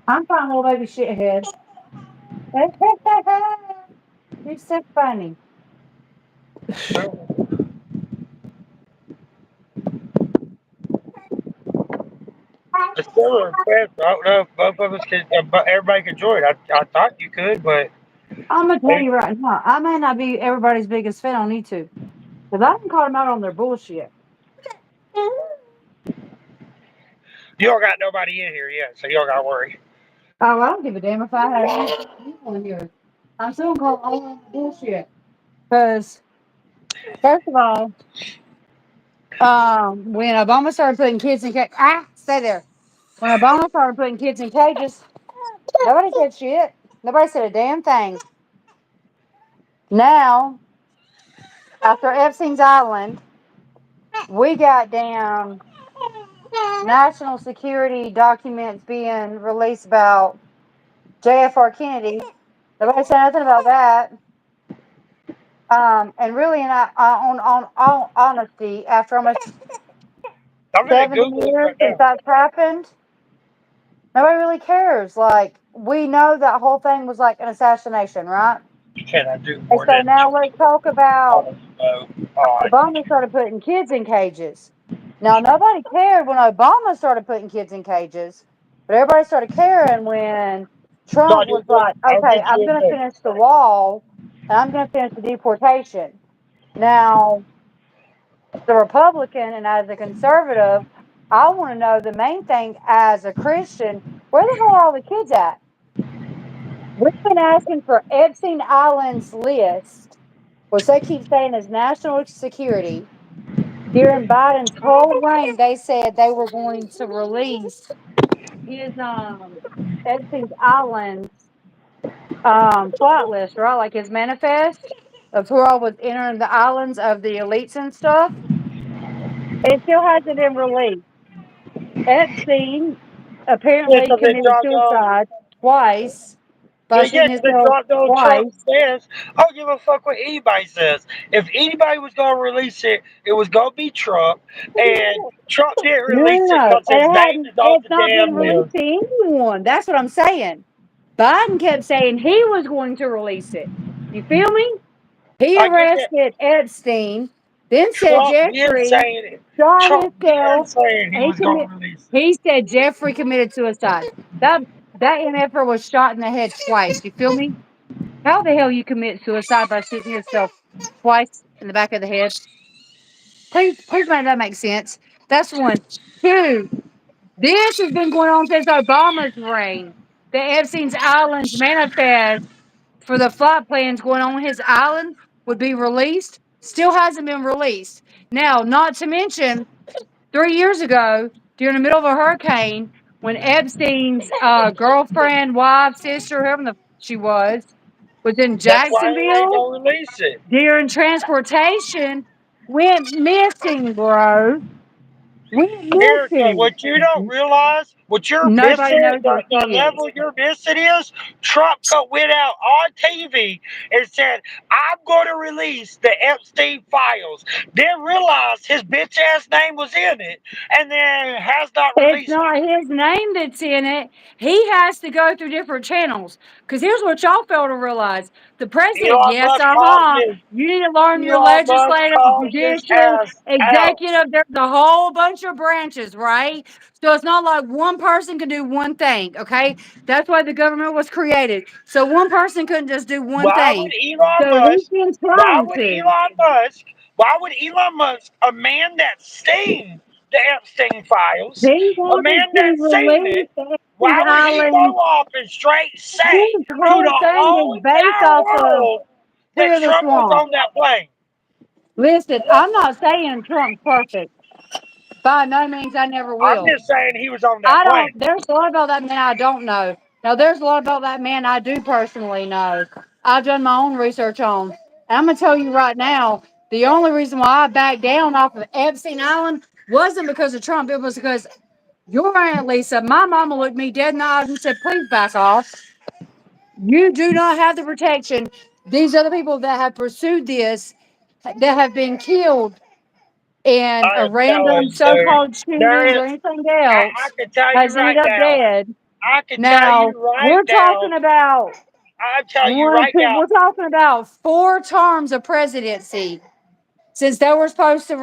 I'm fine, little baby shithead. You're so funny. So, it's still a request. I don't know if both of us can, but everybody can join. I thought you could, but I'm gonna tell maybe you right now, I may not be everybody's biggest fan on YouTube, because I can call them out on their bullshit. you don't got nobody in here yet, so you don't got to worry. Oh, I don't give a damn if I have people in here. I'm still gonna call all on bullshit. Because first of all, when Obama started putting kids in cages, stay there. When Obama started putting kids in cages, nobody said shit. Nobody said a damn thing. Now, after Epstein's Island, we got damn national security documents being released about JFR Kennedy. Nobody said nothing about that. And really, on all honesty, after almost I'm gonna 70 Google it years right since now. that's happened, nobody really cares. Like, we know that whole thing was like an assassination, right? Can I do And more so than now let's talk about on? Obama started putting kids in cages. Now, nobody cared when Obama started putting kids in cages, but everybody started caring when No, Trump dude, was like, I'll okay, get I'm you in going to there. finish the wall and I'm going to finish the deportation. Now, the Republican and as a conservative, I want to know the main thing as a Christian, where the hell are all the kids at? We've been asking for Epstein Island's list, which they keep saying is national security. During Biden's whole reign, they said they were going to release his Epstein's Island's flight list, right? Like his manifest of who all was entering the islands of the elites and stuff. It still hasn't been released. Epstein Yeah, apparently because it committed dropped on. suicide twice by Yeah, shooting because it himself dropped on Trump twice. says. I don't give a fuck what anybody says. If anybody was gonna release it, it was gonna be Trump, and Trump didn't No, no, release it no. because his name is on It's the not been damn released list. to anyone. That's what I'm saying. Biden kept saying he was going to release it. You feel me? He I get that. arrested Epstein, then said Trump been Jeffrey saying it. shot Trump been himself. saying he He was gonna commit. release it. He said Jeffrey committed suicide. That that MFer was shot in the head twice. You feel me? How the hell you commit suicide by shooting yourself twice in the back of the head? Please make that make sense. That's one. Two. This has been going on since Obama's reign. The Epstein's Island's manifest for the flight plans going on his island would be released. Still hasn't been released. Now, not to mention, 3 years ago, during the middle of a hurricane, when Epstein's girlfriend, wife, sister, whoever she was in That's why they ain't Jacksonville gonna release it. during transportation, went missing, bro. Went Erica, missing. what you don't realize, what you're Nobody missing, knows where she the is. level you're missing is went out on TV and said, I'm going to release the Epstein files. Then realized his bitch ass name was in it and then has not It's released it. not his name that's in it. He has to go through different channels. Because here's what y'all fail to realize. The president, Elon yes, Musk called his you need to learn your Elon Musk legislative, called his judicial, ass out. executive. There's a whole bunch of branches, right? So it's not like one person can do one thing, okay? That's why the government was created. So one person couldn't just do one Why would thing. Elon So he's Musk? been Why trying would to. Elon Musk? Why would Elon Musk, a man that seen the Epstein files, He a wanted man to that seen release it, the why would he go island. off and straight say This to whole the thing whole is based entire off of world that Fear of the Trump was Swamp. on that plane? Listen, I'm not saying Trump's perfect. By no means, I never I'm will. just saying he was on that I don't. plane. There's a lot about that man I don't know. Now, there's a lot about that man I do personally know. I've done my own research on. And I'm gonna tell you right now, the only reason why I backed down off of Epstein Island wasn't because of Trump. It was because your Aunt Lisa, my mama looked me dead in the eyes and said, "Please back off. You do not have the protection. These other people that have pursued this, that have been killed in I a am telling random you, so-called there shootings or is. anything I else, can tell you has ended right up now. dead." I can tell Now, you right we're now. talking about I tell you one, right two, now. we're talking about 4 terms of presidency since they were supposed to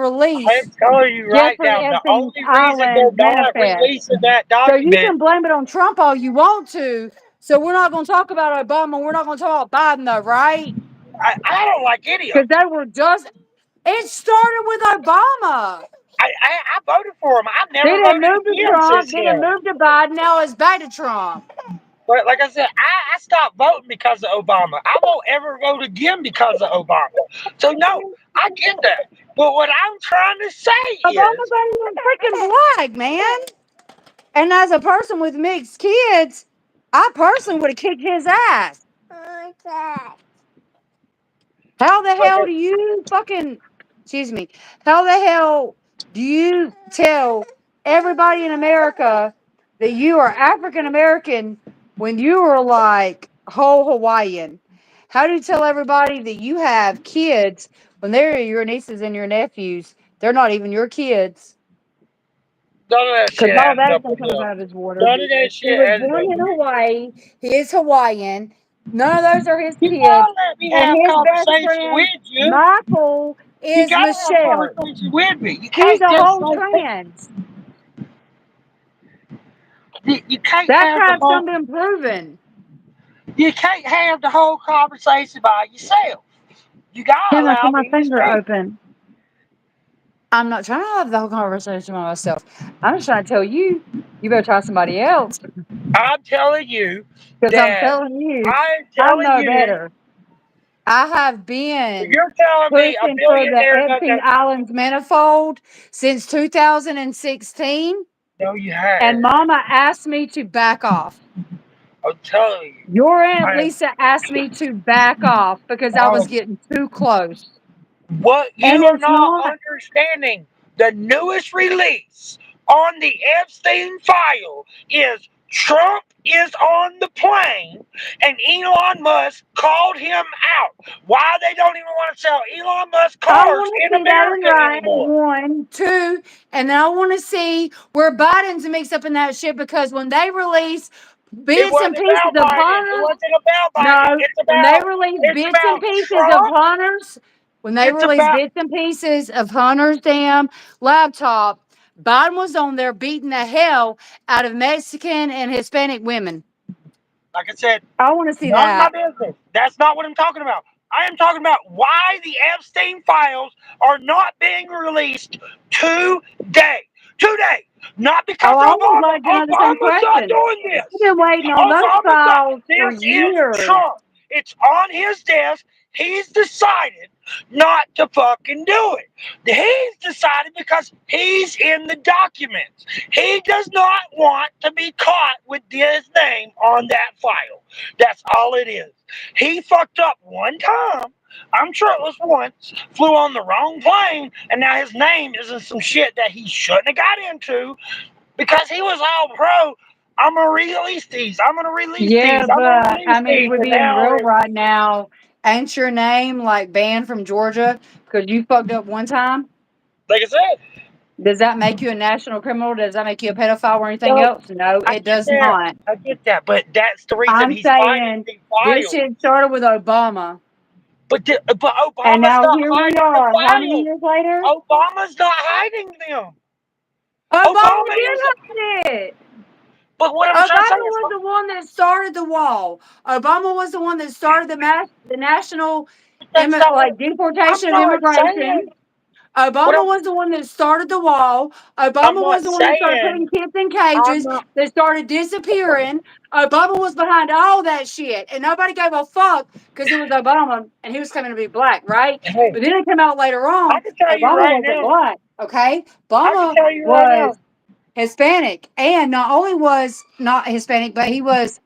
I'm release telling you right Jeffrey now. The Epstein's only reason they're Island not manifest. releasing that So you document, can blame it on Trump all you want to. So we're not going to talk about Obama. We're not going to talk about Biden, though, right? I don't like any of Because them. they were just. It started with Obama. I voted for him. I've never Then it voted moved to again Trump. since Then it him. moved to Biden. Now it's back to Trump. But like I said, I stopped voting because of Obama. I won't ever vote again because of Obama. So no, I get that. But what I'm trying to say Obama's is, ain't even freaking black, man. And as a person with mixed kids, I personally would have kicked his ass. How the like, hell do you fucking, excuse me, how the hell do you tell everybody in America that you are African American when you are like whole Hawaiian? How do you tell everybody that you have kids when they're your nieces and your nephews? They're not even your kids. none of that Because shit all added that up don't with come up him. out of his water. None of that He shit was added born up in with him. Hawaii. He is Hawaiian. None of those are his You kids. gotta let me And have his best conversation friend, with you. Michael, You is gotta have Michelle. conversation with me. You He's can't a just whole say trans. you can't That's have the how it's whole been proven. you can't have the whole conversation by yourself. You gotta Damn, I allow put my me to finger speak. open. I'm not trying to have the whole conversation by myself. I'm just trying to tell you, you better try somebody else. I'm telling you Because I'm that telling you, I'm I telling know you better. I have been you're telling me a pushing for the billionaire Epstein doesn't. Islands manifold since 2016, No, you and hadn't. Mama asked me to back off. I'm telling you. Your Aunt I, Lisa asked me to back off because I was um, getting too close. what And you are it's not not. understanding, the newest release on the Epstein file is Trump is on the plane and Elon Musk called him out. Why they don't even want to sell Elon Musk I cars want to in see that in America writing. anymore? One, two, and then I want to see where Biden's mixed up in that shit because when they release It bits and wasn't pieces about of Biden. It Hunter's, wasn't about Biden. no, when they release It's bits and about pieces of Trump. Hunter's, when they It's release about bits and pieces of Hunter's damn laptop, Biden was on there beating the hell out of Mexican and Hispanic women. like I said, I want to see none of my that. business. That's not what I'm talking about. I am talking about why the Epstein files are not being released today. Today. Not Oh, because I of always Obama. like to know the same Obama's not question. doing We've this. been waiting on those Obama's not. files for This is years. Trump. It's on his desk. He's decided not to fucking do it. He's decided because he's in the documents. He does not want to be caught with his name on that file. That's all it is. He fucked up one time. I'm sure it was once. Flew on the wrong plane, and now his name is in some shit that he shouldn't have got into because he was all pro. I'm gonna release these. I'm gonna release Yeah, these. I'm gonna but release I mean, these. we're And being now real it's right now. Ain't your name like banned from Georgia because you fucked up one time? like I said. Does that make you a national criminal? Does that make you a pedophile or anything No, else? No, I it get does that. not. I get that. But that's the reason I'm he's hiding saying the this files. shit started with Obama, But and Obama's now not here we hiding the are. How many files. years later? Obama's not hiding them. Obama Obama did is. hide it. But what I'm trying to say Obama is, was the one that started the wall. Obama was the one that started the national, that's not what like deportation I'm of not immigration. saying. What Obama was the one that started the wall. I'm Obama not was the one that started putting saying. kids in I'm cages not. that started disappearing. Obama was behind all that shit. And nobody gave a fuck because it was Obama and he was coming to be black, right? Hey, But then it came out later I on, can tell you Obama right wasn't now. black, okay? I can Obama tell you right now. was Hispanic. And not only was not Hispanic, but he was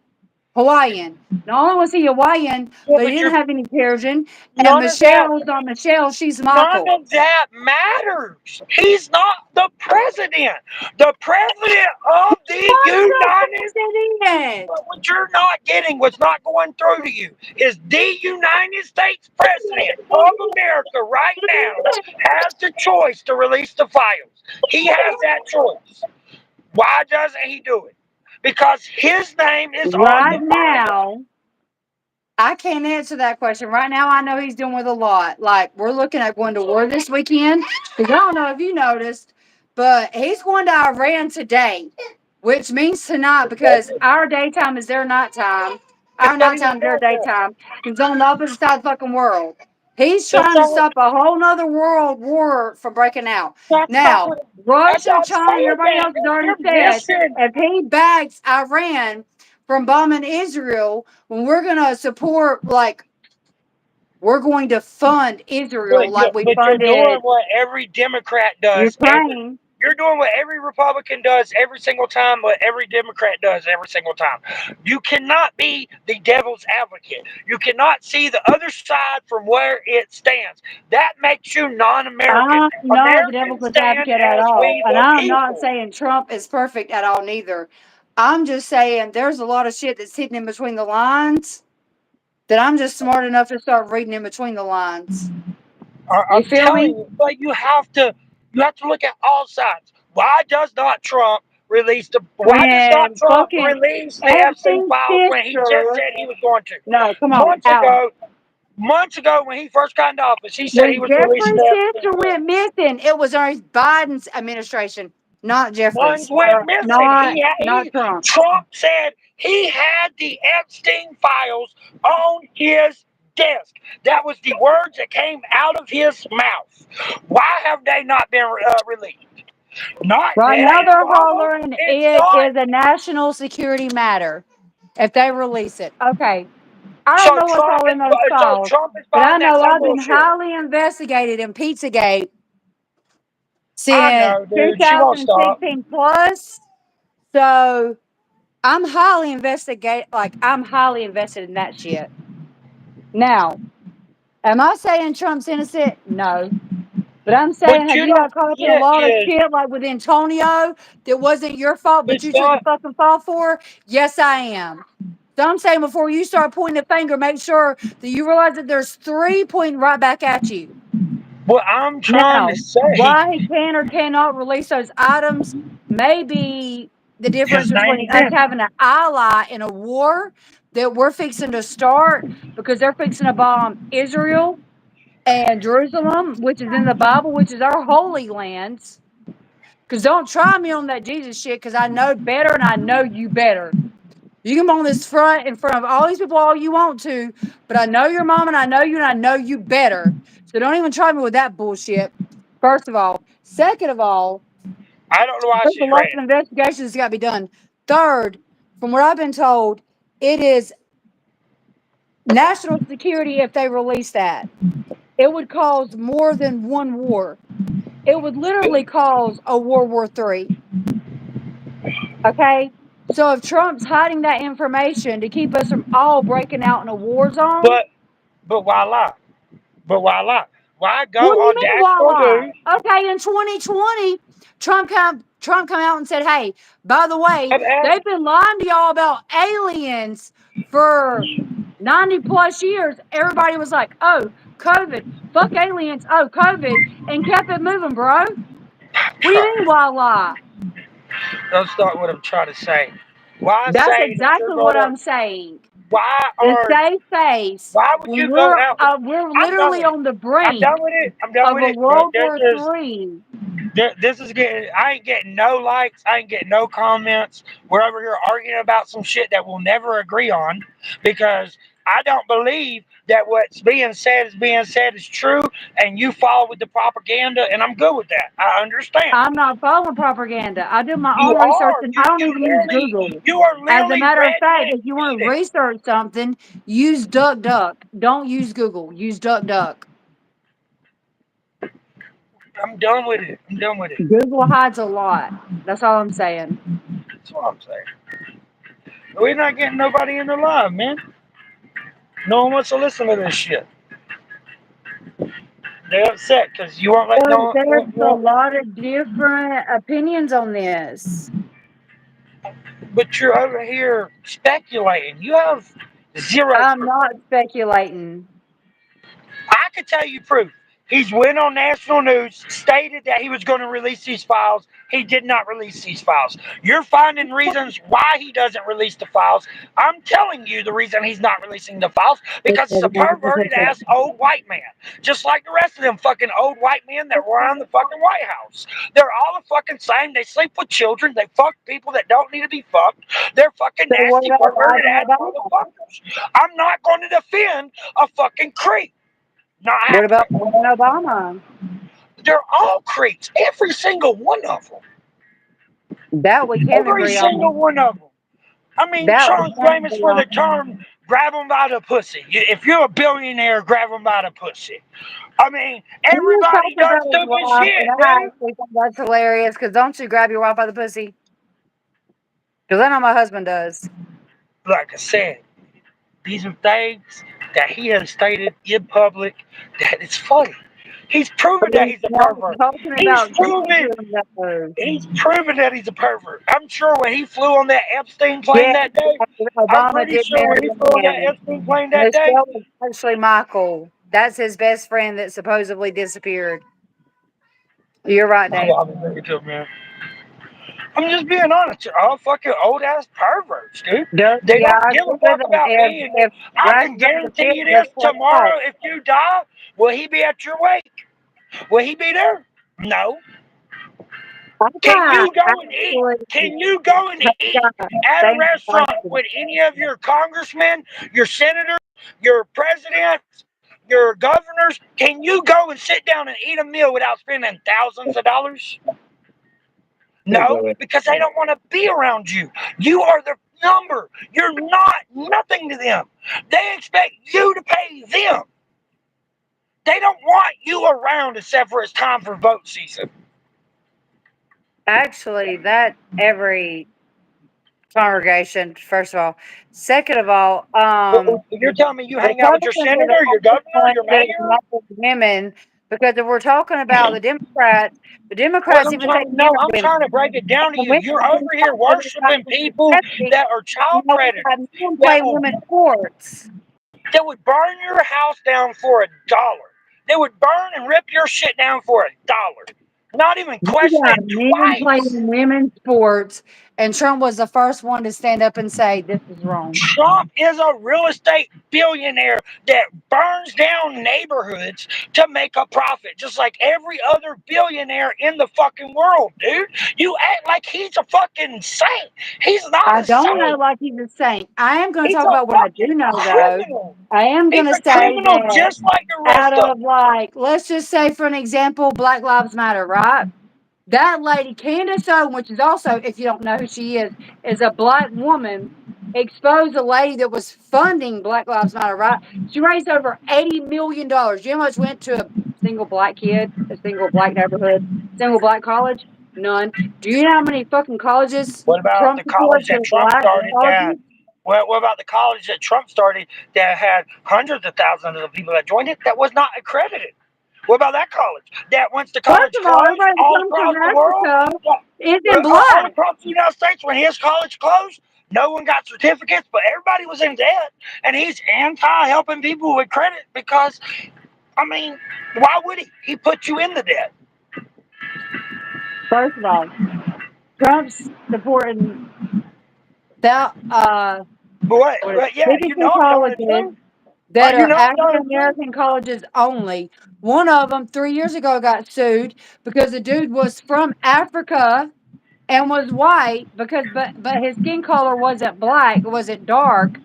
Hawaiian. Not only was he Hawaiian, Yeah, but he but didn't have any Persian. And none of that. Michelle's not Michelle, she's None Michael. of that matters. He's not the president. The president of the What's the United States. president? What you're not getting, what's not going through to you, is the United States president of America right now has the choice to release the files. He has that choice. Why doesn't he do it? because his name is on Right the Bible. now, I can't answer that question. Right now, I know he's doing with a lot. Like, we're looking at going to war this weekend. Because I don't know if you noticed, but he's going to Iran today, which means tonight because our daytime is their nighttime. It's Our not even nighttime is their about that. daytime. He's on the opposite side of the fucking world. He's That's trying to not. stop a whole nother world war from breaking out. That's not Now, what. I'm Russia, not China, and saying everybody that, else has man. already You're said missing. if he backs Iran from bombing Israel, when we're going to support, like, we're going to fund Israel like we But you're doing funded what every Democrat does every. Ukraine. You're doing what every Republican does every single time, what every Democrat does every single time. You cannot be the devil's advocate. You cannot see the other side from where it stands. That makes you non-American. I'm not the Americans devil's stand advocate at as all. we And the I'm not people. saying Trump is perfect at all, neither. I'm just saying there's a lot of shit that's hidden in between the lines that I'm just smart enough to start reading in between the lines. You I'm feel telling me? you, but you have to look at all sides. Why does not Trump release the why does not When Trump fucking release the Epstein Epstein's files when he just sister, said he was going to? no, come on, Months Al. ago, months ago when he first got into office, he said he When was releasing Jeffrey's the Epstein sister went files. missing, it was under Biden's administration, not Ones Jeffrey's, went missing. not Trump's. Trump said he had the Epstein files on his desk. That was the words that came out of his mouth. Why have they not been released? Not Right now, it's they're Obama. hollering It's it not. is a national security matter if they release it. Okay, I don't So know what's all in those files, Trump is but I behind that know same I've been bullshit. highly investigated in Pizzagate I since know, dude. She won't stop. 2016 plus. So I'm highly I'm highly invested in that shit. Now, am I saying Trump's innocent? No. But I'm saying, But have you you got don't caught up in a get lot of is shit like with Antonio that wasn't your fault, but it's you took the not. fucking fall for? Yes, I am. So I'm saying before you start pointing the finger, make sure that you realize that there's three pointing right back at you. What I'm trying to Now, say, why he can or cannot release those items may be the difference his name between is us in it. having an ally in a war that we're fixing to start because they're fixing to bomb Israel and Jerusalem, which is in the Bible, which is our holy lands. Because don't try me on that Jesus shit because I know better and I know you better. You can on this front in front of all these people all you want to, but I know your mom and I know you and I know you better. So don't even try me with that bullshit. First of all. Second of all, I don't know why there's a she's lot ran. of investigations that's got to be done. Third, from what I've been told, it is national security if they release that. It would cause more than one war. It would literally cause a World War III. Okay? So if Trump's hiding that information to keep us from all breaking out in a war zone, But but why lie? But why lie? Why go what do you on mean national voila? news? Okay, in 2020, Trump come out and said, "Hey, by the way, I'm asking. they've been lying to y'all about aliens for 90 plus years." Everybody was like, "Oh, COVID, fuck aliens, oh, COVID," and kept it moving, bro. What do you mean voila? Don't start what I'm trying to say. Why That's say that you're exactly what gonna? I'm saying. Why To are? save face Why would when you go out? we're I'm done literally with it. on the I'm done brink with it. I'm done of with a it. But World there's War just Three. this is getting. I ain't getting no likes. I ain't getting no comments. We're over here arguing about some shit that we'll never agree on because I don't believe that what's being said is true, and you follow with the propaganda, and I'm good with that. I understand. I'm not following propaganda. I do my You own research are. and I don't even use Google. You are As a literally matter of fact, redneck if you want to eating. research something, use DuckDuck. Don't use Google. Use DuckDuck. I'm done with it. I'm done with it. Google hides a lot. That's all I'm saying. That's what I'm saying. We're not getting nobody in the live, man. No one wants to listen to this shit. They're upset because you won't let Well, no there's one. a lot of different opinions on this. But you're over here speculating. You have zero I'm proof. not speculating. I could tell you proof. He's went on national news, stated that he was going to release these files. He did not release these files. You're finding reasons why he doesn't release the files. I'm telling you the reason he's not releasing the files because he's a perverted ass old white man. Just like the rest of them fucking old white men that run the fucking White House. They're all the fucking same. They sleep with children. They fuck people that don't need to be fucked. They're fucking So what nasty, about perverted Biden ass Obama? motherfuckers. I'm not going to defend a fucking creep. Not What about happening. Biden Obama? They're all creeps. Every single one of them. That we can Every agree on. single one of them. I mean, That we Trump's can famous agree for on. the term "grab them by the pussy." If you're a billionaire, grab them by the pussy. I mean, He was everybody talking does about his stupid wife, and shit, I dude. actually think that's hilarious. Because don't you grab your wife by the pussy? Because I know my husband does. Like I said, these are things that he has stated in public that it's funny. He's But proven that he's he's a not pervert. talking He's about proven children, though. he's proven that he's a pervert. I'm sure when he flew on that Epstein plane Yes, that day, I'm Obama pretty did sure when marry he flew a on that man. Epstein plane that day, Michelle was actually Michael. That's his best friend that supposedly disappeared. You're right, oh, Dave. I'll be very good, man. I'm just being honest. You're all fucking old ass perverts, dude. They Yeah, don't I give a agree with fuck him. about me. And If I Rush can doesn't guarantee fit, you that's this: what I tomorrow, if you die, will he be at your wake? Will he be there? No. Can I you go and eat? actually Can you go and eat at a thank restaurant with any of your congressmen, your senators, your presidents, your governors? Can you go and sit down and eat a meal without spending thousands of dollars? No, because they don't want to be around you. You are the number. You're not nothing to them. They expect you to pay them. They don't want you around except for it's time for vote season. actually that every congregation, first of all. Second of all, You're telling me you hang out with your Republicans are the senator, your only governor, ones your that mayor? are not women because if we're talking about the Well, Democrats I'm even trying take to care know. of I'm women. trying to break it down to And you. women You're have been over here told that it's worshiping people disgusting. that are You child know, we predators have men that play will women's sports. that would burn your house down for $1. They would burn and rip your shit down for $1. Not even We question got it men playing twice. women's sports, and Trump was the first one to stand up and say this is wrong. Trump is a real estate billionaire that burns down neighborhoods to make a profit, just like every other billionaire in the fucking world, dude. You act like he's a fucking saint. He's not I a don't know saint. like he's a saint. I am going to He's talk a about what I do fucking know, though. criminal. I am going He's to a say criminal that just like the out rest of of them. like, let's just say for an example, Black Lives Matter, right? That lady, Candace Owen, which is also, if you don't know who she is a black woman, exposed a lady that was funding Black Lives Matter, right? She raised over $80 million. You know how much went to a single black kid, a single black neighborhood, single black college? None. Do you know how many fucking colleges What about Trump the college supports that for Trump black started that? colleges? What about the college that Trump started that had hundreds of thousands of people that joined it that was not accredited? What about that college? That once the First college of all, closed everybody that all comes from across the world, Africa yeah, isn't all black. across the United States, when his college closed, no one got certificates, but everybody was in debt. And he's anti helping people with credit because, I mean, why would he? He put you in the debt. First of all, Trump's supporting that But, what is but yeah, you 52 know I'm telling the colleges truth. that You are know I'm African telling the truth. American colleges only. One of them 3 years ago got sued because the dude was from Africa and was white because but his skin color wasn't black, wasn't dark,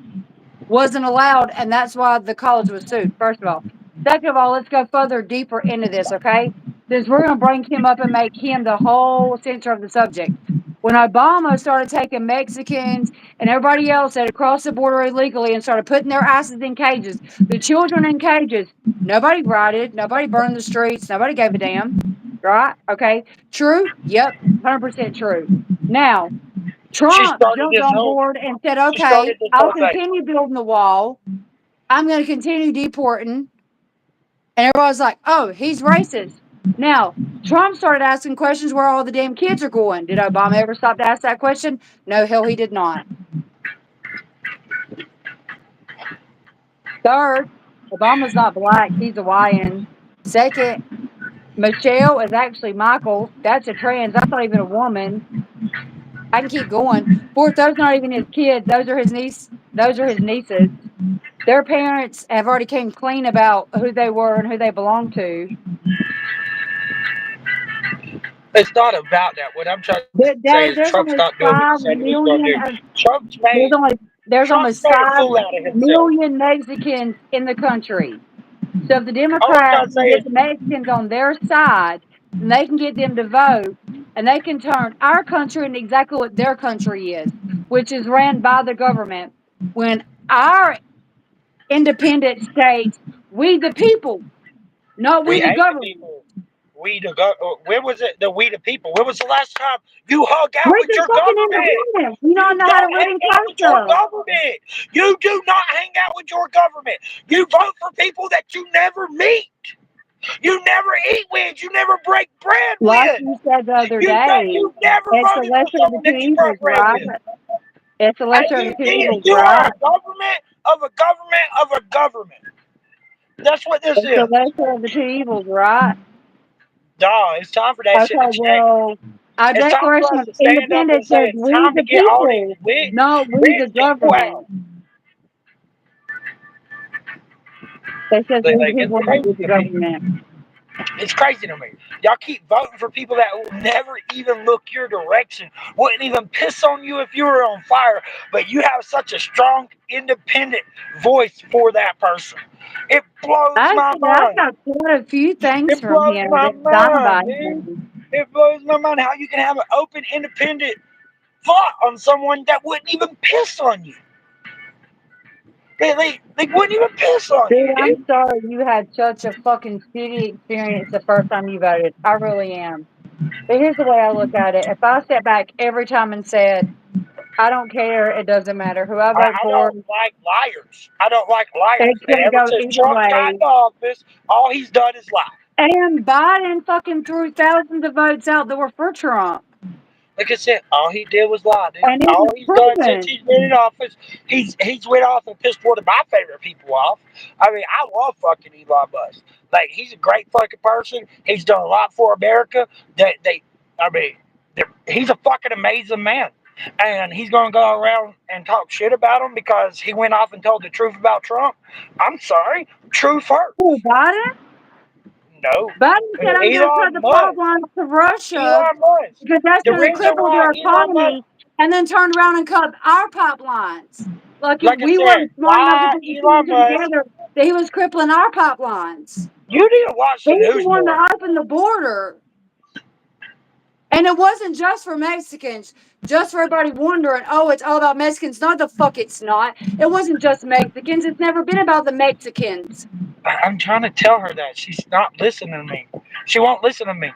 wasn't allowed, and that's why the college was sued, first of all. Second of all, let's go further deeper into this, okay? Since we're going to bring him up and make him the whole center of the subject. When Obama started taking Mexicans and everybody else that had crossed the border illegally and started putting their asses in cages, the children in cages, nobody rioted, nobody burned the streets, nobody gave a damn, right? Okay. True? Yep. 100% true. Now, She Trump started jumped this on whole. board and said, She started okay, this I'll whole thing. continue building the wall. I'm going to continue deporting. And everybody's like, oh, he's racist. Now, Trump started asking questions where all the damn kids are going. Did Obama ever stop to ask that question? No, hell, he did not. Third, Obama's not black. He's Hawaiian. Second, Michelle is actually Michael. That's a trans. That's not even a woman. I can keep going. Fourth, those not even his kids. Those are his niece. Those are his nieces. Their parents have already came clean about who they were and who they belong to. It's not about that. What I'm trying to say is Trump's There's not doing what almost he said he was five going to do. million. There's only there's Trump's almost made a five fool out of himself. million Mexicans in the country. So if the All I'm trying Democrats to can say get is the Mexicans on their side, and they can get them to vote, and they can turn our country into exactly what their country is, which is ran by the government. When our independent states, we the people, not we we the ain't the government. people. We the When was it the we the people? When was the last time you hung out We're with the your fucking government? independent. We You don't know how to don't read hang and out type with your stuff. government. You do not hang out with your government. You vote for people that you never meet. You never eat with. You never break bread Like with. you said the other day, You never it's the voted for lesser of the someone two that you evils, broke bread right? with. It's the And lesser of the you two did. evils, You are right? a government of a government of a government. That's what this It's the is. lesser of the two evils, right? Dog, it's time for that shit Okay, to change. well, our It's time for Declaration us of to stand up and Independence say says it's we time to the get all these people, not we the rich people government. out. It says we the Like people, it's not we crazy the to me. government. It's crazy to me. Y'all keep voting for people that will never even look your direction, wouldn't even piss on you if you were on fire, but you have such a strong, independent voice for that person. It blows my Actually, I've mind. got quite a few things It from blows him my that's done by mind, dude. him. It blows my mind how you can have an open, independent thought on someone that wouldn't even piss on you. They wouldn't even piss on Dude, you, I'm dude. sorry you had such a fucking shitty experience the first time you voted. I really am. But here's the way I look at it. If I sat back every time and said, I don't care, it doesn't matter who I vote I for, don't like liars. I don't like liars. it's And going to ever go since either Trump's got way. into office, all he's done is lie. And Biden fucking threw thousands of votes out that were for Trump. Like I said, all he did was lie, dude. And it All was he's done since proven. he's been in office, he's went off and pissed one of my favorite people off. I mean, I love fucking Elon Musk. Like he's a great fucking person. He's done a lot for America. I mean, he's a fucking amazing man. And he's gonna go around and talk shit about him because he went off and told the truth about Trump. I'm sorry, truth Who, hurts. Biden? No, Biden said, I'm going to cut Elon the Musk. pipelines to Russia Elon Musk. because that's The going to reason cripple why their Elon Musk, economy, and then turned around and cut our pipelines. Like if like I we said, weren't smart enough to why put the two Elon Musk? together, that he was crippling our pipelines. You need to watch But the he's the news one more. that opened the border. And it wasn't just for Mexicans, just for everybody wondering, oh, it's all about Mexicans. No, the fuck it's not. It wasn't just Mexicans. It's never been about the Mexicans. I'm trying to tell her that she's not listening to me. She won't listen to me.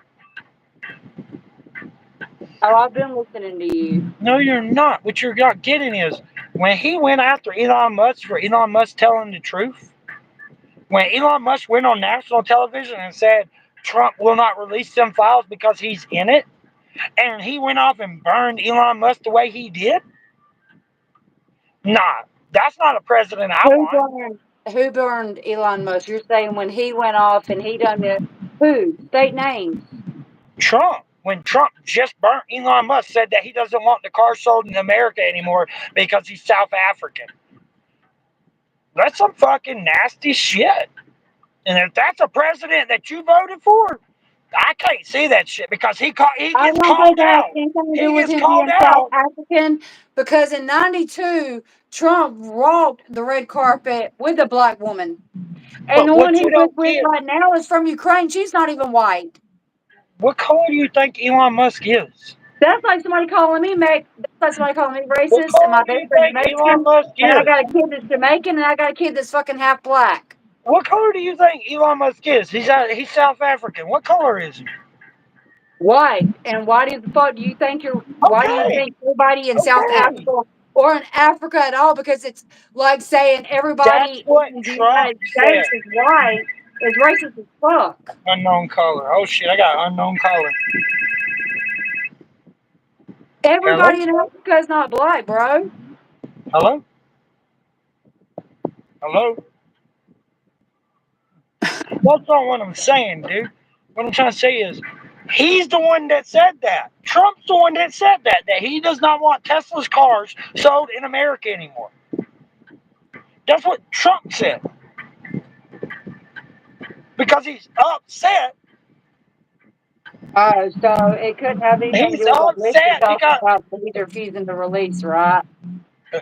Oh, I've been listening to you. No, you're not. What you're not getting is when he went after Elon Musk for Elon Musk telling the truth. When Elon Musk went on national television and said Trump will not release them files because he's in it, and he went off and burned Elon Musk the way he did. Nah, that's not a president I Who want. burned, who burned Elon Musk? You're saying when he went off and he done it. Who? State names. Trump, when Trump just burnt Elon Musk, said that he doesn't want the car sold in America anymore because he's South African. That's some fucking nasty shit. And if that's a president that you voted for, I can't see that shit because he I gets don't think called that has out. anything to He do with gets him called being South out. African because in '92, Trump walked the red carpet with a black woman. And But the one what you he was don't with get, right now is from Ukraine. She's not even white. what color do you think Elon Musk is? That's like somebody calling me that's like somebody calling me What racist and color my do best you friend is think Elon Mexican Musk and I is? got a kid that's Jamaican and I got a kid that's fucking half black. What color do you think Elon Musk is? He's South African. What color is he? White. And why do you Okay, think everybody in South okay. Africa or in Africa at all? Because it's like saying That's everybody what in the Trump United said. States is white is racist as fuck. Unknown color. Oh shit, I got unknown color. Hello? Everybody in Africa is not black, bro. Hello? Hello? That's not what I'm saying, dude. What I'm trying to say is, he's the one that said that. Trump's the one that said that he does not want Tesla's cars sold in America anymore. That's what Trump said because he's upset. Oh, so it couldn't have anything to He's do with what Mitch was upset talking because about, but he's refusing to release, right?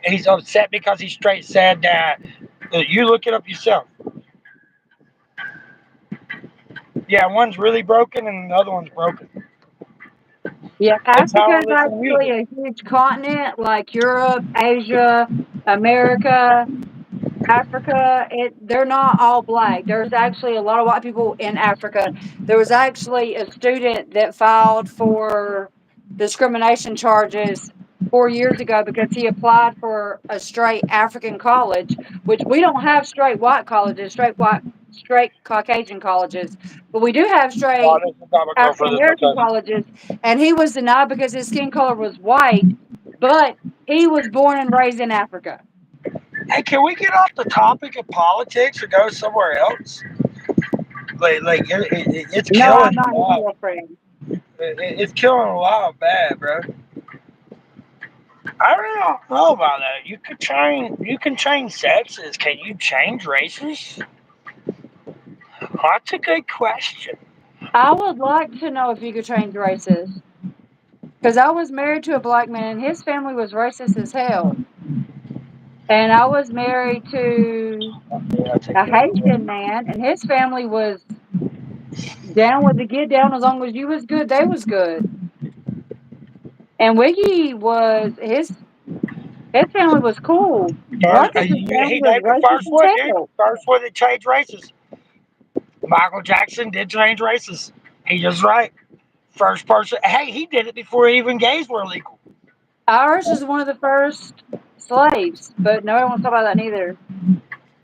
he straight said that. You look it up yourself. Yeah, one's really broken and the other one's broken. Yeah, It's how Africa I is listen to actually music. a huge continent, like Europe, Asia, America. Africa, they're not all black. There's actually a lot of white people in Africa. There was actually a student that filed for discrimination charges 4 years ago because he applied for a straight African college, which we don't have straight white colleges, straight Caucasian colleges, but we do have Oh, straight this is not my African girlfriend. This is my American cousin. colleges, and he was denied because his skin color was white, but he was born and raised in Africa. Hey, can we get off the topic of politics or go somewhere else? It's No, I'm killing a not his lot. girlfriend. It's killing a lot bad, bro. I really don't know about that. You can change sexes. Can you change races? That's a good question. I would like to know if you could change races. Because I was married to a black man and his family was racist as hell. And I was married to Yeah, I take a that away. Haitian man and his family was down with the get down as long as you was good, they was good. And Wiggy was his family was cool. Ruckus's family He was named the racist first as one, dude. hell. First one that changed races. Michael Jackson did change races. He was right. First person. Hey, he did it before even gays were legal. Ours is one of the first slaves, but no one wants to talk about that neither.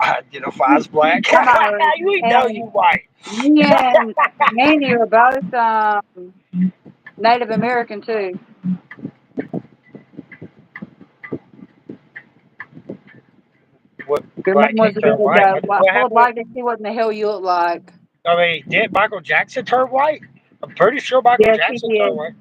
Identify as black. I'm Irish. You know And you white. me and you are both Native American too. What? Your mom Black was can't a turn good white. guy. Well, What I would happened? like to see what in the hell you look like. I mean, did Michael Jackson turn white? I'm pretty sure Michael Yes, he Jackson turned did. white.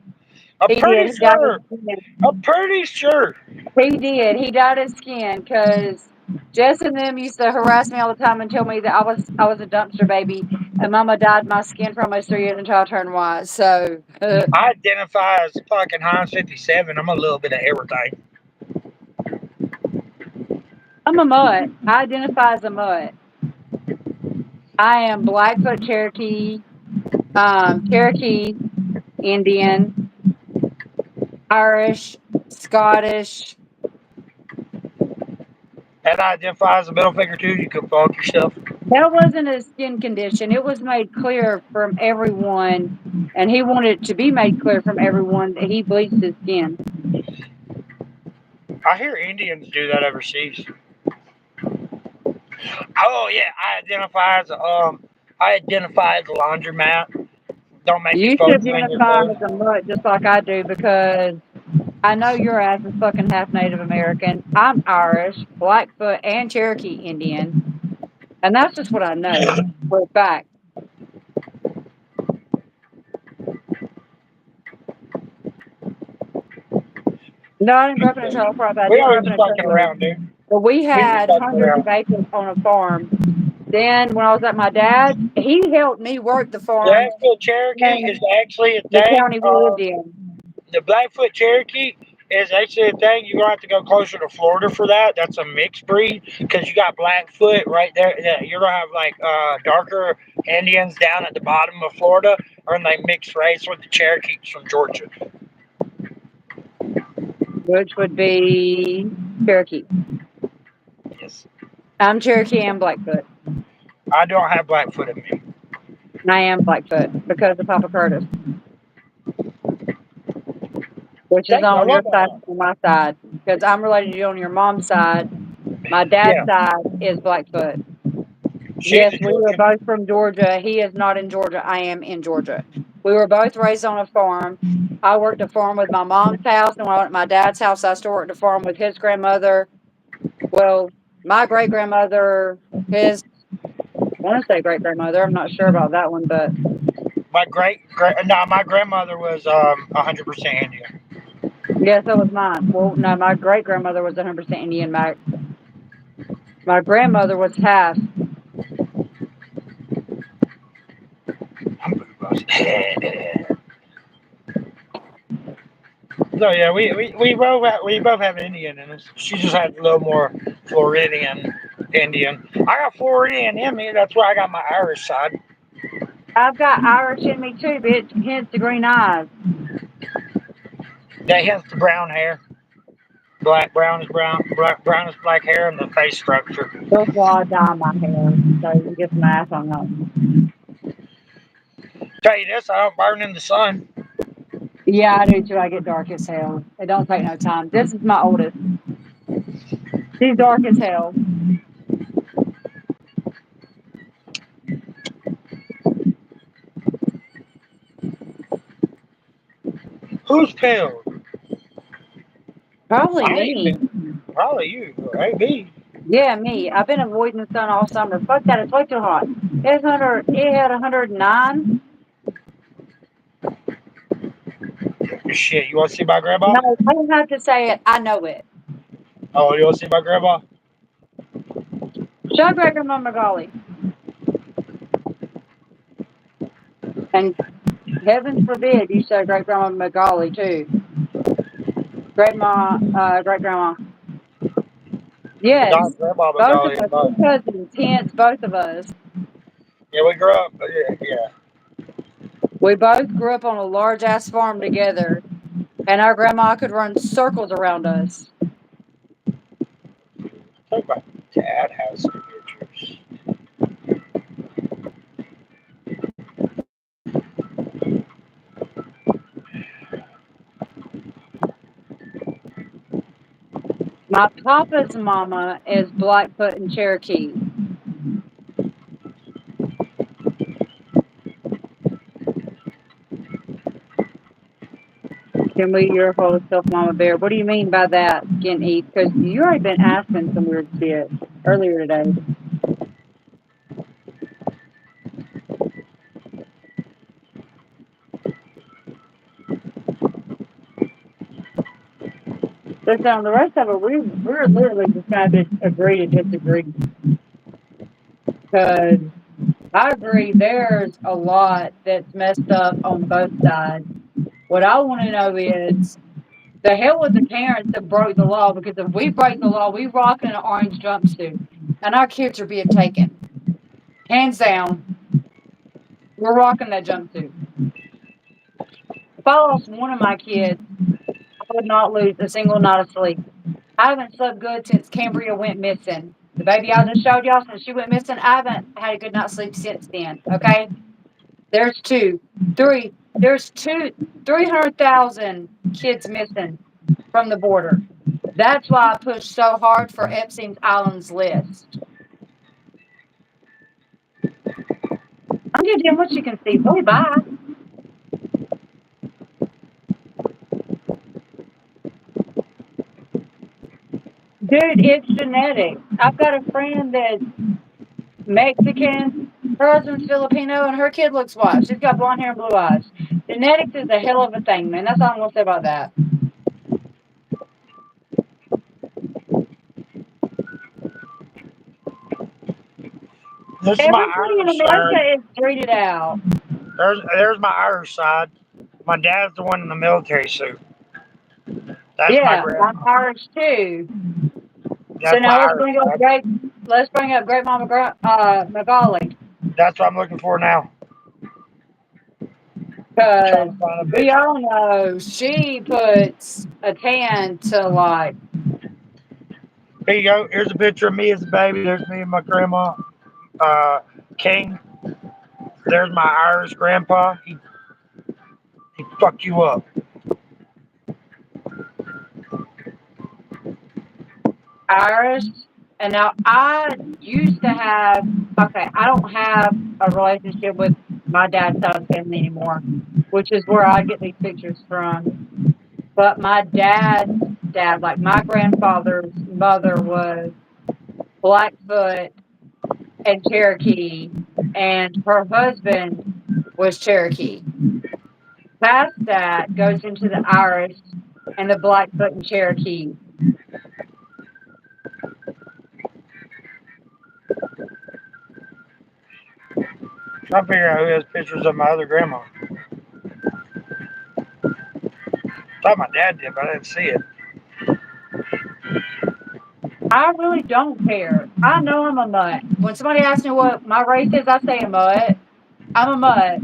I'm He did. pretty He dyed his sure. skin. I'm pretty sure. He did. He dyed his skin because Jess and them used to harass me all the time and tell me that I was a dumpster baby, and Mama dyed my skin for almost 3 years until I turned white. So I identify as fucking Heinz 57. I'm a little bit of everything. I'm a mutt. I identify as a mutt. I am Blackfoot Cherokee, Cherokee Indian, Irish, Scottish. And I identify as a middle finger too. You can fuck yourself. That wasn't a skin condition. It was made clear from everyone, and he wanted it to be made clear from everyone that he bleached his skin. I hear Indians do that overseas. Oh yeah, I identify as a laundromat. Don't make me You fold should you in your identify clothes. as a mutt just like I do because I know your ass is fucking half Native American. I'm Irish, Blackfoot, and Cherokee Indian, and that's just what I know for a fact. No, I didn't grow up in a trailer park, but I We did grow always up in just a fucking trailer. around, dude. But we We just had fucking hundreds of around. acres on a farm. Then when I was at my dad's, he helped me work the farm Blackfoot Cherokee is in actually a the thing. county we lived in. The Blackfoot Cherokee is actually a thing. You're gonna have to go closer to Florida for that. That's a mixed breed because you got Blackfoot right there. Yeah, you're gonna have like darker Indians down at the bottom of Florida, or in like mixed race with the Cherokees from Georgia. Which would be Cherokee. Yes, I'm Cherokee and Blackfoot. I don't have Blackfoot in me. And I am Blackfoot because of Papa Curtis, which is Thank you. I on your love that side one. and my side. Because I'm related to you on your mom's side. My dad's Yeah, side is Blackfoot. she's Yes, a we were Georgian. both from Georgia. He is not in Georgia. I am in Georgia. We were both raised on a farm. I worked a farm with my mom's house, and when I went to my dad's house, I still worked a farm with his grandmother. Well, my great grandmother, his want to say great grandmother. I'm not sure about that one, but My no, my grandmother was 100% Indian. yeah, so was mine. Well, no, my great grandmother was 100% Indian. My grandmother was half. I'm No, yeah, we both have Indian in us. She just had a little more Floridian Indian. I got Floridian in me. That's why I got my Irish side. I've got Irish in me too, bitch. Hence the green eyes. That hence the brown hair. Brown is brown is black hair, and the face structure. That's why I dye my hair. So you can get some ass on that one. Tell you this, I don't burn in the sun. Yeah, I do too. I get dark as hell. It don't take no time. This is my oldest. She's dark as hell. Who's pale? Probably I ain't me. been. Probably you. Ain't me. Yeah, me. I've been avoiding the sun all summer. Fuck that. It's way too hot. It had 109. Shit, you want to see my grandma? No, I don't have to say it. I know it. Oh, you want to see my grandma? Show Grandma Magali. And heavens forbid you show Great Grandma Magali too. Great grandma. Not Yes. grandma Both of Magali, us. but We're cousins. Hence, both of us. yeah, we grew up. Yeah, yeah. We both grew up on a large ass farm together, and our grandma could run circles around us. I think my dad has some pictures. My papa's mama is Blackfoot and Cherokee. Can we your whole self, Mama Bear? What do you mean by that, Skin Eat? Because you already been asking some weird shit earlier today. But on the rest of it, we're literally just going to agree to disagree. Because I agree, there's a lot that's messed up on both sides. What I want to know is the hell with the parents that broke the law. Because if we break the law, we rock in an orange jumpsuit, and our kids are being taken. Hands down, we're rocking that jumpsuit. If I lost one of my kids, I would not lose a single night of sleep. I haven't slept good since Cambria went missing. The baby I just showed y'all, since she went missing, I haven't had a good night's sleep since then. Okay? There's two, three, there's 300,000 kids missing from the border. That's why I pushed so hard for Epstein's Islands list. I'm just doing what you can see. Boy, bye. Dude, it's genetics. I've got a friend that's Mexican, her husband's Filipino, and her kid looks white. She's got blonde hair and blue eyes. Genetics is a hell of a thing, man. That's all I'm gonna say about that. This is my Everybody in Irish side. America is treated out. There's my Irish side. My dad's the one in the military suit. That's my Yeah, I'm grandma. Irish too. So That's my now Irish side. Let's bring up Great Mama Magali, That's what I'm looking for now. because Trying to find a we picture. all know she puts a tan to like. Here you go. Here's a picture of me as a baby. There's me and my grandma. Uh, King. There's my Irish grandpa. He fucked you up. Irish. And now I used to have, okay, I don't have a relationship with my dad's side of the family anymore, which is where I get these pictures from. But my dad's dad, like my grandfather's mother, was Blackfoot and Cherokee, and her husband was Cherokee. Past that goes into the Irish and the Blackfoot and Cherokee. Trying to figure out who has pictures of my other grandma. Thought my dad did, but I didn't see it. I really don't care. I know I'm a mutt. When somebody asks me what my race is, I say a mutt. I'm a mutt.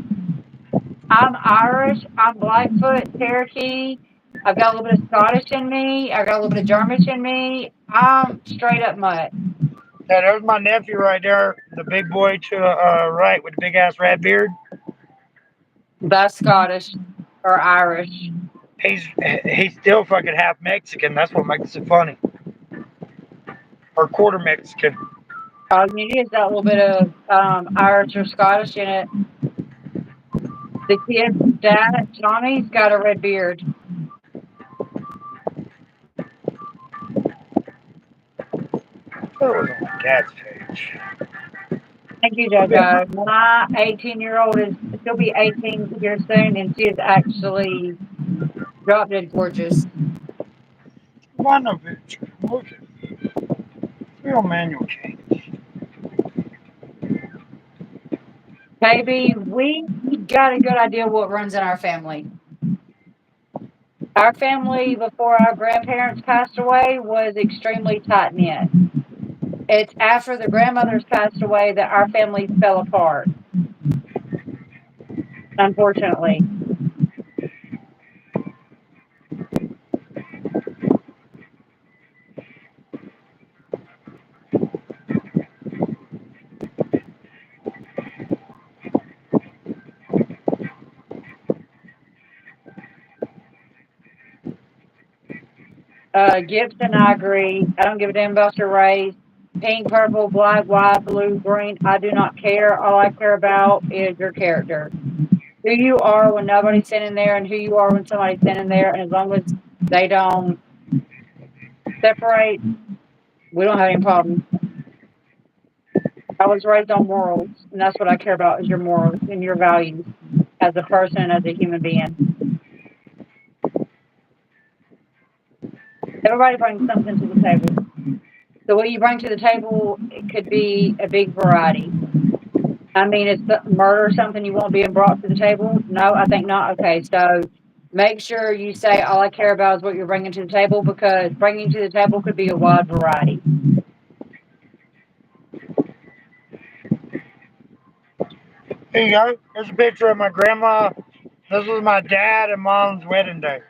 I'm Irish. I'm Blackfoot, Cherokee. I've got a little bit of Scottish in me. I've got a little bit of Jarmish in me. I'm straight up mutt. Yeah, there's my nephew right there, the big boy to right with the big ass red beard. That's Scottish or Irish. He's he's still fucking half Mexican. That's what makes it funny. Or quarter Mexican. All you need is that little bit of Irish or Scottish in it. The kid's dad, Johnny's got a red beard. Where was on my dad's page? Thank you, Yeah, Jojo. My 18-year-old is she'll be 18 here soon, and she is actually drop dead gorgeous. one of it. Look at real manual change. Baby, we got a good idea what runs in our family. Our family, before our grandparents passed away, was extremely tight knit. It's after the grandmothers passed away that our family fell apart, unfortunately. Gibson, I agree. I don't give a damn about your race. Pink, purple, black, white, blue, green. I do not care. All I care about is your character. Who you are when nobody's sitting there and who you are when somebody's sitting there. And as long as they don't separate, we don't have any problems. I was raised on morals, and that's what I care about is your morals and your values as a person, as a human being. Everybody brings something to the table. So what you bring to the table, it could be a big variety. I mean, is murder something you want being brought to the table? No, I think not. Okay, so make sure you say all I care about is what you're bringing to the table because bringing to the table could be a wide variety. Here you go. There's a picture of my grandma. This was my dad and mom's wedding day.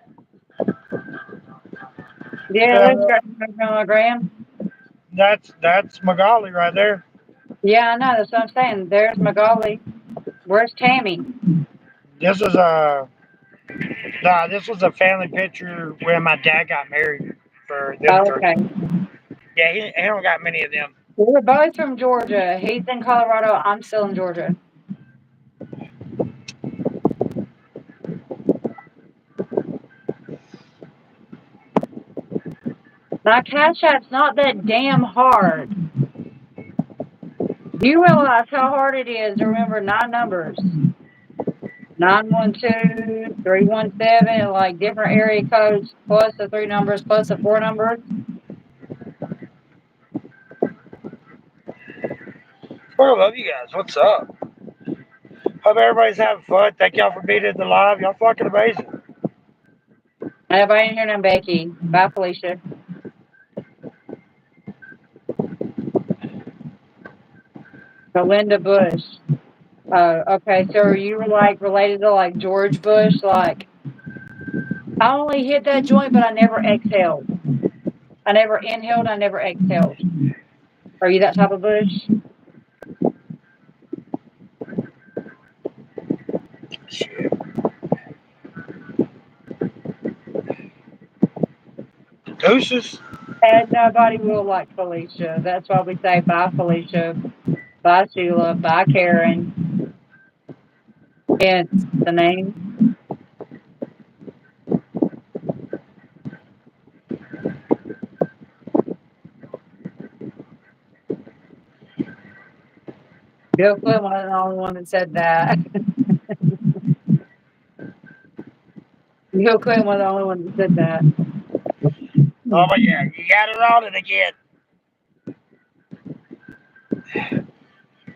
Yeah, Yeah, that's great, Graham. that's Magali right there. Yeah, I know. That's what I'm saying. There's Magali. Where's Tammy? This is a nah, this was a family picture when my dad got married for them Oh, three. okay. Yeah, he don't got many of them. We're both from Georgia. He's in Colorado. I'm still in Georgia. My Cash App's not that damn hard. Do you realize how hard it is to remember 9 numbers? 912, 317, like different area codes, plus the 3 numbers, plus the 4 numbers. Well, I love you guys. What's up? Hope everybody's having fun. Thank y'all for being in the live. Y'all fucking amazing. Everybody in here named Becky. Bye, Felicia. Belinda Bush. Okay. So are you like related to like George Bush? Like, I only hit that joint, but I never exhaled. I never inhaled. I never exhaled. Are you that type of Bush? Shit. Deuces. And nobody will like Felicia. That's why we say bye, Felicia. Bye, Sheila. Bye, Karen. Hence the name. Bill Clinton wasn't the only one that said that. Bill Clinton was the only one that said that. Oh, but yeah, you got it on it again.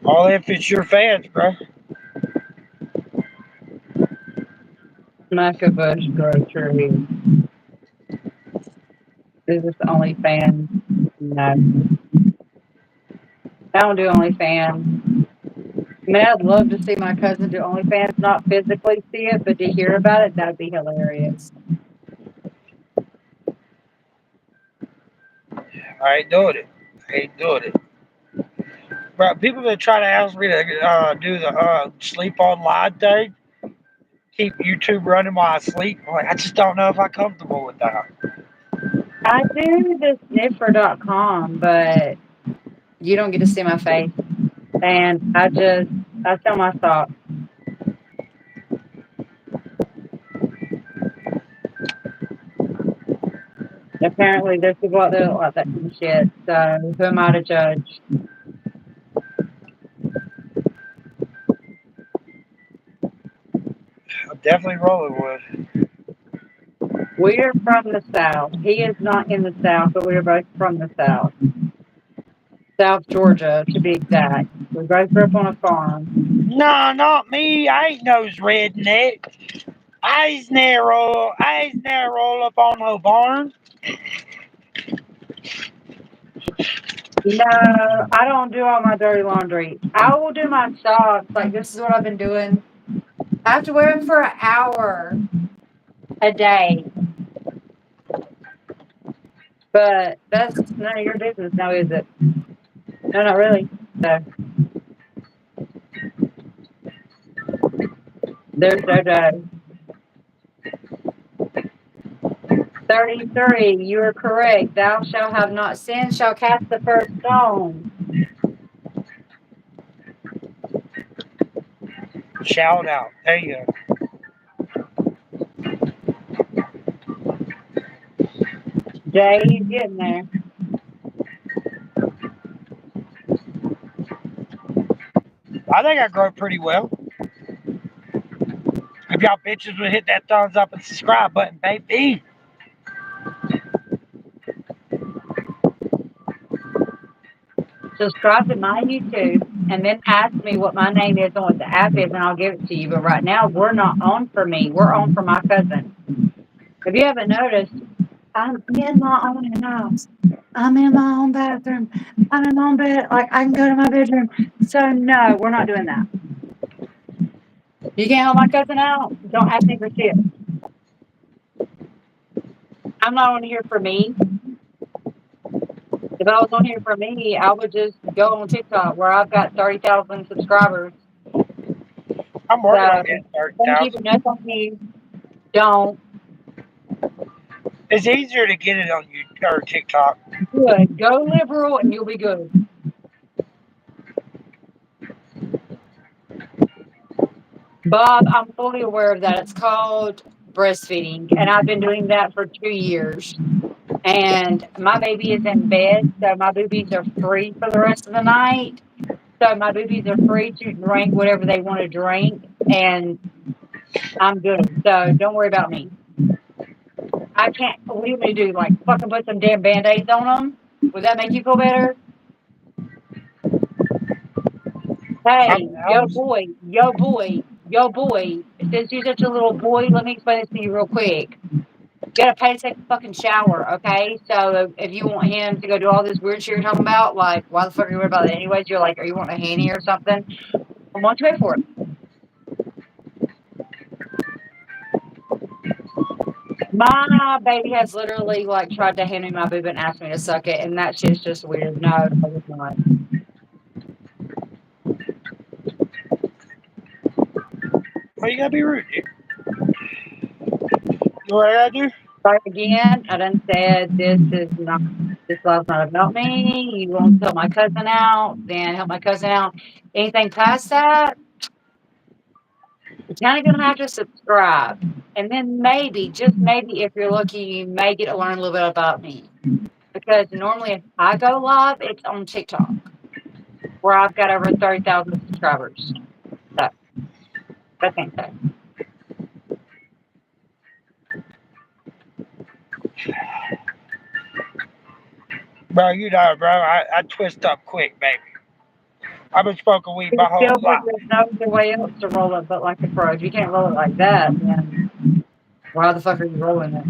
All if it's your fans, bro. Bush grocery. Is this OnlyFans? No. I don't do OnlyFans. I mean, I'd love to see my cousin do OnlyFans, not physically see it, but to hear about it, that'd be hilarious. I ain't doing it. I ain't doing it. Bro, people been trying to ask me to do the sleep online thing, keep YouTube running while I sleep. I'm like, I just don't know if I'm comfortable with that. I do the sniffer.com, but you don't get to see my face. And I tell my thoughts. Apparently, there's people out there that like that kind of shit. So who am I to judge? I'm definitely rolling with. We're from the South. He is not in the South, but we are both from the South. South Georgia, to be exact. We both grew up on a farm. No, not me. I ain't no redneck. I ain't never roll up on no barn. No, I don't do all my dirty laundry. I will do my socks. Like, this is what I've been doing. I have to wear them for an hour a day. But that's none of your business now, is it? No, not really. So there's no day. 33, you are correct. Thou shalt have not sinned, shall cast the first stone. Shout out. There you go. Jay, he's getting there. I think I grow pretty well. If y'all bitches would hit that thumbs up and subscribe button, baby. Subscribe to my YouTube and then ask me what my name is and what the app is, and I'll give it to you. But right now, we're not on for me. We're on for my cousin. If you haven't noticed, I'm in my own house. I'm in my own bathroom. I'm in my own bed. Like, I can go to my bedroom. So, no, we're not doing that. You can't help my cousin out? Don't ask me for shit. I'm not on here for me. If I was on here for me, I would just go on TikTok where I've got 30,000 subscribers. I'm working on So, getting don't keep it 30,000. nuts on me. Don't. It's easier to get it on YouTube or TikTok. Good. Go liberal and you'll be good. Bob, I'm fully aware of that. It's called breastfeeding, and I've been doing that for 2 years. And my baby is in bed, so my boobies are free for the rest of the night. So my boobies are free to drink whatever they want to drink, and I'm good. So don't worry about me. I can't. What do you want me to do? Like fucking put some damn band-aids on them? Would that make you feel better? I'm Hey, down. yo boy. Since you're such a little boy, let me explain this to you real quick. You gotta pay to take a fucking shower, okay? So if you want him to go do all this weird shit you're talking about, like, why the fuck are you worried about it anyways? You're like, are you wanting a handy or something? Well, why don't you pay for it? My baby has literally like tried to hand me my boob and asked me to suck it, and that shit's just weird. No, it's not. Well, you gotta be rude, dude. You know what I gotta do? But again, I done said this life's not about me. You want to help my cousin out, then help my cousin out. Anything past that, you're kind of gonna have to subscribe. And then maybe, just maybe, if you're lucky, you may get to learn a little bit about me. Because normally, if I go live, it's on TikTok. where I've got over 30,000 subscribers. So I think so. Bro, you know, bro, I twist up quick, baby. I've been smoking weed my It whole feels like life. there's no other way else to roll it but like a pro. If you can't roll it like that, then why the fuck are you rolling it?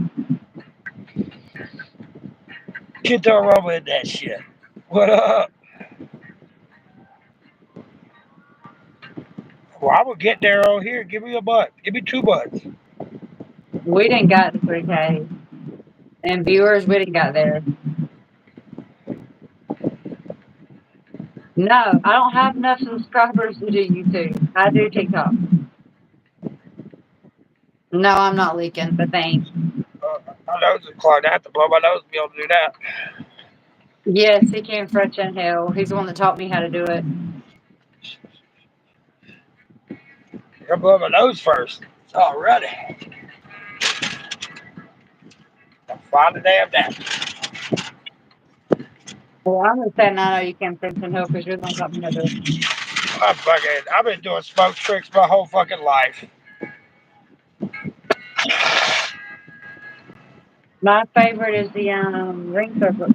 Get the aroma in that shit. What up? Well, I will get there on here. Give me a butt. Give me 2 butts. We didn't got the 3K. And viewers, we didn't got there. No, I don't have enough subscribers to do YouTube. I do TikTok. No, I'm not leaking, but thanks. My nose is clogged. I have to blow my nose to be able to do that. Yes, he came fresh in hell. He's the one that taught me how to do it. I blow my nose first. Already. Find the damn damn. Well, I'm just saying I know you came fresh in hell because you're the one that taught me how to do it. I've been doing smoke tricks my whole fucking life. My favorite is the ring circles.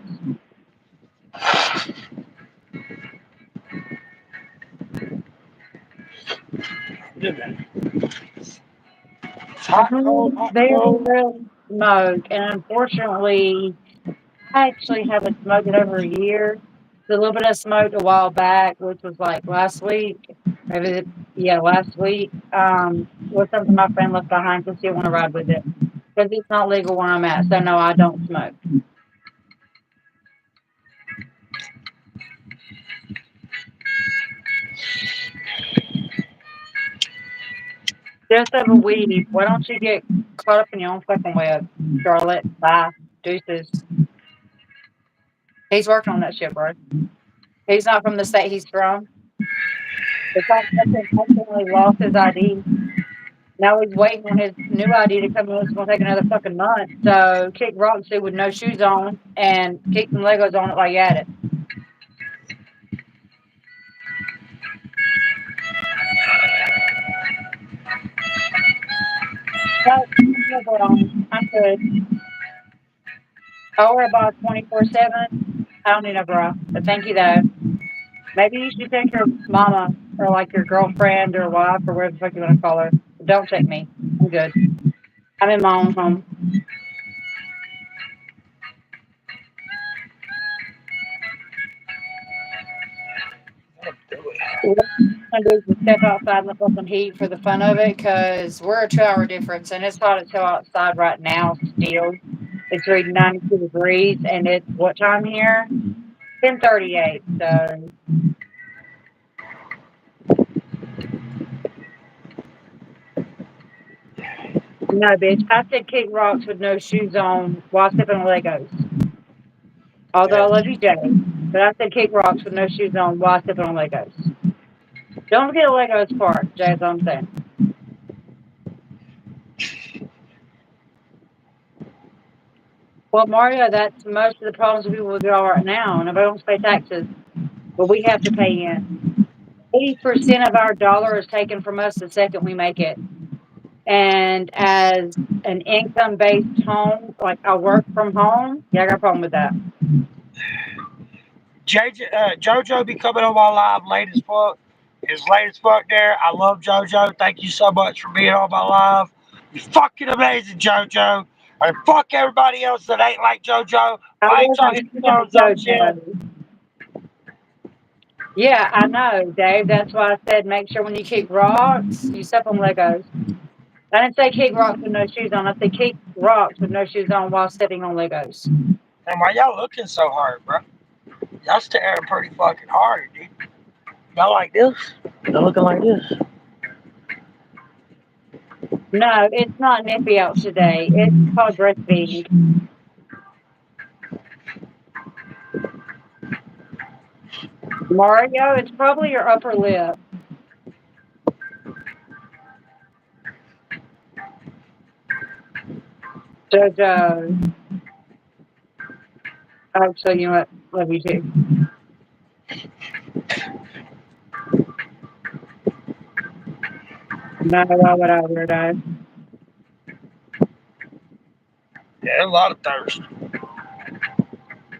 It's hot, cold, hot, They're cold. real smoke, and unfortunately, I actually haven't smoked it over a year. The little bit I smoked a while back, which was like last week, yeah, last week, was something my friend left behind because she didn't want to ride with it because it's not legal where I'm at. So no, I don't smoke. Just over weed. Why don't you get caught up in your own fucking web, Charlotte? Bye, deuces. He's working on that shit, bro. He's not from the state he's from. The cop fucking accidentally lost his ID. Now he's waiting on his new ID to come in. It's gonna take another fucking month. So kick rock suit with no shoes on and kick some Legos on it while you at it. No, I'm good. I wear a bra 24/7. I don't need a bra, but thank you though. Maybe you should take your mama or like your girlfriend or wife or whatever the fuck you want to call her. Don't take me. I'm good. I'm in my own home. What I'm gonna do is just step outside and look up some heat for the fun of it, cause we're a 2 hour difference and it's hot as hell outside right now still. It's reading 92 degrees and it's what time here? 10:38. So no bitch. I said kick rocks with no shoes on while sipping Legos. Although I Yeah. love you, Jay. But I said kick rocks with no shoes on while sipping on Legos. Don't forget the Legos part, Jay, is all I'm saying. Well, Mario, that's most of the problems people with all right now. Nobody wants to pay taxes, but we have to pay in. 80% of our dollar is taken from us the second we make it. And as an income based home, like I work from home, yeah, I got a problem with that. JoJo be coming on my live late as fuck. It's late as fuck there. I love JoJo. Thank you so much for being on my live. You fucking amazing, JoJo. And fuck everybody else that ain't like JoJo. I Why ain't y'all wasn't hit the talking thumbs to up shit? JoJo. Yeah, I know, Dave. That's why I said make sure when you kick rocks, you step on Legos. I didn't say kick rocks with no shoes on. I said kick rocks with no shoes on while stepping on Legos. And why y'all looking so hard, bro? Y'all staring pretty fucking hard, dude. Y'all like this? Y'all looking like this? No, it's not nippy out today. It's called breastfeeding. Mario, it's probably your upper lip. Jojo. Actually, you know what? Love you too. No, why would I weirdo? Yeah, a lot of thirst.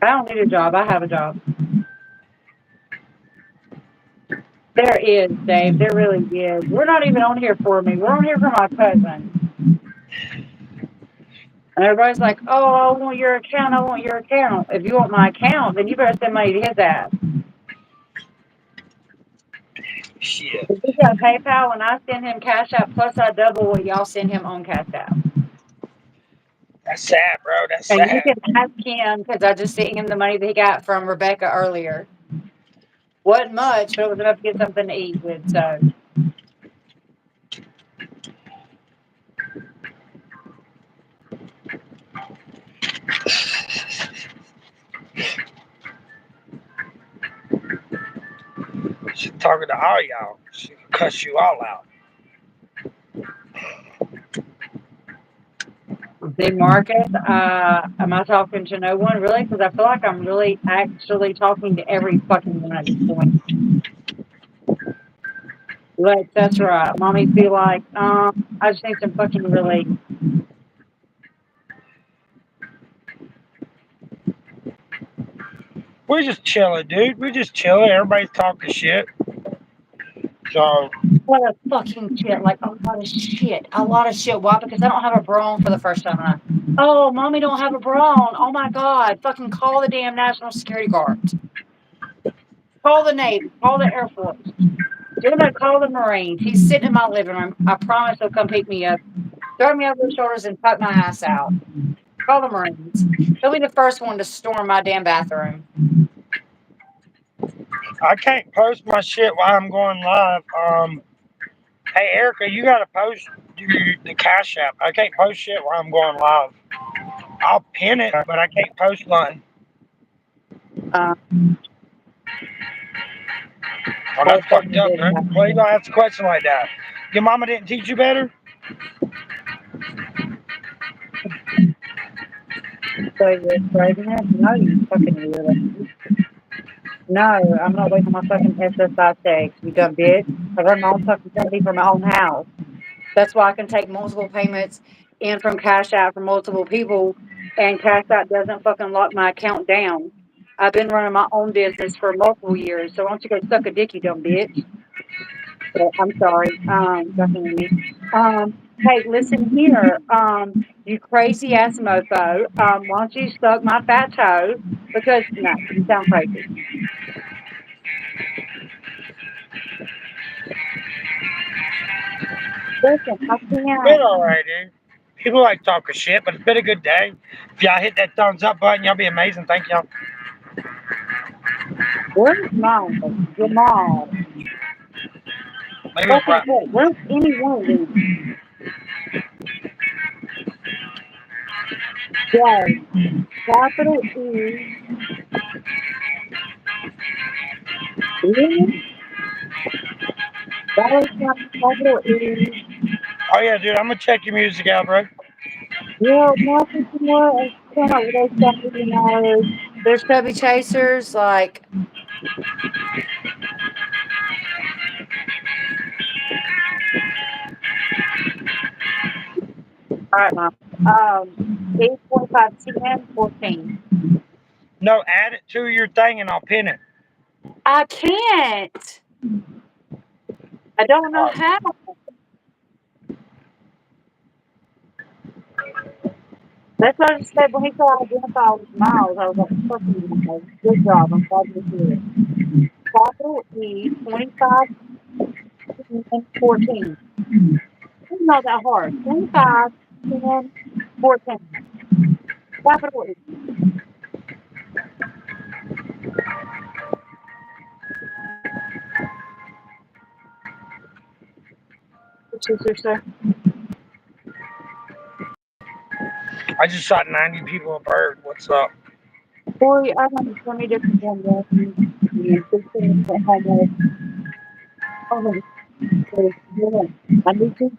I don't need a job. I have a job. There is, Dave. There really is. We're not even on here for me. We're on here for my cousin. And everybody's like, oh, I want your account. I want your account. If you want my account, then you better send money to his ass. Shit. If he's got PayPal and I send him Cash App, plus I double what y'all send him on Cash App. That's sad, bro. That's And you sad. can ask him, because I just sent him the money that he got from Rebecca earlier. Wasn't much, but it was enough to get something to eat with. So She's talking to all y'all. She can cuss you all out. see, Marcus, am I talking to no one really? Because I feel like I'm really actually talking to every fucking one at this point. Lex, that's right. Mommy feel like, I just need some fucking relief. We're just chilling, dude. We're just chilling. Everybody's talking shit. So, What a fucking shit. Like a lot of shit. A lot of shit. Why? Because I don't have a bra on for the first time. And oh, mommy don't have a bra on. Oh my God. Fucking call the damn National Security Guards. Call the Navy. Call the Air Force. Do not call the Marines. He's sitting in my living room. I promise he'll come pick me up, throw me over his shoulders, and cut my ass out. Call the Marines. He'll be the first one to storm my damn bathroom. I can't post my shit while I'm going live. Hey, Erica, you got to post the Cash App. I can't post shit while I'm going live. I'll pin it, but I can't post nothing. Uh, Oh, I that's fucked fucking up, did man. that. Why you gonna ask a question like that? Your mama didn't teach you better? So you're pregnant? No, you fucking weirdo. No, I'm not waiting on my fucking SSI checks, you dumb bitch. I run my own fucking company from my own house. That's why I can take multiple payments in from Cash App from multiple people, and Cash App doesn't fucking lock my account down. I've been running my own business for multiple years, so why don't you go suck a dick, you dumb bitch? But I'm sorry, definitely. Hey, listen here, you crazy ass mofo. Why don't you suck my fat toe? Because no, you sound crazy. Listen, I Been can't. alright, dude. People like talking shit, but it's been a good day. If y'all hit that thumbs up button, y'all be amazing. Thank y'all. Where's mom? Jamal. Maybe it's Fucking right. what? Where's any one of them? Right. Capital E. Really? Dollar sign, capital E. Oh yeah, dude, I'm gonna check your music out, bro. Well, nothing more. It's kind of what I say, you know. There's chubby chasers, like, all right, mom. 845 10 14. No, add it to your thing and I'll pin it. I can't. I don't know Oh, how. That's what I just said when he said identify with Miles. I was like, fucking Miles. Good job. I'm glad you did it. Capital E 25 and 14. It's not that hard. 25, 10, 14. Capital E. Which is your sir? I just shot 90 people a bird. What's up? Boy, I don't so many different ones. And 16 homeless. Oh, yeah. I need to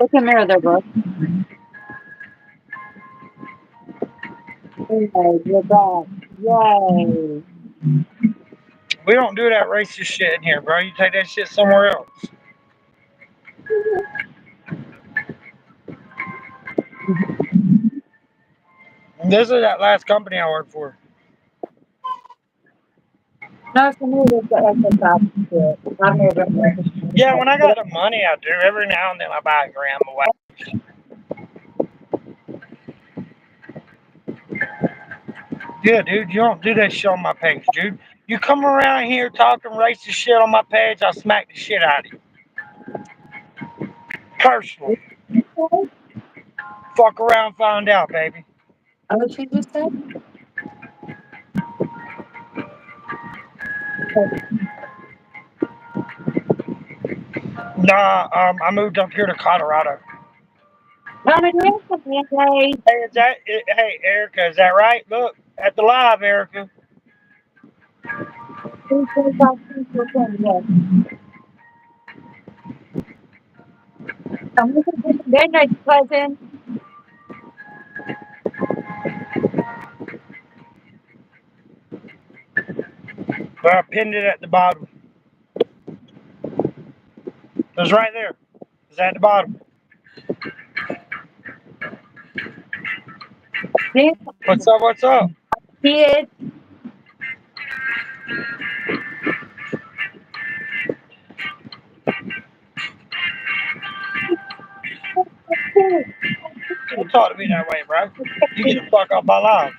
look in the mirror there, bro. Yay, you're back. Yay. We don't do that racist shit in here, bro. You take that shit somewhere else. This is that last company I worked for. No, for me, it's like a job shit. I've never been like Yeah, when I got but the money, I do. Every now and then I buy a gram of wax. Yeah, dude, you don't do that shit on my page, dude. You come around here talking racist shit on my page, I'll smack the shit out of you. Personally. Fuck around, find out, baby. what you just said? Nah, I moved up here to Colorado. Tommy, do you have some band-aids? Hey, hey, Erica, is that right? Look, at the live, Erica. Please, 25 cents, yes. I'm looking for some band-aids, cousin. But I pinned it at the bottom. It's right there. It's at the bottom. This What's up? What's up? kid, Don't talk to me that way, bro. You get the fuck off my live.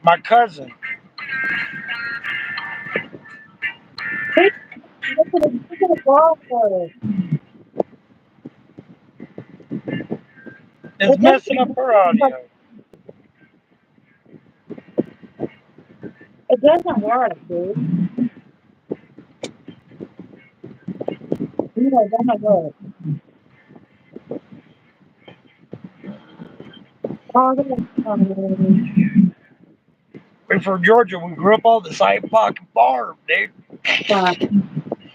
My cousin. Is messing up her audio. It doesn't work, dude. No, it doesn't work. Oh, We're from Georgia. We grew up on the same fucking farm, dude.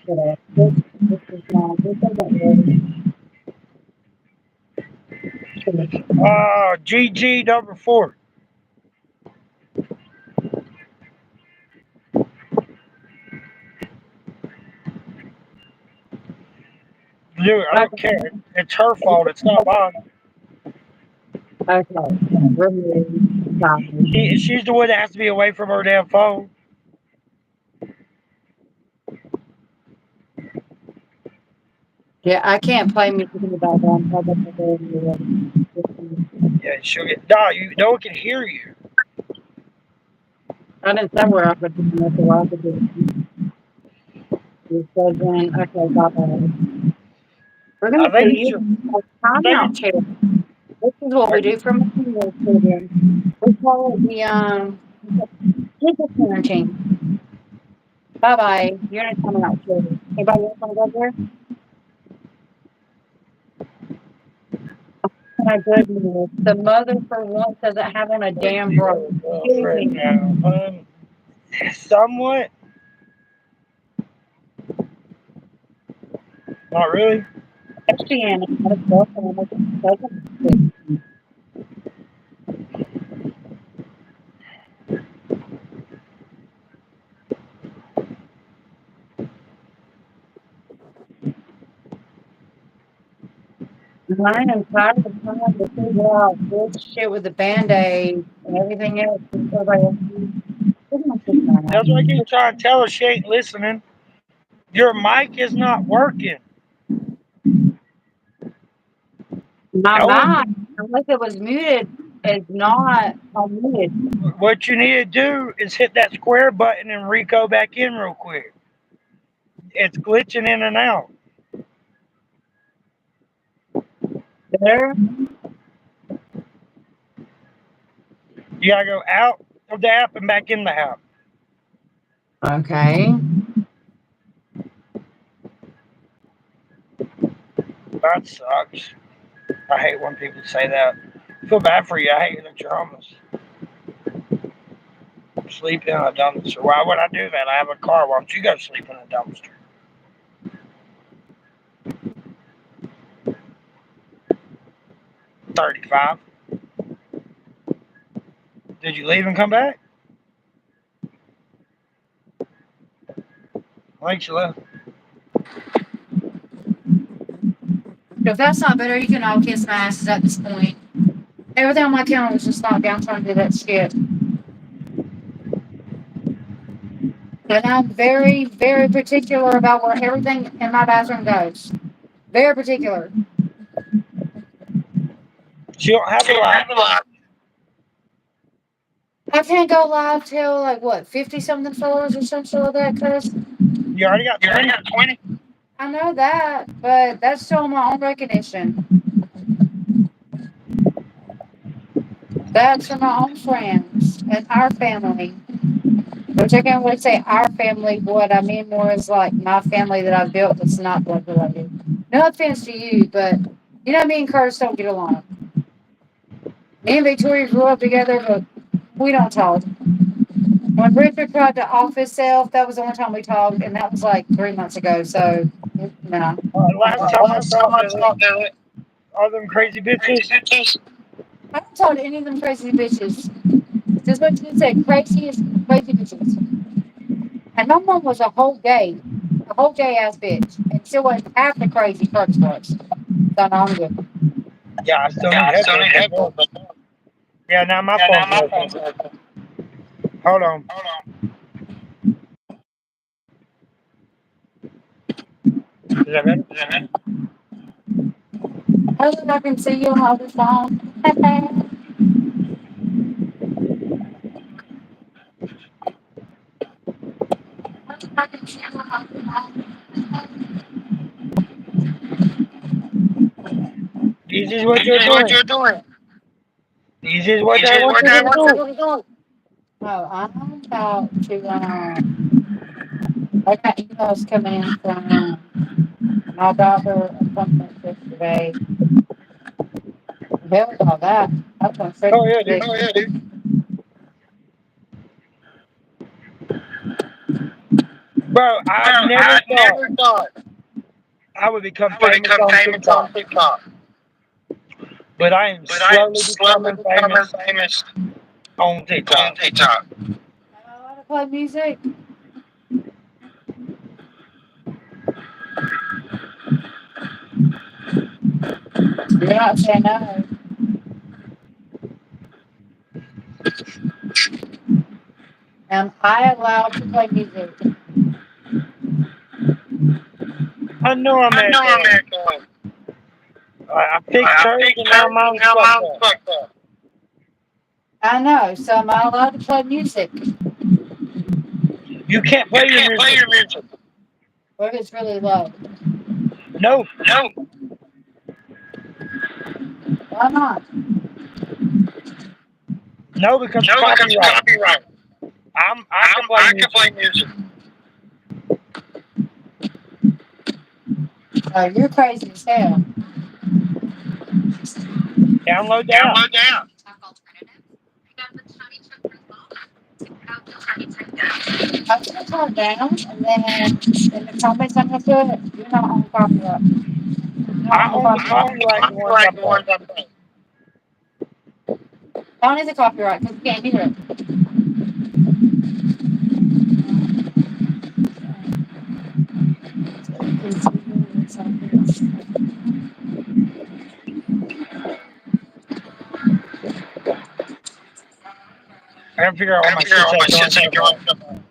this is not, this doesn't work. GG number 4. Dude, I don't care. It's her fault. It's not mine. Okay, remove, sorry. She's the one that has to be away from her damn phone. Yeah, I can't play music in the background. Yeah, she'll get. Nah, no one can hear you. I didn't say where I could do it, so I could do it. You said then, okay, bye-bye. We're I gonna do think it's you your. a I think timeout it's. chair. This is what we do for millennial children. We call it the Jesus parenting. Bye-bye. You're in a timeout chair. Anybody else wanna go there? Oh my goodness. The mother for once doesn't have on a With damn bra. your Excuse girlfriend me. now. Somewhat. Not really. Epstein had a girlfriend with a cousin. Mine am tired of trying to figure out this shit with the Band-Aid and everything else that everybody else uses. Look at my sister now. That's why I keep trying to tell her she ain't listening. Your mic is not working. My No one. mind, unless it was muted, is not unmuted. What you need to do is hit that square button and Rico back in real quick. It's glitching in and out. There. You gotta go out of the app and back in the app. Okay. That sucks. I hate when people say that. I feel bad for you. I hate that you're homeless. Sleep in a dumpster. Why would I do that? I have a car. Why don't you go sleep in a dumpster? 35. Did you leave and come back? I think you left. If that's not better, you can all kiss my asses at this point. Everything on my calendar was just knocked down trying to do that shit. And I'm very, very particular about where everything in my bathroom goes. Very particular. She don't have a life. I can't go live till like what, 50 something floors or some shit like that, cuz You already got 20. I know that, but that's still my own recognition. That's for my own friends and our family. Which I can't really say our family. What I mean more is like my family that I've built that's not blood related. No offense to you, but you know me and Curtis don't get along. Me and Victoria grew up together, but we don't talk. When Richard tried to off himself, that was the only time we talked, and that was like 3 months ago. So, no. Last time I talked to all them crazy bitches, I don't talk to any of them crazy bitches. Just what you said, craziest crazy bitches. And my mom was a whole gay ass bitch, and still wasn't half the crazy Curtis was. So, no, I'm good. yeah, I still need headphones. But no. Yeah, now my phone's working. Hold on. Is that better? I look, I can see you on the phone. This is what you're doing. This is what I want you to do. Oh, I'm about to, I got emails coming in from my daughter appointment yesterday. Hell with all that. I went straight Oh, to yeah, dude. music. Bro, I've never thought I would become famous on TikTok, but I am slowly becoming famous on TikTok. Am I allowed to play music? You're not saying no. Am I allowed to play music? I know I'm echoing. I fixed hers and now mine's fucked up. I know. So am I allowed to play music? You can't play your music. What if it's really low? No, Why not? no, because of copyright. I can play music. Oh, you're crazy as hell. Download the app. I'm gonna calm down, and then in the comments I'm gonna put, you're not on copyright. I Not own on the copyright the ones I play. Don't need the copyright because you can't hear it. I gotta figure out why my shit's echoing so bad.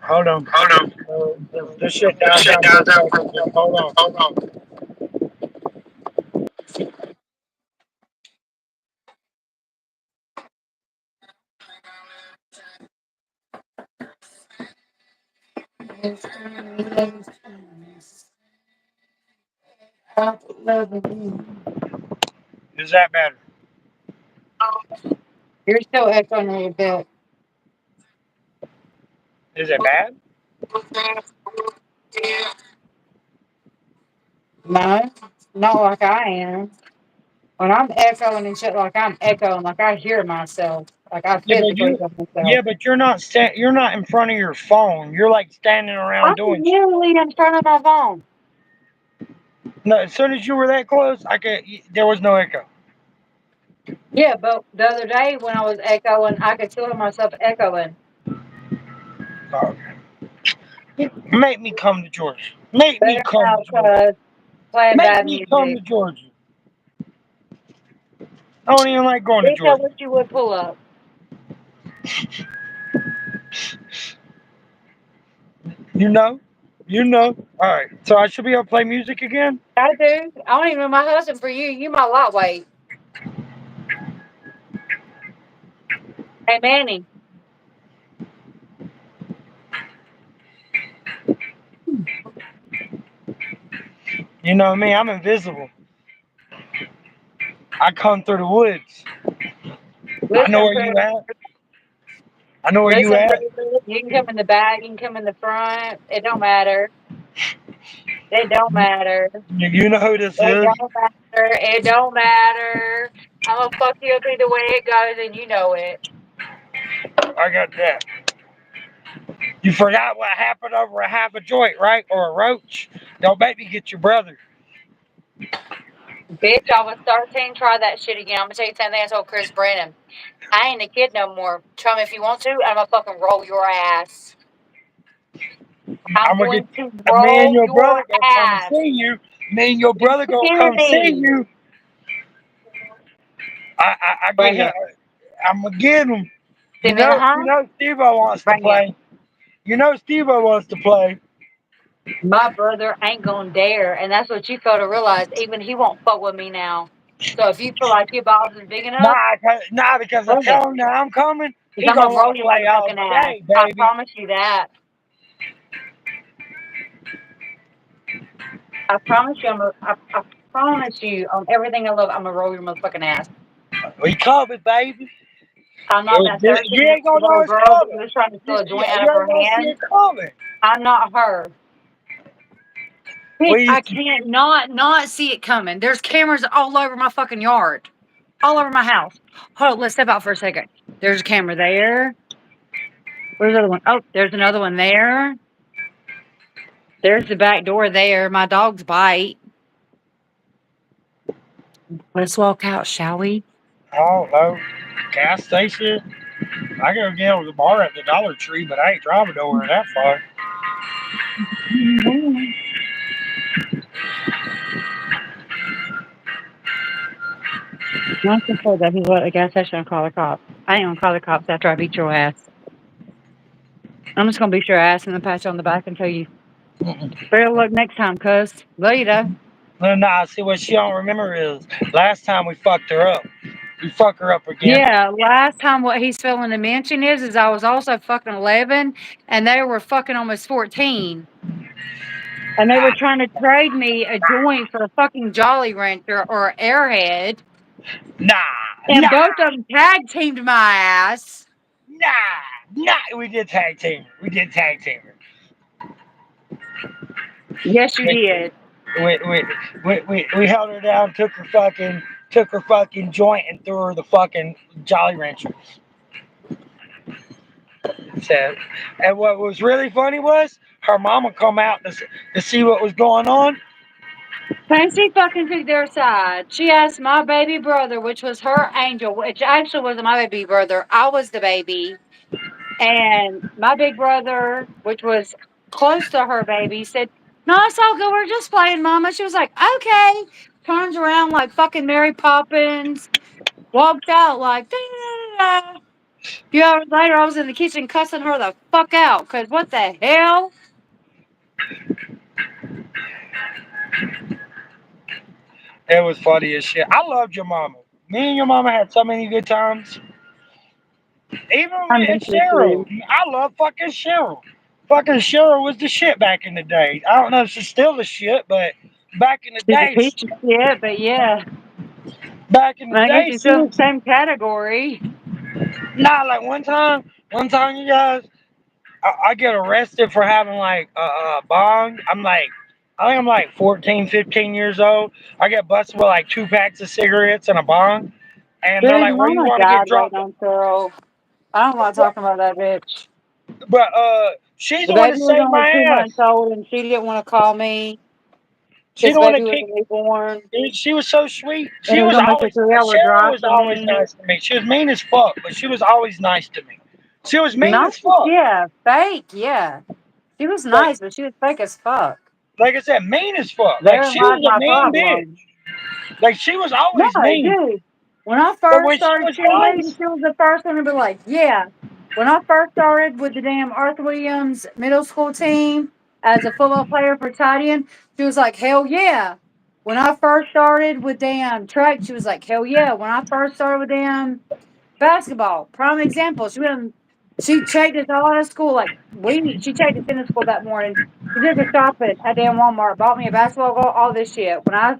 Hold on. This shit dies out for a second. Just hold on. Is that better? You're still echoing a little bit. Is it bad? No? Not like I am. When I'm echoing and shit, like I'm echoing, like I hear myself, like I Yeah, but physically hear myself. yeah, but you're not in front of your phone. You're like standing around I'm doing shit. literally in front of my phone. No, as soon as you were that close, there was no echo. Yeah, but the other day when I was echoing, I could still hear myself echoing. Oh, make me come to Georgia. Make me Better come now to Georgia. because playing Make bad me come music. to Georgia. I don't even like going to Bitch, I Georgia. wish you would pull up. You know? You know. Alright. So I should be able to play music again? I do. I don't even know my husband for you. You my lightweight. Hey, Manny. You know me, I'm invisible. I come through the woods. I know Listen, where you at. I know where you listen, at. you can come in the back, you can come in the front. It don't matter. It don't matter. You know who this It is. don't matter. It don't matter. I'm gonna fuck you up either way it goes, and you know it. I got that. You forgot what happened over a half a joint, right? Or a roach? Don't make me get your brother. Bitch, I was 13. Try that shit again. I'm gonna tell you something. I told Chris Brennan. I ain't a kid no more. Try me if you want to. I'm gonna fucking roll your ass. I'm I'm gonna get going to me and roll your your brother gonna come and ass. see you. Me and your You brother gonna hear come see me, you. I get him. Brennan? I'm gonna get him. Send me the huh? Steve wants to Bring it. play. Steve wants to play. My brother ain't gonna dare, and that's what you fail to realize. Even he won't fuck with me now. So if you feel like your balls is big enough, Because I bring it. tell him that I'm coming. Because He I'm gonna gonna roll want to your play all motherfucking ass. day, I baby. promise you that. I promise you. I promise you on everything I love. I'm gonna roll your motherfucking ass. We coming, baby. I'm not that 13 You year ain't gonna know old it's girl that coming. was trying to steal a joint out You of ain't her gonna see hand. it coming. I'm not her. Bitch, We I used to, can't not see it coming. There's cameras all over my fucking yard, all over my house. Hold on, let's step out for a second. There's a camera there. Where's the other one? Oh, there's another one there. There's the back door there. My dog's bite. Let's walk out, shall we? I don't know, gas station. I gotta get over the bar at the Dollar Tree, but I ain't driving nowhere that far. Mhm. Not to say that he's at a gas station and call the cops. I ain't gonna call the cops after I beat your ass. I'm just gonna beat your ass and then pat you on the back and tell you, Mm-mm. better luck next time, cuz. Later. No, nah. See what she don't remember is last time we fucked her up. We fuck her up again. Yeah, last time what he's failing to mention is I was also fucking 11 and they were fucking almost 14. And they were trying to trade me a joint for a fucking Jolly Rancher or a Airhead. Nah, And both nah, of them tag teamed my ass. nah. We did tag team her. We did tag team her. Yes, you We, did. we held her down, took her fucking joint, and threw her the fucking Jolly Rancher. So, and what was really funny was her mama come out to see what was going on. And she fucking took their side. She asked my baby brother, which was her angel, which actually wasn't my baby brother. I was the baby. And my big brother, which was close to her baby, said, "No, it's all good. We're just playing, Mama." She was like, "Okay." Turns around like fucking Mary Poppins, walked out like, "Da-da-da-da-da." A few hours later, I was in the kitchen cussing her the fuck out because what the hell? It was funny as shit. I loved your mama. Me and your mama had so many good times. Even I with miss you Cheryl. too. I love fucking Cheryl. Fucking Cheryl was the shit back in the day. I don't know if she's still the shit, but back in the She's a day, piece of shit, but yeah. back in the I guess day, you're she still in was the same category. nah. Like one time, you guys, I get arrested for having like a bong. I'm like, I think I'm like 14, 15 years old. I get busted with like 2 packs of cigarettes and a bong. And they're Dude, like, where you mama want to get died waiting dropped? on Cheryl. I don't like talking about that bitch. But she's The the one that baby was saved only my 2 months ass. old, and she didn't want to call me She's because the the one baby that was kicked. newborn, She was so sweet. and She it was was gonna make a always 3-hour Cheryl drive was for always me. nice to me. She was mean as fuck, but she was always nice to me. She was mean Nice, as fuck. yeah. Fake, yeah. She was Like nice, but she was fake as fuck. like I said, mean as fuck. Like Therein she lies was a my mean problem. bitch. Like she was No, always mean. dude. When I But first when she started was cheerleading, nice, she was the first one to be like, yeah. When I first started with the damn Arthur Williams middle school team as a football player for tight end, she was like, hell yeah. When I first started with damn track, she was like, hell yeah. When I first started with damn basketball, prime example. She checked us all out of school. Like she checked us into school that morning. She took a shop at damn Walmart, bought me a basketball goal, all this shit. When I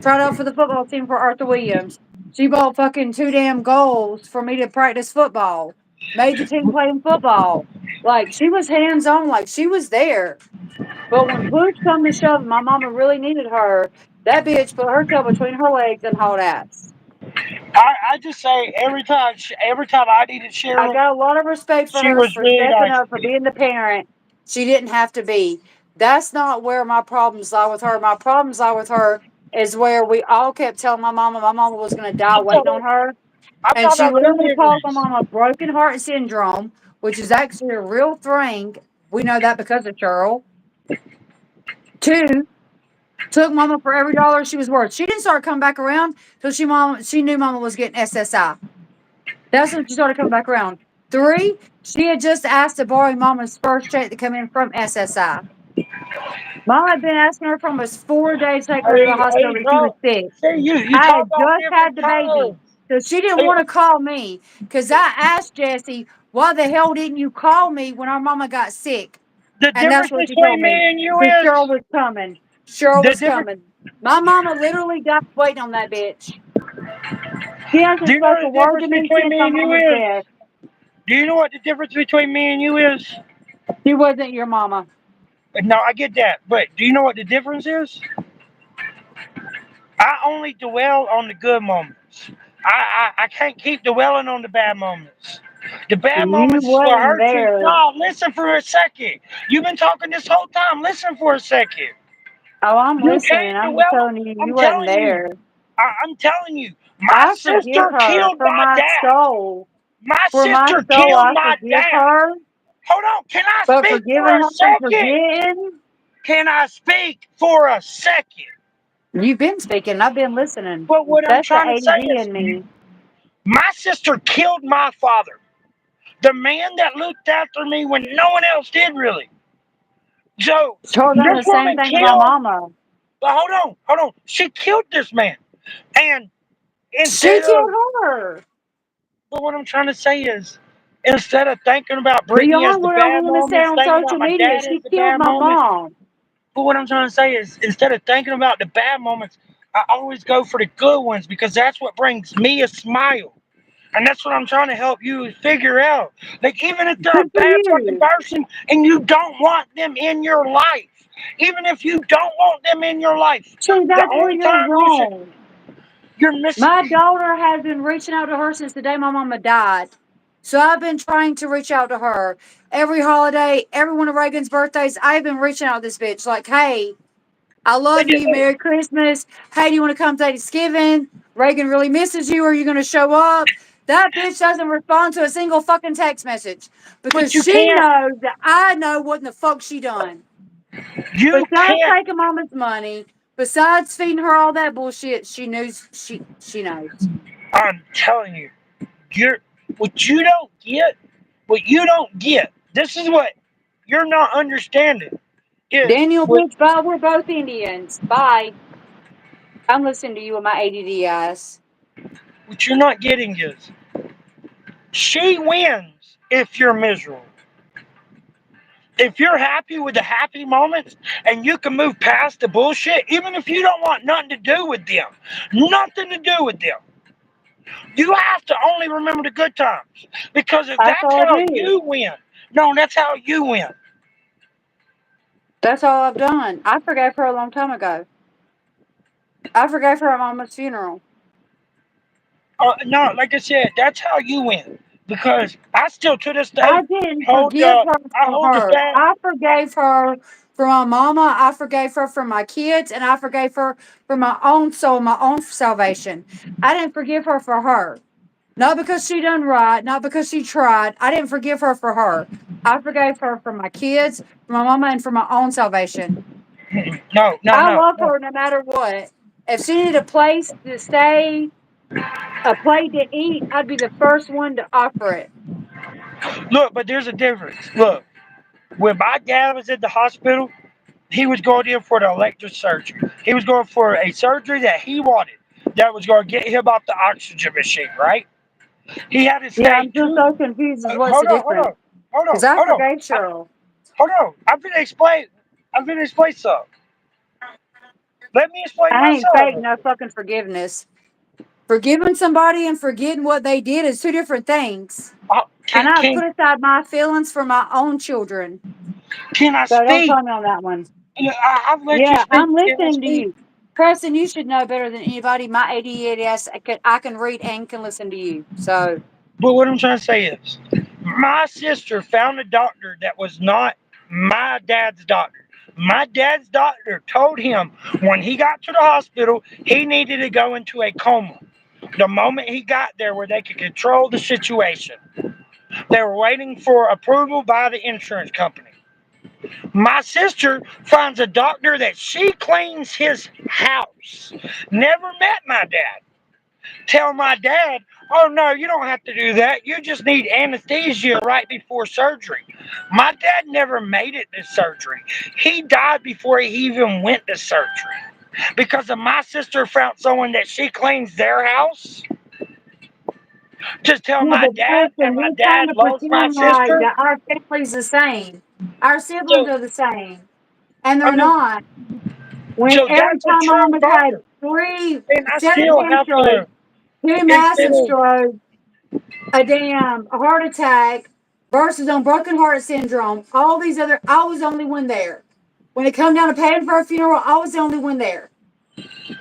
tried out for the football team for Arthur Williams, she bought fucking 2 damn goals for me to practice football. Made the team playing football. Like she was hands on, like she was there. But when push come to shove, my mama really needed her. That bitch put her tail between her legs and hauled ass. I just say every time I needed I Cheryl, got a lot of respect for she her was for really stepping nice up, to for me. being the parent she didn't have to be. That's not where my problems lie with her. My problems lie with her is where we all kept telling my mama was going to die I'm waiting talking, on her. I'm And talking she about literally calls my deliverance. mama broken heart syndrome, which is actually a real thing. We know that because of Cheryl. Two, took mama for every dollar she was worth. She didn't start coming back around till she knew mama was getting SSI. That's when she started coming back around. Three, she had just asked to borrow mama's first check to come in from SSI. Mom had been asking her for almost 4 days to take her to the hospital Hey, because she was bro. sick. See, you I talk had about just had different the baby. times. So she didn't Hey, want to call me because I asked Jesse, why the hell didn't you call me when our mama got sick? the And that's difference what she between told me me. and you Because is Cheryl was coming. Cheryl the was difference. coming. My mama literally died waiting on that bitch. She Do hasn't you know spoken what a the word difference to me between since me my and you mama's is? death. Do you know what the difference between me and you is? She wasn't your mama. No, I get that, but do you know what the difference is? I only dwell on the good moments. I can't keep dwelling on the bad moments. The bad You moments will wasn't hurt you. there. No, listen for a second. You've been talking this whole time. Listen for a second. Oh, I'm You listening. can't I'm just dwell. telling you, I'm you wasn't telling you. there. I'm telling you. My I forgive sister her killed for my my dad. soul. My For my sister soul, killed I my forgive dad. her. Hold on. Can I But speak for forgiving a her and second? forgetting, Can I speak for a second? you've been speaking. I've been listening. But what I'm That's the trying to say ADD is, in me. my sister killed my father, the man that looked after me when no one else did really. So Told done this the same woman thing to my killed. mama. But hold on. She killed this man, and She instead killed of, her. but what I'm trying to say is, instead of thinking about The Brittany as only the one I'm bad willing to say moments, on thinking about social my media, dad she as the killed bad my moments. mom. But what I'm trying to say is, instead of thinking about the bad moments, I always go for the good ones because that's what brings me a smile. And that's what I'm trying to help you figure out. Like, even if they're a Good for bad fucking you. person and you don't want them in your life, even if you don't want them in your life, See, the that's where only you're time you should, wrong. you're missing. My daughter has been reaching out to her since the day my mama died. So I've been trying to reach out to her. Every holiday, every one of Reagan's birthdays, I've been reaching out to this bitch. Like, hey, I love you. Merry Christmas. Hey, do you want to come to Thanksgiving? Reagan really misses you. Are you going to show up? That bitch doesn't respond to a single fucking text message because But you she can't, knows that I know what in the fuck she done. you Besides can't, taking mama's money, besides feeding her all that bullshit, she knows. I'm telling you, you're, what you don't get, what you don't get, this is what you're not understanding, is Daniel, what, bitch, bye. We're both Indians. Bye. I'm listening to you with my ADD eyes. what you're not getting is, she wins if you're miserable. If you're happy with the happy moments and you can move past the bullshit, even if you don't want nothing to do with them, nothing to do with them, you have to only remember the good times. Because if That's that's all I how do. you win, no, that's how you win. That's all I've done. I forgave her a long time ago. I forgave her at mama's funeral. No, like I said, that's how you win. Because I still to this I day didn't hold forgive the her I for hold the her. fact. I forgave her for my mama. I forgave her for my kids, and I forgave her for my own soul, my own salvation. I didn't forgive her for her. Not because she done right, not because she tried. I didn't forgive her for her. I forgave her for my kids, for my mama, and for my own salvation. No, no, I no, love no. her no matter what. If she needed a place to stay, a plate to eat, I'd be the first one to offer it. Look, but there's a difference. Look, when my dad was in the hospital, he was going in for the electric surgery. He was going for a surgery that he wanted, that was going to get him off the oxygen machine, right? He had to Yeah, stay I'm just two. so confused as what's Hold the on, hold difference. on, hold on, Because I hold on. forgave Cheryl. Hold on. I'm gonna explain. I'm gonna explain something. Let me explain I ain't myself. fake no fucking forgiveness. Forgiving somebody and forgetting what they did is two different things. And Can, I can put aside my feelings for my own children. can I So don't speak? call me on that one. I've let you Yeah, speak. I'm Can I listening to speak? you. Preston, you should know better than anybody. My ADHD, I can read and can listen to you. So, But what I'm trying to say is, my sister found a doctor that was not my dad's doctor. My dad's doctor told him when he got to the hospital, he needed to go into a coma. The moment he got there, where they could control the situation, they were waiting for approval by the insurance company. My sister finds a doctor that she cleans his house. Never met my dad. Tell my dad, oh no, you don't have to do that. You just need anesthesia right before surgery. My dad never made it to surgery. He died before he even went to surgery. Because of my sister found someone that she cleans their house. Just tell yeah, my but dad, and Preston, my we're trying dad to loves my pretend like sister. that our family's the same. Our siblings So, are the same, and I they're mean, not. When so every that's a time my true mama's had father. three, And I 17 still have strokes, to, two instead massive of, strokes, a heart attack, versus on broken heart syndrome, all these other, I was the only one there. When it come down to paying for a funeral, I was the only one there.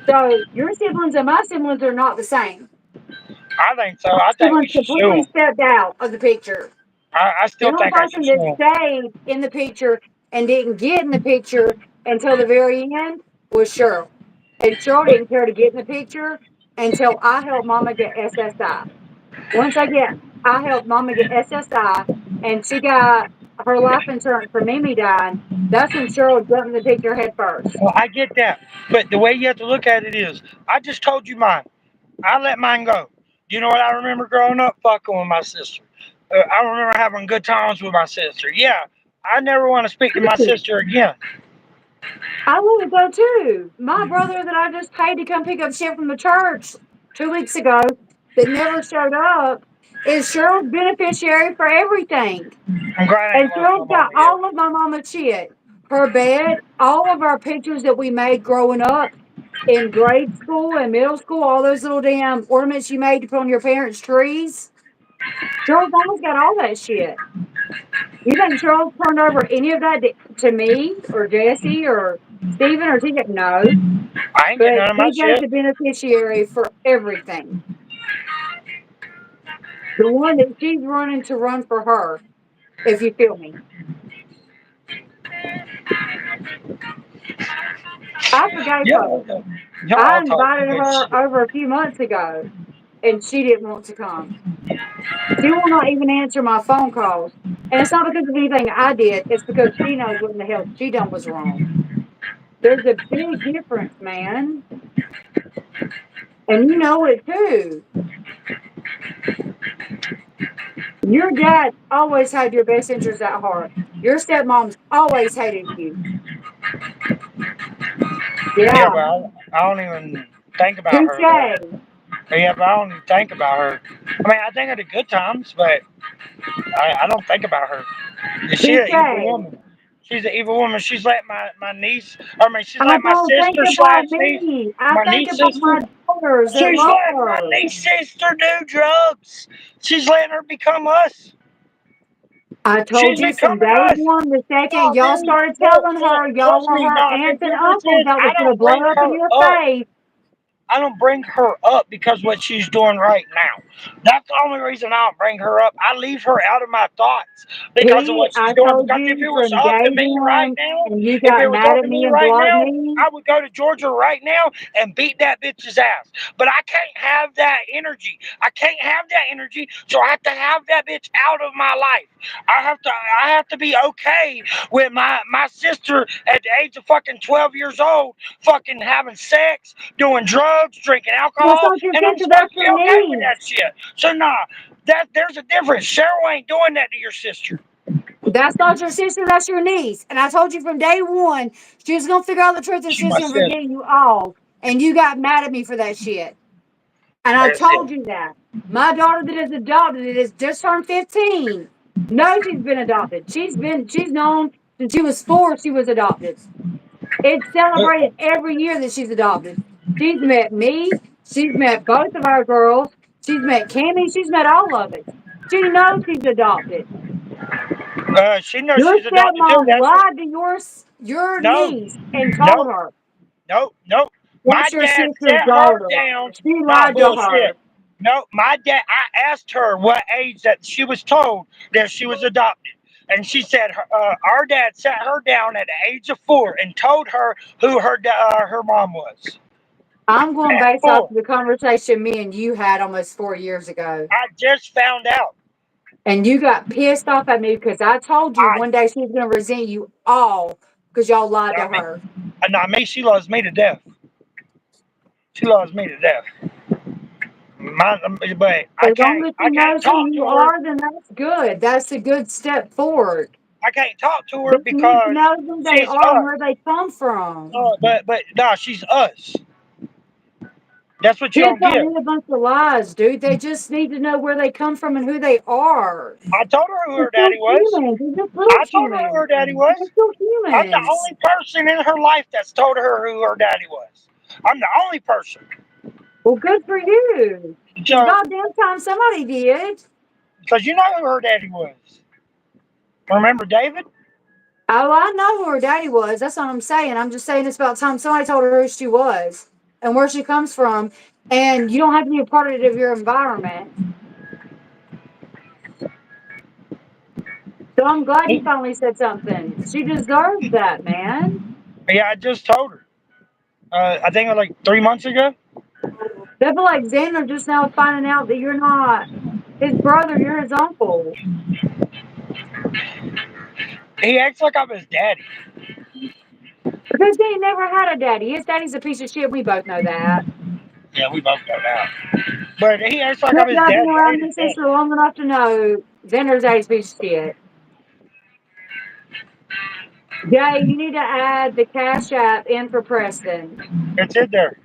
So your siblings and my siblings are not the same. I think so. My I think we siblings should sue completely him. stepped out of the picture. I The still only think I should person that sue him. stayed in the picture and didn't get in the picture until the very end was Cheryl. And Cheryl didn't care to get in the picture until I helped Mama get SSI. Once I helped Mama get SSI, and she got her life insurance for Mimi dying. That's when Cheryl jumped in the picture head first. Well, I get that, but the way you have to look at it is, I just told you mine. I let mine go. You know what I remember growing up? Fucking with my sister. I remember having good times with my sister. Yeah, I never want to speak to my sister again. I want to go too. My brother that I just paid to come pick up shit from the church 2 weeks ago that never showed up is Cheryl's beneficiary for everything. I'm glad I ain't And lost my Cheryl's got mama yet. all of my mama's shit. Her bed, all of our pictures that we made growing up in grade school and middle school, all those little damn ornaments you made to put on your parents' trees. Cheryl's mama's got all that shit. You think Charles turned over any of that to me or Jesse or Stephen or TJ? No. I ain't getting But none of my TJ's shit. the beneficiary for everything. The one that she's running to run for her, if you feel me. I forgave Yeah, her. y'all I all talk invited good her shit. over a few months ago and she didn't want to come. She will not even answer my phone calls. And it's not because of anything I did, it's because she knows what in the hell she done was wrong. There's a big difference, man. And you know it too. Your dad always had your best interests at heart. Your stepmom's always hated you. Yeah, Yeah. but I don't even think about her though. Touche. Yeah, but I don't even think about her. I mean, I think of the good times, but I don't think about her. She's an evil Touche. woman. She's an evil woman. She's like my niece. I mean, she's I like my don't think sister about slash niece. me. I My think niece about sister. my daughters that She's love letting my her. niece sister do drugs. She's letting her become us. I She's told you been from coming day to us. one, the second No, y'all Mary, started look, telling look, her y'all trust were me. her No, aunts the and difference uncles, is that was I going to don't blow bring up in her your up. face. I don't bring her up because what she's doing right now. That's the only reason I don't bring her up. I leave her out of my thoughts because of what she's I doing. told Because if you it was from up day to me right one, now, and you if got it was mad up at to me me and right blocked now, me. I would go to Georgia right now and beat that bitch's ass. But I can't have that energy. I can't have that energy, so I have to have that bitch out of my life. I have to be okay with my sister at the age of fucking 12 years old fucking having sex, doing drugs, drinking That's alcohol, not your and I'm sister, supposed that's to be your okay with niece. that shit. So nah, there's a difference. Cheryl ain't doing that to your sister. That's not your sister, that's your niece. And I told you from day one, she was going to figure out the truth and She she was my going to sister. forget you all. And you got mad at me for that shit. And I Like I said, told you that. My daughter that is adopted, it is just turned 15. No, she's been adopted. She's known since she was 4, she was adopted. It's uh, celebrated every year that she's adopted. She's met me. She's met both of our girls. She's met Cammy. She's met all of us. She knows she's adopted. she knows Your she's adopted too. stepmom That's what. lied to your No, niece and told no, her no. My that's your dad sister's sat her daughter. down. She Nah, lied to bullshit. her. No, my dad. I asked her what age that she was told that she was adopted, and she said our dad sat her down at the age of 4 and told her who her mom was. I'm going At based off 4, the conversation me and you had almost 4 years ago. I just found out. And you got pissed off at me because I told you I one day she was going to resent you all because y'all lied to not me, her. not me. She loves me to death. She loves me to death. But I As long can't. as she I can't knows who talk to you her. are, then that's good. That's a good step forward. I can't talk to her But you need to because know who they she's are and us. where they come from. But nah, she's us. That's what you Kids don't don't get. need a bunch of lies, dude. They just need to know where they come from and who they are. I told her who They're her still daddy was. humans. They're just little I told her who humans. her daddy They're was. still I'm the humans. only person in her life that's told her who her daddy was. I'm the only person. Well, good for you. It's So, about damn time somebody did. because you know who her daddy was. Remember David? Oh, I know who her daddy was. That's what I'm saying. I'm just saying it's about time somebody told her who she was and where she comes from. And you don't have to be a part of your environment. So I'm glad you finally said something. She deserves that, man. Yeah, I just told her. I think it was like 3 months ago. People like Xander just now finding out that you're not his brother, you're his uncle. He acts like I'm his daddy. Because he never had a daddy. His daddy's a piece of shit. We both know that. Yeah, we both know that. But he acts like I'm his Y'all been daddy. I ain't around his this daddy. sister long enough to know Xander's daddy's a piece of shit. Jay, you need to add the Cash App in for Preston. It's in there.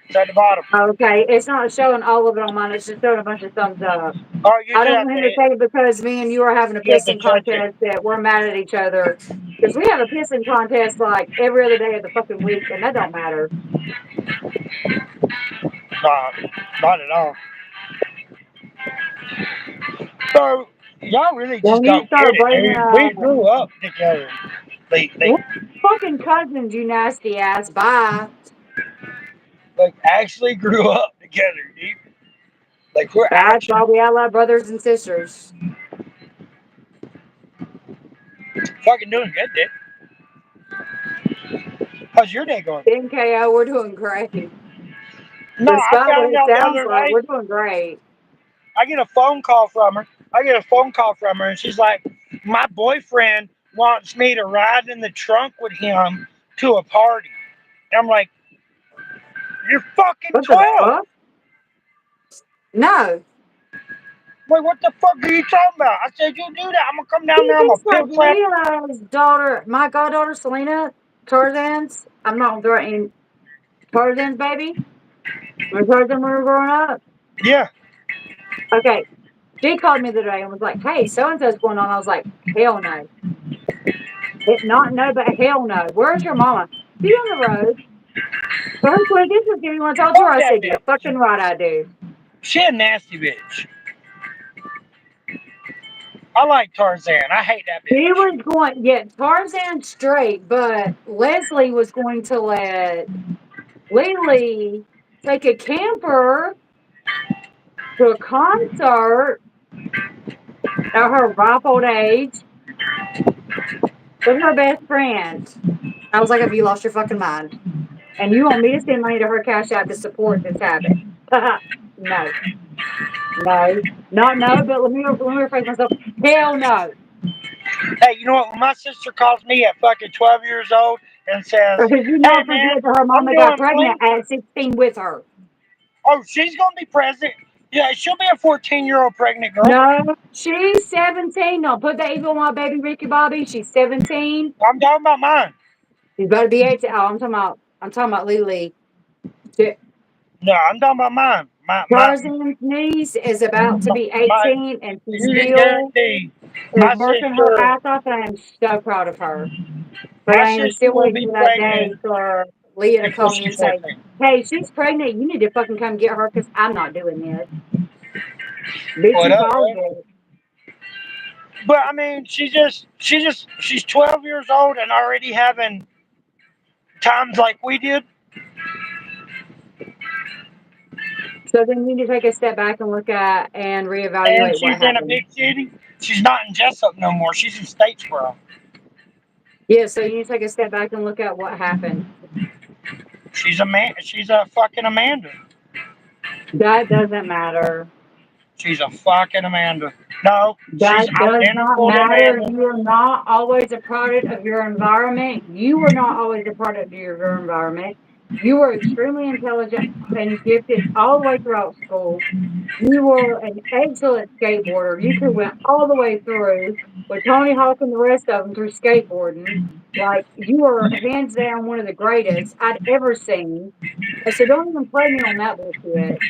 It's at the bottom. Okay, it's not showing all of it on mine. It's just showing a bunch of thumbs up. Oh, you I just don't have want to him to say because me and you are having a you have to pissing touch it. contest that we're mad at each other. Because we have a pissing contest like every other day of the fucking week, and that don't matter. Nah, not at all. So y'all really Don't just need to don't get start it, blaming dude. We grew up together. Like, we're fucking cousins, you nasty ass. Bye. like actually grew up together, dude. Like we're That's why actually we all have brothers and sisters. fucking doing good, dude. How's your day going? NKO, we're doing great. No, I Despite what found it out the sounds other like, day. we're doing great. I get a phone call from her. And she's like, "My boyfriend wants me to ride in the trunk with him to a party." And I'm like, "You're fucking What the 12. fuck? No. Like, what the fuck are you talking about?" I said, "You do that. I'm gonna come down You there. I'm gonna just like pimp slap." Leo's daughter, my goddaughter Selena, Tarzan's. I'm not threatening Tarzan's baby. When Tarzan we were growing up. Yeah. Okay. She called me the other day and was like, hey, so and so's going on. I was like, hell no. Not no, but hell no. Where's your mama? She on the road. So who's going to get with you? You want to talk to her? Fuck I that said, you're bitch. fucking right, I do. She a nasty bitch. I like Tarzan. I hate that He bitch. was going, yeah, Tarzan straight, but Leslie was going to let Lily take a camper to a concert at her ripe old age with her best friend. I was like, have you lost your fucking mind? And you want me to send money to her cash app to support this habit? No, no, not no, but let me rephrase myself. Hell no. Hey, you know what? When my sister calls me at fucking 12 years old and says, Because you "Hey know for man, sure that her I'm mama got doing pregnant clean," at 16 with her. oh, she's gonna be pregnant. Yeah, she'll be a 14-year-old pregnant girl. No, she's 17. Don't put that evil on my baby Ricky Bobby. She's 17. I'm talking about mine. She's about to be 18. Oh, I'm talking about Lily. No, I'm talking about mine. Tarzan's niece is about to be My 18 and she you can still guarantee is my working her sister, ass off, and I am so proud of her. But my I am sister still will waiting be for that day pregnant for Leah to before call me she's and say, 14. hey, she's pregnant. You need to fucking come get her because I'm not doing this. Bitch, you Whatever. called it. But I mean, she's 12 years old and already having times like we did. So then you need to take a step back and look at and And reevaluate what she's in a happened. big city. She's not in Jessup no more. She's in Statesboro. Yeah, so you need to take a step back and look at what happened. She's a man. She's a fucking Amanda. That doesn't matter. She's a fucking Amanda. No, she's That does not identical to matter. Amanda. You are not always a product of your environment. You were not always a product of your environment. You were extremely intelligent and gifted all the way throughout school. You were an excellent skateboarder. You could went all the way through with Tony Hawk and the rest of them through skateboarding. Like you were hands down one of the greatest I'd ever seen. And so don't even play me on that bullshit.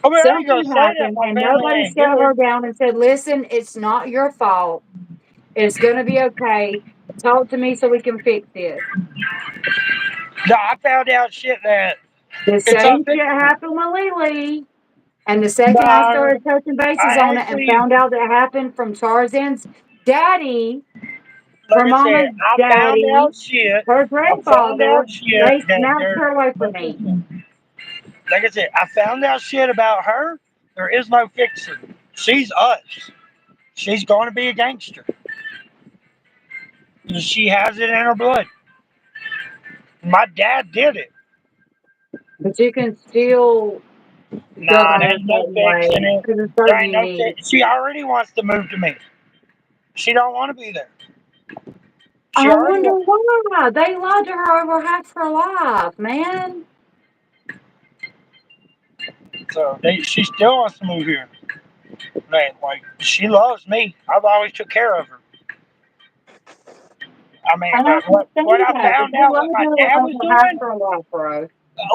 I mean, I ain't gonna Something say that happened my and family nobody ain't sat her good. down and said, listen, it's not your fault. It's going to be okay. Talk to me so we can fix this. No, I found out shit that The it's same shit unfixable. happened with Lily. And the No, second I started touching bases I on it and actually, found out that it happened from Tarzan's daddy, like her I said, mama's I found daddy, out shit. her I found grandfather, out shit they that snatched there, her away from me. like I said, I found out shit about her. There is no fixing. She's us. She's going to be a gangster. She has it in her blood. My dad did it. But you can still go Nah, about there's it a no certain way fixing it. because it's so There ain't no unique. She already wants to move to me. She don't want to be there. She I already wonder wants. why. They lied to her over half her life, man. So she still wants to move here. Like she loves me. I've always took care of her. I mean, And I but what understand I that, but found they out what lied my to her dad was over half doing, her life, bro.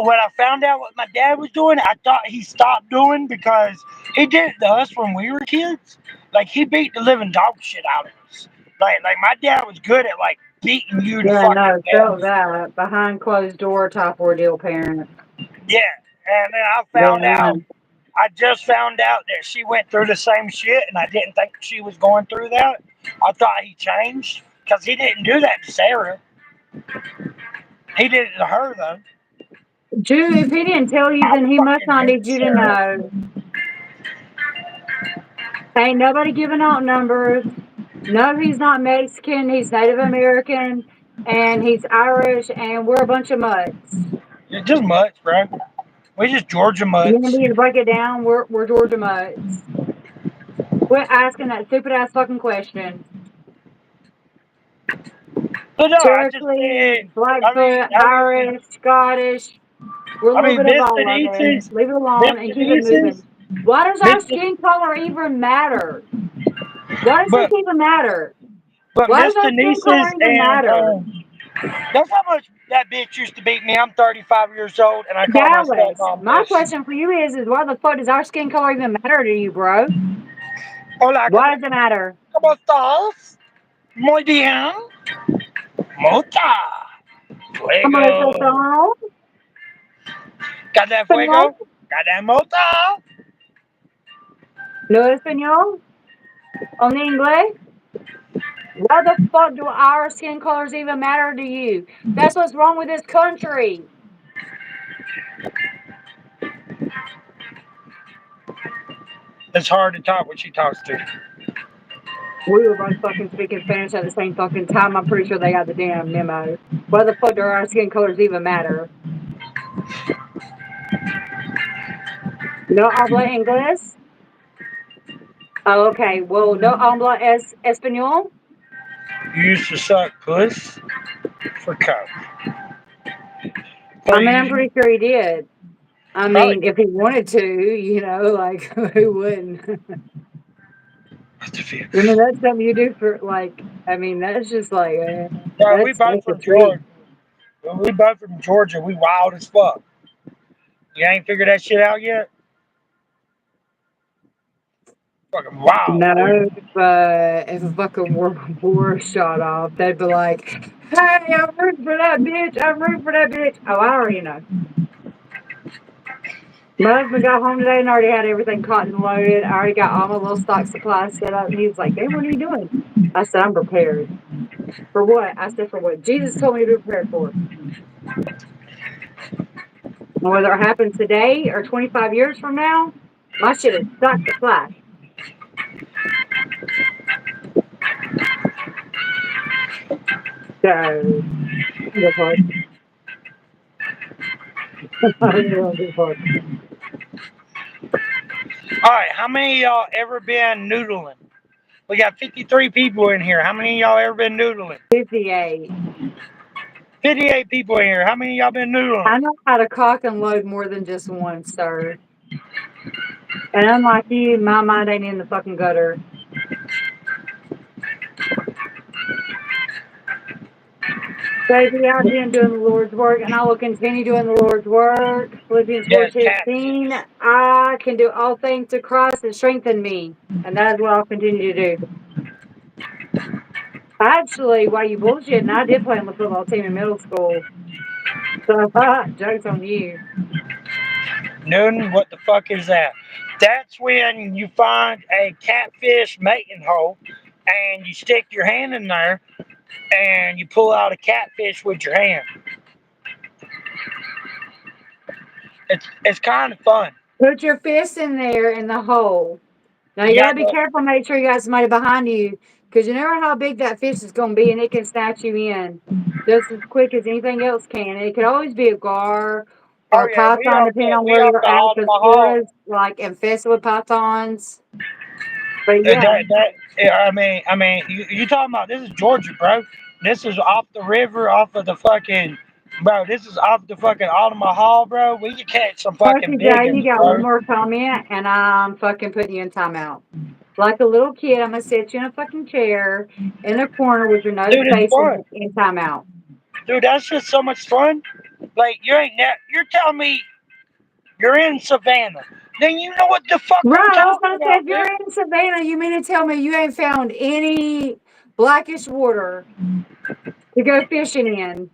when I found out what my dad was doing, I thought he stopped doing because he did it to us when we were kids. Like he beat the living dog shit out of us. Like my dad was good at like beating you to Yeah, fucking no, felt death. that. Behind closed door type ordeal parent. Yeah, and then Yeah. I just found out that she went through the same shit, and I didn't think she was going through that. I thought he changed because he didn't do that to Sarah. He did it to her though. Drew, if he didn't tell you, I then he must fucking not hate need you to Sarah. know. Ain't nobody giving out numbers. No, he's not Mexican. He's Native American, and he's Irish, and we're a bunch of mutts. It's just mutts, bro. We just Georgia You mutts. need to break it down. We're Georgia mutts. Quit asking that stupid ass fucking question. But no, I just Cherokee, said. Blackfoot, Irish, Scottish. We're a I little mean, bit of all of it. Leave it alone and Mr. keep it moving. Nieces, Why does our Mr. skin color even matter? Why does this But even matter? Why does Mr. our skin color Nieces even and matter? that's how much that bitch used to beat me. I'm 35 years old, and I call my Dallas, stepmom my bitch. question for you is why the fuck does our skin color even matter to you, bro? Hola, Why does it matter? cómo estás? Muy bien. Mota. I'm gonna put Fuego. on ¿Cada español. fuego? ¿Cada mota? No español. On the English? Why the fuck do our skin colors even matter to you? That's what's wrong with this country. It's hard to talk when she talks to you. We were both fucking speaking Spanish at the same fucking time. I'm pretty sure they got the damn memo. Why the fuck do our skin colors even matter? No habla inglés? Oh, okay. Well, no habla español? You used to suck puss for coke. I But mean, I'm you pretty sure he did. I probably mean, if he wanted to, like, who wouldn't? must have been. I mean, that's something you do for, like, I mean, that's just like, Bro, we both that's a from treat. Georgia. We both from Georgia. We wild as fuck. You ain't figured that shit out yet? Fucking wild, No, dude. if a fucking world war shot off, they'd be like, "Hey, I'm rooting for that bitch. I'm rooting for that bitch." Oh, I already know. My husband got home today and already had everything caught and loaded. I already got all my little stock supplies set up. And he was like, "Hey, what are you doing?" I said, "I'm prepared." For what? I said, "For what Jesus told me to be prepared for." And whether it happens today or 25 years from now, my shit is stock supply. So, good part. Good part. All right, how many of y'all ever been noodling? We got 53 people in here. How many of y'all ever been noodling? 58. 58 people in here. How many of y'all been noodling? I know how to cock and load more than just one, sir. And unlike you, my mind ain't in the fucking gutter. Baby, I've been doing the Lord's work and I will continue doing the Lord's work. Philippians Yes, catfish. 4:16. I can do all things through Christ that strengthen me. And that is what I'll continue to do. Actually, while you bullshitting, I did play on the football team in middle school. So, joke's on you. Noon, what the fuck is that? That's when you find a catfish mating hole and you stick your hand in there and you pull out a catfish with your hand. It's kind of fun. Put your fist in there in the hole. Now You you gotta got be the careful. Make sure you got somebody behind you because you never know how big that fish is going to be, and it can snatch you in just as quick as anything else can. And it could always be a gar or oh a yeah, python, depending on we where off you're the at. Because Altamaha. Florida's like infested with pythons. But yeah, That yeah, you talking about this is Georgia, bro. This is off the river, off of the fucking bro. This is off the fucking Altamaha, bro. We can catch some fucking Pussy J, you biggins, got one bro. more comment, and I'm fucking putting you in timeout. Like a little kid, I'm gonna sit you in a fucking chair in a corner with your nose Dude, it's facing fun. in timeout. Dude, that's just so much fun. Like you're telling me you're in Savannah. Then you know what the fuck I'm Right, I was talking gonna say, about, if you're dude. in Savannah, you mean to tell me you ain't found any blackish water to go fishing in?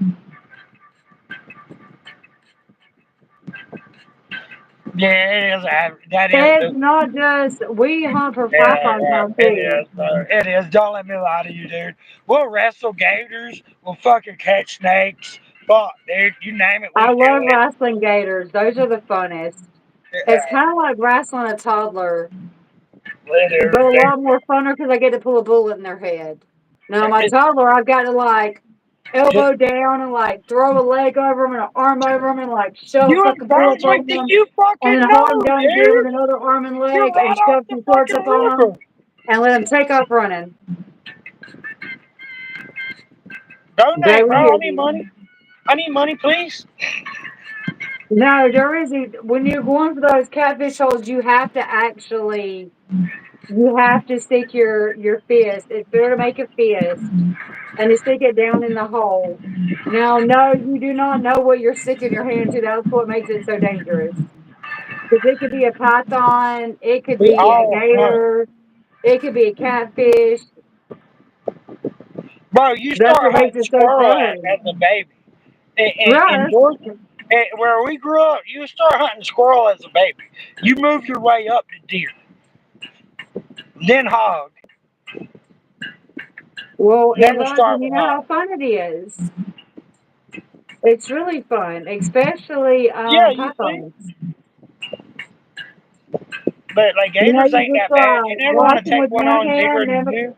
Yeah, it is. That is. It's not just we hunt for pythons Yeah, now it too. is. It is. Don't let me lie to you, dude. We'll wrestle gators. We'll fucking catch snakes. Fuck, dude. You name it, I we do love it. wrestling gators. Those are the funnest. It's Yeah, kind of like wrestling a toddler, it but is, a dude. lot more funner because I get to pull a bullet in their head. Now my It's toddler, I've got to like just elbow down and like throw a leg over them and an arm over them and like shove a you in fucking bullet Brunswick, in then them you and fucking then hold them know, down again with dude. another arm and You're leg and right off shove the some quartz fucking up on them river. and let them take off running. They Donate, will bro. hear I need you. money. I need money, please. No, there is when you're going for those catfish holes, you have to stick your fist. It's better to make a fist and to stick it down in the hole. Now, no, you do not know what you're sticking your hand to. That's what makes it so dangerous. Because it could be a python, it could We be a all hunt. gator, it could be a catfish. Bro, you That's start what makes hunting it so squirrel fun. as a baby. In Right. Georgia, where we grew up, you start hunting squirrel as a baby. You move your way up to deer, then hog. Well, Never Eva, do start you with know how hi. fun it is? It's really fun, especially Yeah, you think? pythons. But like You know, gators you ain't just that bad. You like never want watch to them take with one one on bigger hand. than Never, you.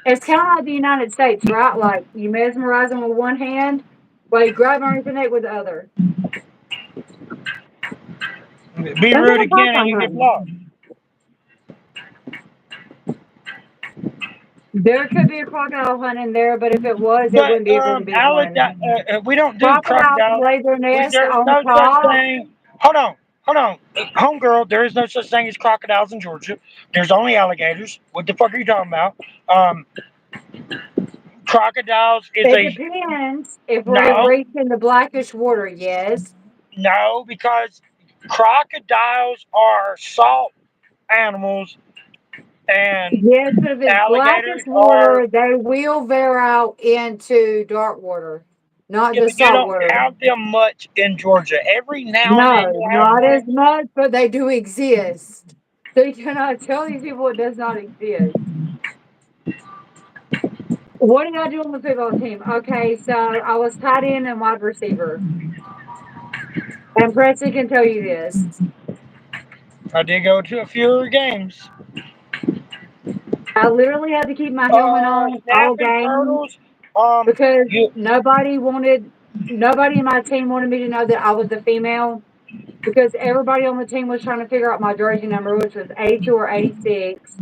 it's kind of like the United States, right? Like you mesmerize them with one hand, while you grab underneath the neck with the other. Be Don't go rude again and python you get hunting. blocked. There could be a crocodile hunt in there, but if it was, it But wouldn't be a very big one. we don't do Crocodiles crocodiles. lay their nest There's on no such top. thing. Hold on, homegirl. There is no such thing as crocodiles in Georgia. There's only alligators. What the fuck are you talking about? Um, crocodiles is It a depends if we're no, reaching the blackish water. Yes, no, because crocodiles are salt animals and yes. But if it's blackish alligators are. water, they will veer out into dark water, not Yeah, but just you salt don't water. have them much in Georgia. Every now and then No, you have not as one. much, but they do exist. So you cannot tell these people it does not exist. What did I do on the football team? Okay, so I was tight end and wide receiver. And Preston can tell you this. I did go to a few games. I literally had to keep my helmet on all Snapping game turtles. because You nobody in my team wanted me to know that I was a female because everybody on the team was trying to figure out my jersey number, which was 82 or 86,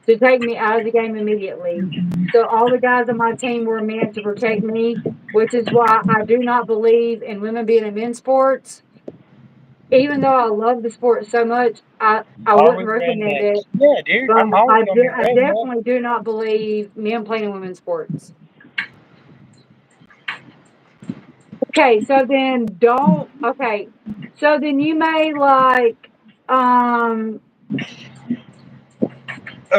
to take me out of the game immediately. So all the guys on my team were meant to protect me, which is why I do not believe in women being in men's sports. Even though I love the sport so much, I are wouldn't we recommend it. rednecks? Yeah, dude. But I'm always gonna be a I redneck. definitely do not believe men playing in women's sports. Okay, so then don't. Okay, so then you may like. Um.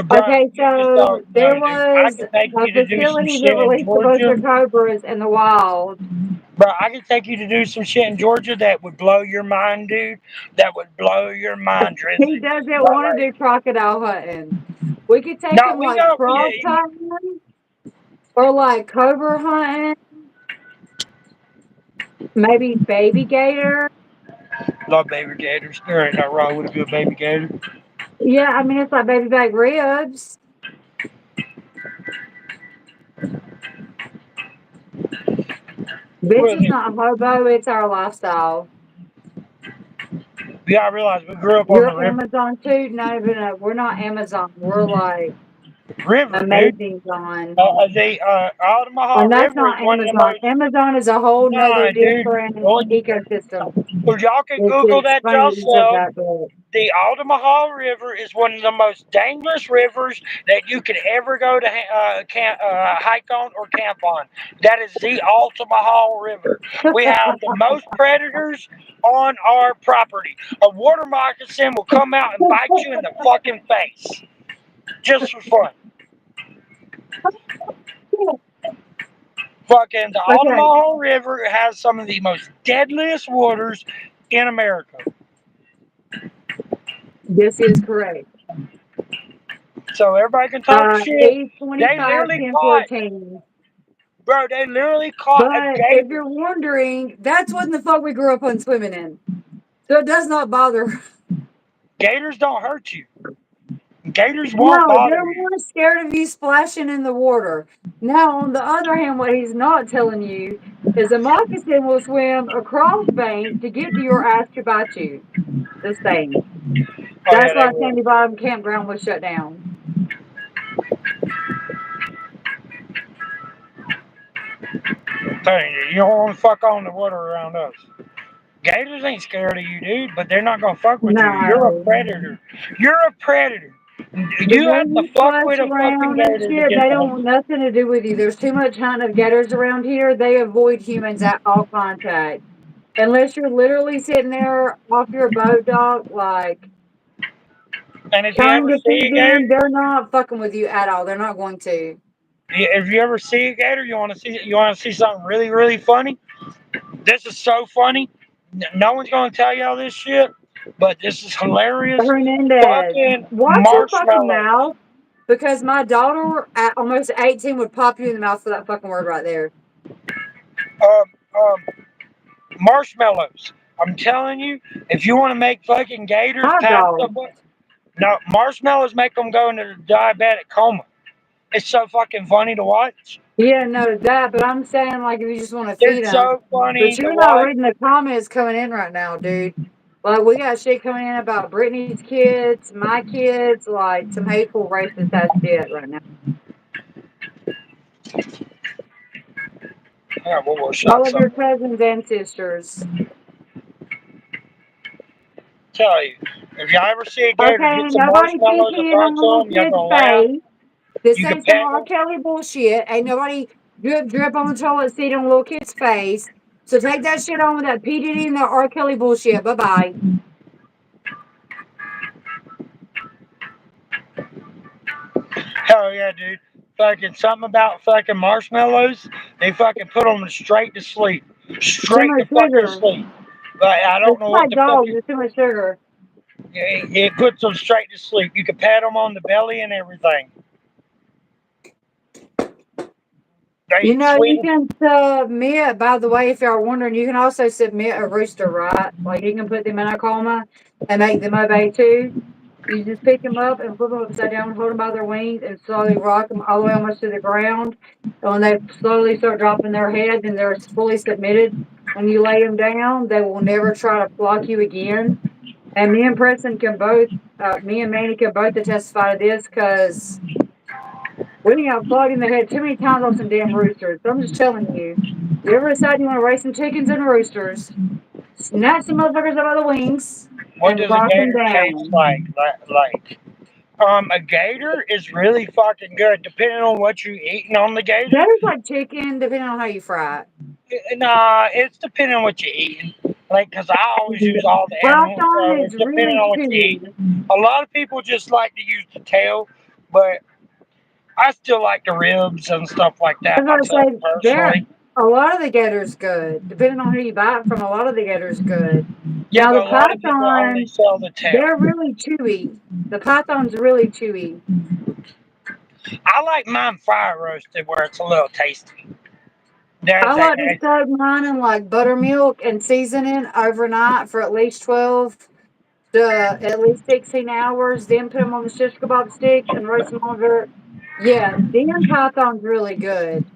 Bro, Okay, you just so don't know, there dude. I was can take a you to do some facility that shit in released a bunch Georgia. of cobras in the wild. Bro, I can take you to do some shit in Georgia that would blow your mind, dude. That would blow your mind, He Drizzy. doesn't want to Like, do crocodile hunting. We could take no, him we like know. cross hunting or like cobra hunting, maybe baby gator. Love baby gators. There ain't no wrong with a good baby gator. Yeah, I mean it's like baby back ribs. This Well, is not hobo, it's our lifestyle. yeah, I realize we grew up on the You're river. Amazon too? No, but no, we're not Amazon. We're like River, dude. amazing John. The Altamaha And that's River is not one of the Amazon. most. Amazon is a whole nother Nah, dude. different Well, ecosystem. y'all can Which Google is that funny that you said yourself. that, but The Altamaha River is one of the most dangerous rivers that you could ever go to hike on or camp on. That is the Altamaha River. We have the most predators on our property. A water moccasin will come out and bite you in the fucking face just for fun. Fucking the okay, Altamaha River has some of the most deadliest waters in America. this is correct. So everybody can talk shit. East They 25, literally 10, caught, 14. bro, they literally caught a But if gator. you're wondering, that's what the fuck we grew up on swimming in. So it does not bother. Gators don't hurt you. Gators won't No, bother they're you. more scared of you splashing in the water. Now, on the other hand, what he's not telling you is a moccasin will swim across bank to get to your ass to bite you. The same. Oh yeah, That's they why will. Sandy Bottom Campground was shut down. I'm telling you, you don't want to fuck on the water around us. Gators ain't scared of you, dude, but they're not gonna fuck with you. You're a No. predator. You're a predator. The You way have to you fuck splash with a fucking around and gator to shit, get they the. don't want nothing to do with you. There's too much hunting of gators around here. They avoid humans at all contact. Unless you're literally sitting there off your boat dock, like And if you trying ever to see feed a gator, them, they're not fucking with you at all. They're not going to. if you ever see a gator, you want to see something really really funny. This is so funny. No one's gonna tell you all this shit, but this is hilarious. Hernandez, Fucking watch your fucking marshmallows. mouth. Because my daughter at almost 18 would pop you in the mouth for that fucking word right there. Um, um, marshmallows. I'm telling you, if you want to make fucking gators Hot pass dog. the no marshmallows make them go into the diabetic coma. It's so fucking funny to watch. Yeah, no, that, but I'm saying, like, if you just want to feed It's them. so But funny to you're not watch. reading the comments coming in right now, dude. Like, we got shit coming in about Brittany's kids, my kids, like, some hateful, racist ass shit right now. Yeah, we'll All shot of your something. cousins and sisters. Tell you, if y'all ever see a gator Okay, get some nobody marshmallows and peeking throw on it the to little them, y'all kid's gonna laugh. face. This You can ain't some pet R. them. Kelly bullshit. Ain't nobody drip drip on the toilet seat on the little kid's face. So take that shit on with that P. Diddy and that R. Kelly bullshit. Bye bye. Hell yeah, dude. Fucking something about fucking marshmallows. They fucking put them straight to sleep. Too Straight to much fucking sugar. sleep. But I don't It's know what like the dogs. fucking. It's too much sugar. It puts them straight to sleep. You can pat them on the belly and everything. You They know, you sweet. can submit, by the way, if y'all are wondering, you can also submit a rooster, right? Like you can put them in a coma and make them obey too. You just pick them up and flip them upside down, hold them by their wings, and slowly rock them all the way almost to the ground. And when they slowly start dropping their head, then they're fully submitted. When you lay them down, they will never try to flock you again. And me and Preston can both, me and Manny can both testify to this because we got flogged in the head too many times on some damn roosters. So I'm just telling you, you ever decide you want to raise some chickens and roosters, snatch some motherfuckers up by the wings What and does a rock them gator taste down. like? A gator is really fucking good, depending on what you're eating on the gator. That is like chicken, depending on how you fry Nah, it's depending on what you're eating. Like, cause I always use it. all the animals, Python so is it's depending really on what you're chewy. eating. A lot of people just like to use the tail, but I still like the ribs and stuff like I that was gonna myself say there. personally. A lot of the gator's good, depending on who you buy it from. A lot of the gator's good. Yeah, Now but the a lot of people only python, sell the tail. they're really chewy. The python's really chewy. I like mine fire roasted where it's a little tasty. I There's a, like to soak mine in like buttermilk and season it overnight for at least 12 to at least 16 hours. Then put them on the shish kebab sticks and roast them over. Yeah, then python's really good.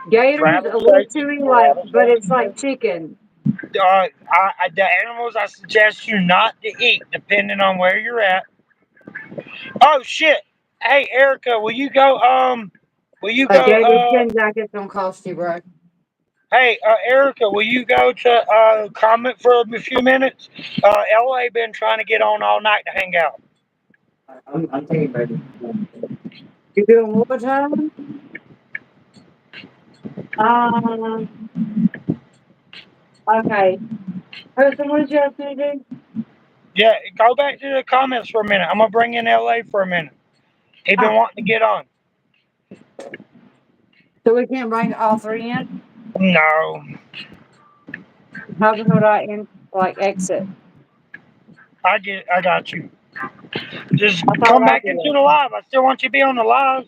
Gator's rabbit a little steaks. chewy, The like, rabbit but steaks it's are like good. chicken. The animals I suggest you not to eat, depending on where you're at. Oh shit! Hey Erica, will you go? Will you A go? gator skin jacket's gonna cost you, bro. Hey Erica, will you go to comment for a few minutes? LA been trying to get on all night to hang out. I'm taking baby. You doing what time? Um, okay. Person, what did you have to do? Yeah, go back to the comments for a minute. I'm gonna bring in LA for a minute. He been Ah, wanting to get on. so we can't bring all three in? No, How would I in like exit? I got you. Just I thought come I back did into it. the live. I still want you to be on the live.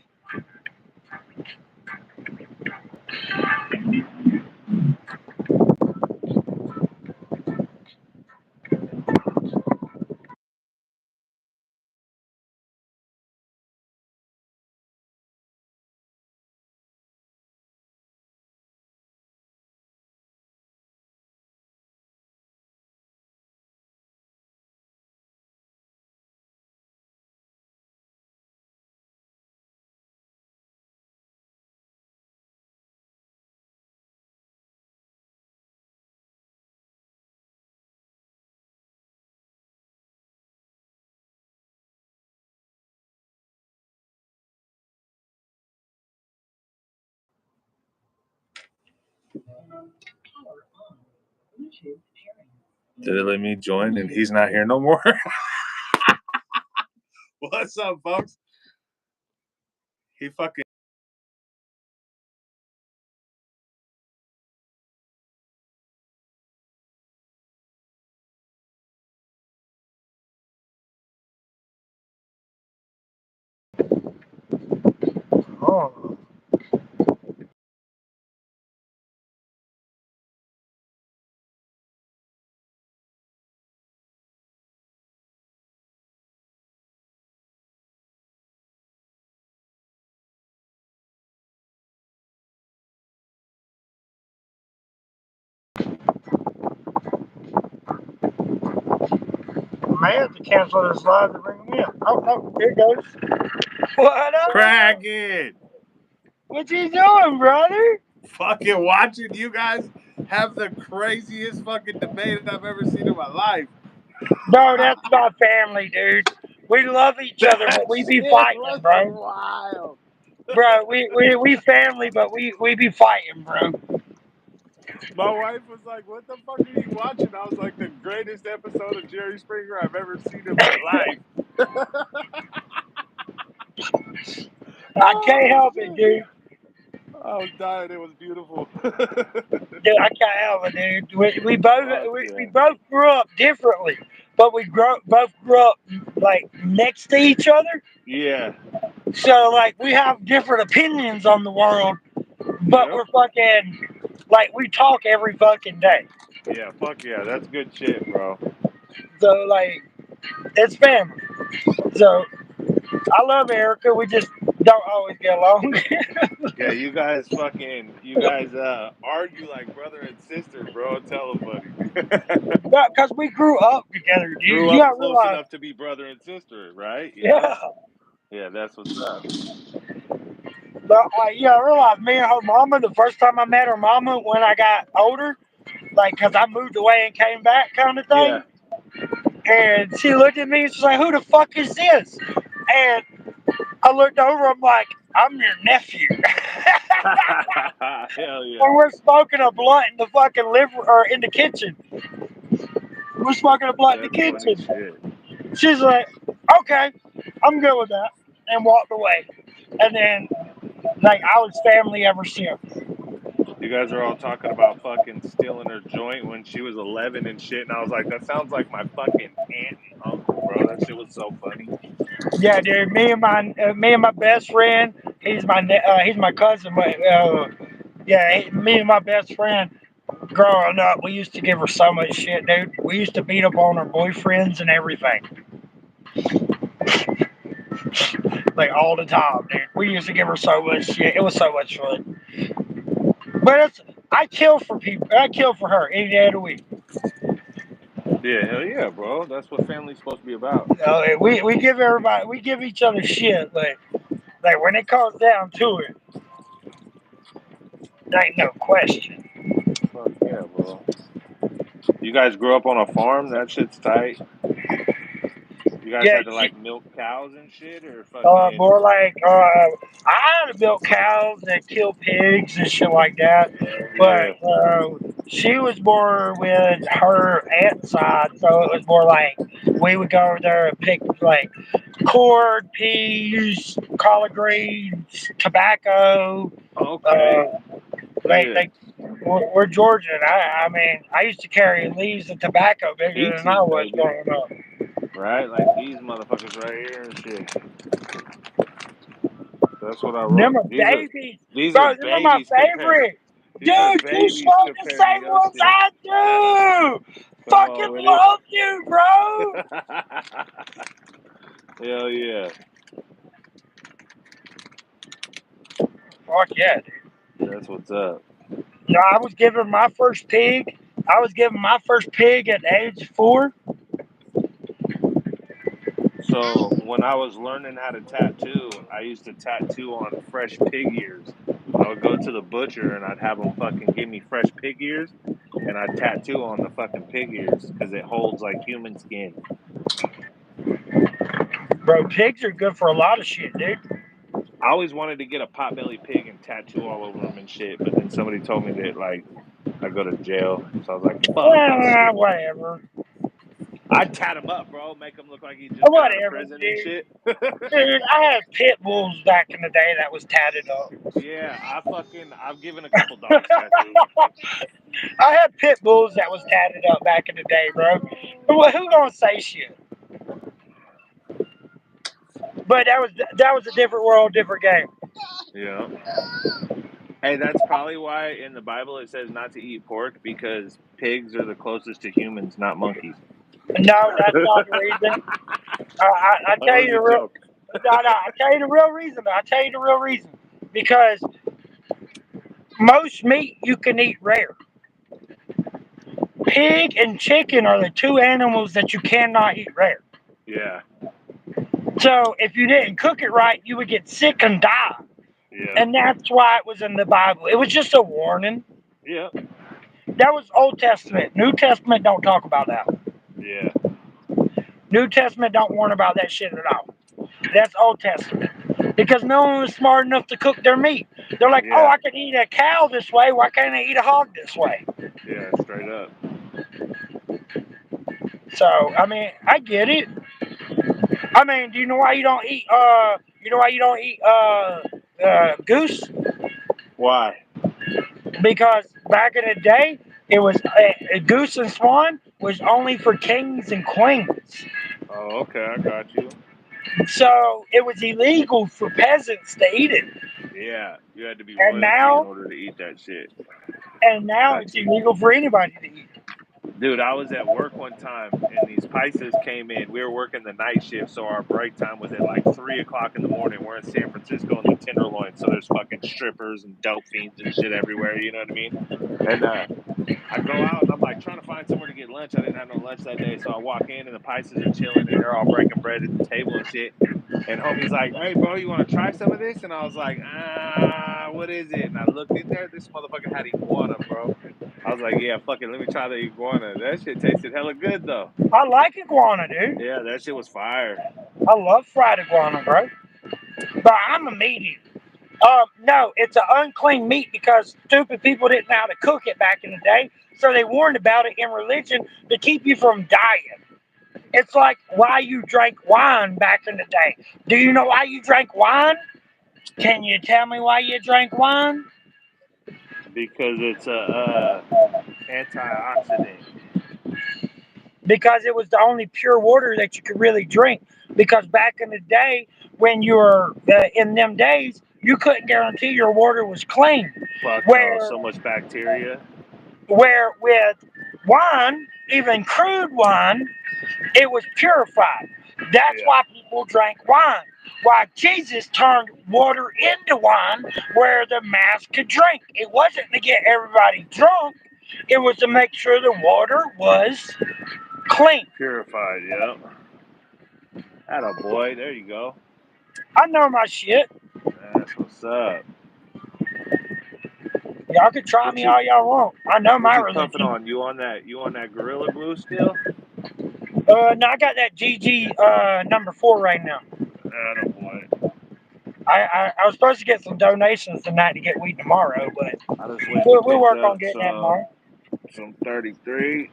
Did it let me join and he's not here no more? What's up, folks? He fucking Oh. I may have to cancel this live to bring him in. Oh, no, here it goes. What up? Crack it. What you doing, brother? Fucking watching you guys have the craziest fucking debate I've ever seen in my life. Bro, that's my family, dude. We love each other, but we be shit fighting, was bro. wild. Bro, we family, but we be fighting, bro. My wife was like, "What the fuck are you watching?" I was like, "The greatest episode of Jerry Springer I've ever seen in my life." I can't help it, dude. I was dying. It was beautiful. Dude, I can't help it, dude. We both Fuck we yeah. both grew up differently, but we both grew up like next to each other. Yeah. So like we have different opinions on the world, but Yep. we're fucking like we talk every fucking day. Yeah. Fuck yeah. That's good shit, bro. So like it's family. So I love Erica. We just don't always get along. Yeah, you guys argue like brother and sister, bro. It's hella funny. Because we grew up together, dude. Grew You up gotta close realize, enough to be brother and sister, right? Yeah. yeah. Yeah, that's what's up. But you gotta realize, me and her mama, the first time I met her mama when I got older, like, because I moved away and came back kind of Yeah. thing. And she looked at me and she's like, who the fuck is this? And I looked over, I'm like, I'm your nephew. Hell yeah. And we're smoking a blunt in the fucking or in the kitchen. We're smoking a blunt in the That's funny kitchen. shit. She's like, okay, I'm good with that. And walked away. And then, like, I was family ever since. You guys are all talking about fucking stealing her joint when she was 11 and shit, and I was like, that sounds like my fucking aunt and uncle, bro. That shit was so funny. Yeah, dude. Me and my best friend. He's my cousin. But me and my best friend. Growing up, we used to give her so much shit, dude. We used to beat up on her boyfriends and everything, like all the time, dude. We used to give her so much shit. It was so much fun. But I kill for people. I kill for her any day of the week. Yeah, hell yeah, bro. That's what family's supposed to be about. We give each other shit. Like when it comes down to it, there ain't no question. Fuck yeah, bro. You guys grew up on a farm? That shit's tight. You guys Yeah, had to like milk cows and shit, or more fucking. like I had to milk cows and kill pigs and shit like that. Yeah. But she was more with her aunt side, so it was more like we would go over there and pick like corn, peas, collard greens, tobacco. Okay. Yeah. We're Georgian. I mean, I used to carry leaves of tobacco bigger than I Pizzas, was baby. growing up. Right? Like these motherfuckers right here and shit. That's what I Them wrote. are babies. These are Bro, them are my babies compared. favorite. These are Dude, you babies smoke the compared to same ones youngsters. I do. Come Fucking on with it. love you, bro. Hell yeah. Fuck yeah, dude. That's what's up. No, I was given my first pig. I was given my first pig at age 4. So when I was learning how to tattoo, I used to tattoo on fresh pig ears. I would go to the butcher and I'd have them fucking give me fresh pig ears, and I'd tattoo on the fucking pig ears because it holds like human skin. Bro, pigs are good for a lot of shit, dude. I always wanted to get a potbelly pig and tattoo all over them and shit, but then somebody told me that like I go to jail, so I was like, "Fuck that shit." Whatever. I'd tat him up, bro. Make him look like he just got out of Whatever, prison and dude. shit. Dude, I had pit bulls back in the day that was tatted up. Yeah, I've given a couple dogs tattoos. I had pit bulls that was tatted up back in the day, bro. Who gonna say shit? But that was a different world, different game. Yeah. Hey, that's probably why in the Bible it says not to eat pork because pigs are the closest to humans, not monkeys. No, that's not the reason. I That tell was you a the real. joke. No, I tell you the real reason. I tell you the real reason. Because most meat you can eat rare. Pig and chicken are the two animals that you cannot eat rare. Yeah. So if you didn't cook it right, you would get sick and die. Yeah. And that's why it was in the Bible. It was just a warning. Yeah. That was Old Testament. New Testament don't talk about that. Yeah. New Testament don't warn about that shit at all. That's Old Testament. Because no one was smart enough to cook their meat. They're like, oh, Yeah. I can eat a cow this way. Why can't I eat a hog this way? Yeah. Straight up. So, I mean, I get it. I mean, do you know why you don't eat goose? Why? Because back in the day, it was goose and swan was only for kings and queens. Oh, okay. I got you. So it was illegal for peasants to eat it. Yeah. You had to be And royalty in now order to eat that shit. it's Got you. illegal for anybody to eat. Dude, I was at work one time and these Pisces came in. We were working the night shift, so our break time was at like 3 o'clock in the morning. We're in San Francisco in the Tenderloin, so there's fucking strippers and dope fiends and shit everywhere. You know what I mean? And I go out and I'm like trying to find somewhere to get lunch. I didn't have no lunch that day, so I walk in and the Pisces are chilling and they're all breaking bread at the table and shit. And homie's like, "Hey, bro, you want to try some of this?" And I was like, what is it?" And I looked in there. This motherfucker had iguana, bro. I was like, "Yeah, fuck it, let me try the iguana." That shit tasted hella good though. I like iguana, dude. Yeah, that shit was fire. I love fried iguana, bro. But I'm a meat eater. No, it's an unclean meat because stupid people didn't know how to cook it back in the day. So they warned about it in religion to keep you from dying. It's like why you drank wine back in the day. Do you know why you drank wine? Can you tell me why you drank wine? Because it's a antioxidant. Because it was the only pure water that you could really drink. Because back in the day, when you were in them days, you couldn't guarantee your water was clean. Fuck no, Where so much bacteria. where with wine, even crude wine, it was purified. That's Yeah, why people drank wine. Why Jesus turned water into wine where the mass could drink. It wasn't to get everybody drunk, it was to make sure the water was clean. purified. Yep. Atta boy, there you go. I know my shit. That's what's up. Y'all can try What me you all y'all want. I know what my you puffing religion. on? You on that? You on that Gorilla Glue still? No, I got that GG number 4 right now. Atta boy. I was supposed to get some donations tonight to get weed tomorrow, but I just went and we'll picked work on up getting that tomorrow. some 33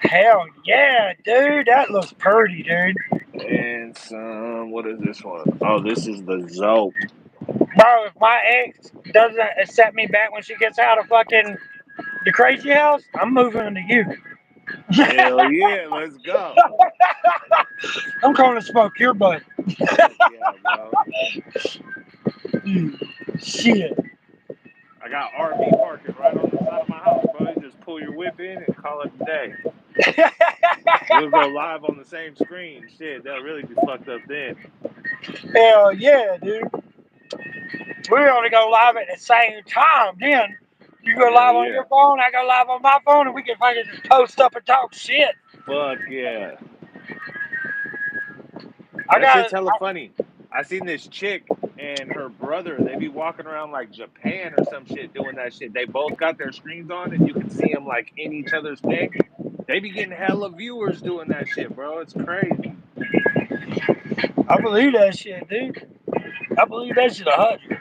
Hell yeah, dude. That looks pretty, dude. and some. What is this one? Oh, this is the Zope. Bro, if my ex doesn't accept me back when she gets out of fucking the crazy house, I'm moving to you. Hell yeah, let's go. I'm going to smoke your butt. Fuck yeah, bro. Shit. I got RV parking right on the side of my house, bro. You just pull your whip in and call it a day. We'll go live on the same screen. Shit, that'll really be fucked up then. Hell yeah, dude. We only go live at the same time then. You go Hell live on yeah. your phone, I go live on my phone, and we can fucking just post up and talk shit. Fuck yeah. I That shit's got hella funny. I seen this chick and her brother. They be walking around like Japan or some shit doing that shit. They both got their screens on and you can see them like in each other's thing. They be getting hella viewers doing that shit, bro. It's crazy. I believe that shit, dude. I believe that shit 100.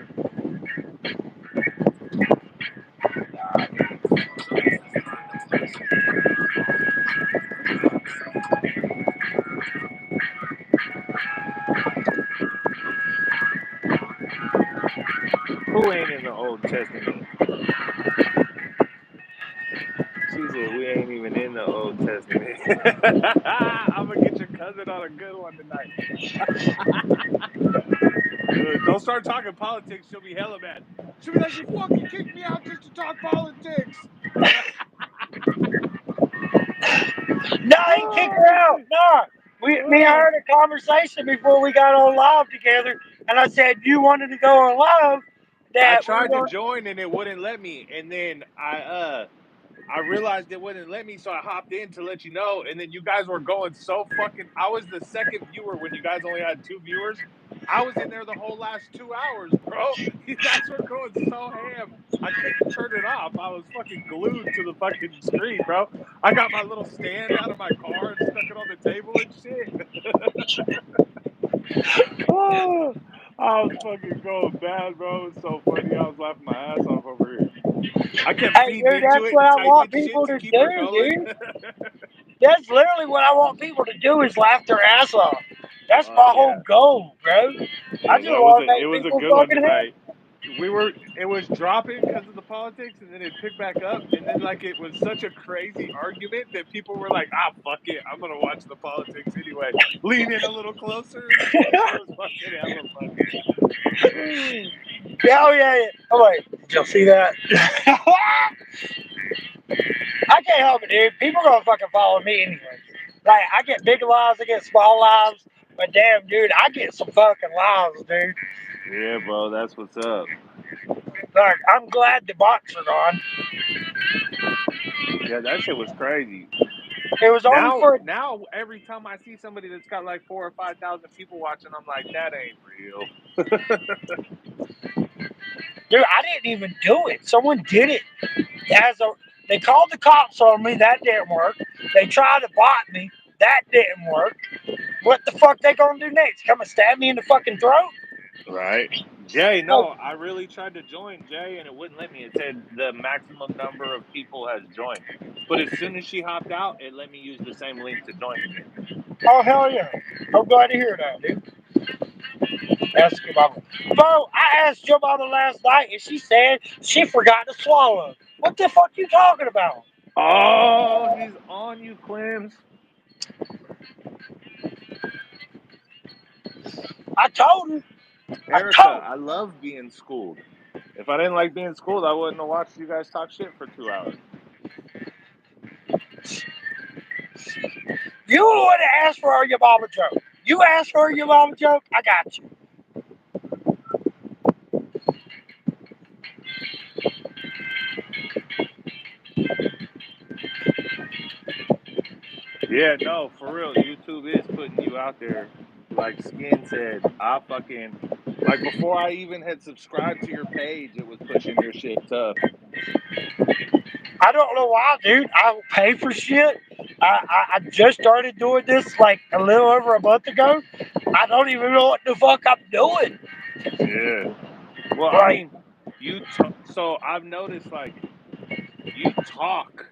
Who ain't in the Old Testament? She said we ain't even in the Old Testament. I'm gonna get your cousin on a good one tonight. Don't start talking politics. She'll be hella mad. She'll be like, "You fucking kicked me out just to talk politics." No, he kicked her Oh out. shit! No. Me and her Oh. had a conversation before we got on live together, and I said you wanted to go on live. I That we were tried to going. join and it wouldn't let me, and then I realized it wouldn't let me, so I hopped in to let you know. And then you guys were going so fucking. I was the second viewer when you guys only had 2 viewers. I was in there the whole last 2 hours, bro. You guys were going so ham. I couldn't turn it off. I was fucking glued to the fucking screen, bro. I got my little stand out of my car and stuck it on the table and shit. Oh, I was fucking going bad, bro. It was so funny. I was laughing my ass off over here. I kept Hey, feeding dude, into that's it what and I typing want shit people to to keep her do, going. dude. That's literally what I want people to do is laugh their ass off. That's Fuck my whole yeah. goal, bro. I Yeah, just want to it make was a people good one fucking tonight. happy. It was dropping because of the politics, and then it picked back up, and then like it was such a crazy argument that people were like, "Ah, fuck it, I'm gonna watch the politics anyway." Lean in a little closer and shit. It was fucking hella funny. Yeah, oh yeah, yeah. Oh wait, did y'all see that? I can't help it, dude. People gonna fucking follow me anyway. Like I get big lives, I get small lives, but damn, dude, I get some fucking lives, dude. Yeah, bro, that's what's up. Like I'm glad the bots are gone. Yeah, that shit was crazy. It was only for Now every time I see somebody that's got like 4 or 5 thousand people watching, I'm like, that ain't real. dude. I didn't even do it. Someone did it as a. They called the cops on me. That didn't work. They tried to bot me. That didn't work. What the fuck they gonna do next? Come and stab me in the fucking throat? Right. Jay, Oh, no, I really tried to join Jay and it wouldn't let me. It said the maximum number of people has joined. But as soon as she hopped out, it let me use the same link to join again. oh hell yeah! I'm glad to hear that, dude. Ask your mama. Bro, I asked your mama last night and she said she forgot to swallow. What the fuck you talking about? Oh, he's on you, Clims. I told her. I Erica, told her. I love being schooled. If I didn't like being schooled, I wouldn't have watched you guys talk shit for 2 hours. You would have asked for your mama joke. You asked for your mama joke, I got you. Yeah, no, for real. YouTube is putting you out there. Like Skin said, I fucking like before I even had subscribed to your page, it was pushing your shit tough. I don't know why, dude. I don't pay for shit. I just started doing this like a little over a month ago. I don't even know what the fuck I'm doing. Yeah. Well, I Like, mean, so I've noticed like you talk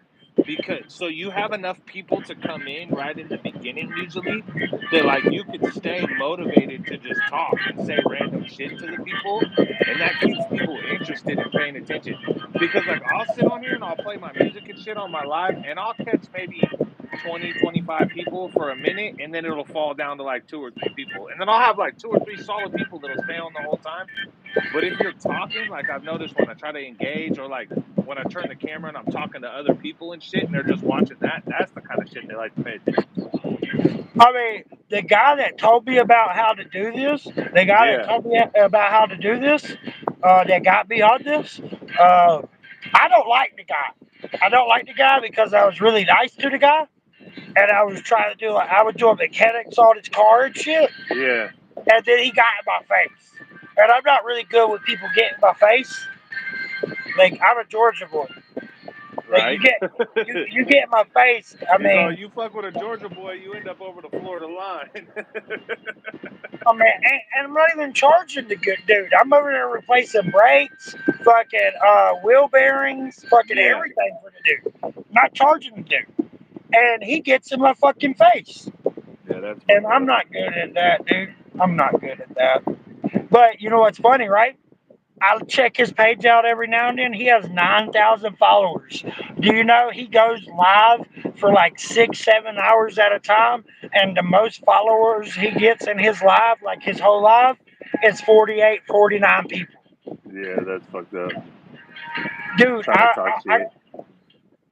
because so you have enough people to come in right in the beginning usually that like you could stay motivated to just talk and say random shit to the people and that keeps people interested in paying attention because like I'll sit on here and I'll play my music and shit on my live and I'll catch maybe 20, 25 people for a minute and then it'll fall down to like 2 or 3 people and then I'll have like 2 or 3 solid people that'll stay on the whole time. But if you're talking, like I've noticed when I try to engage or like when I turn the camera and I'm talking to other people and shit and they're just watching that, that's the kind of shit they like to pay attention to. I mean, the guy that told me about how to do this, Yeah, that got me on this, I don't like the guy. I don't like the guy because I was really nice to the guy, and I was trying to do like I was doing mechanics on his car and shit, yeah, and then he got in my face, and I'm not really good with people getting in my face. Like I'm a Georgia boy. Like right? you get in my face. I He's all, mean, you fuck with a Georgia boy, you end up over the Florida line. and I'm not even charging the good dude. I'm over there replacing brakes, fucking wheel bearings, fucking Yeah, everything for the dude. Not charging the dude. And he gets in my fucking face. yeah, that's And fucked I'm up. not good at that, dude. I'm not good at that. But you know what's funny, right? I check his page out every now and then. He has 9,000 followers. Do you know he goes live for like 6, 7 hours at a time? And the most followers he gets in his live, like his whole live, it's 48, 49 people. Yeah, that's fucked up. Dude, Trying to talk shit.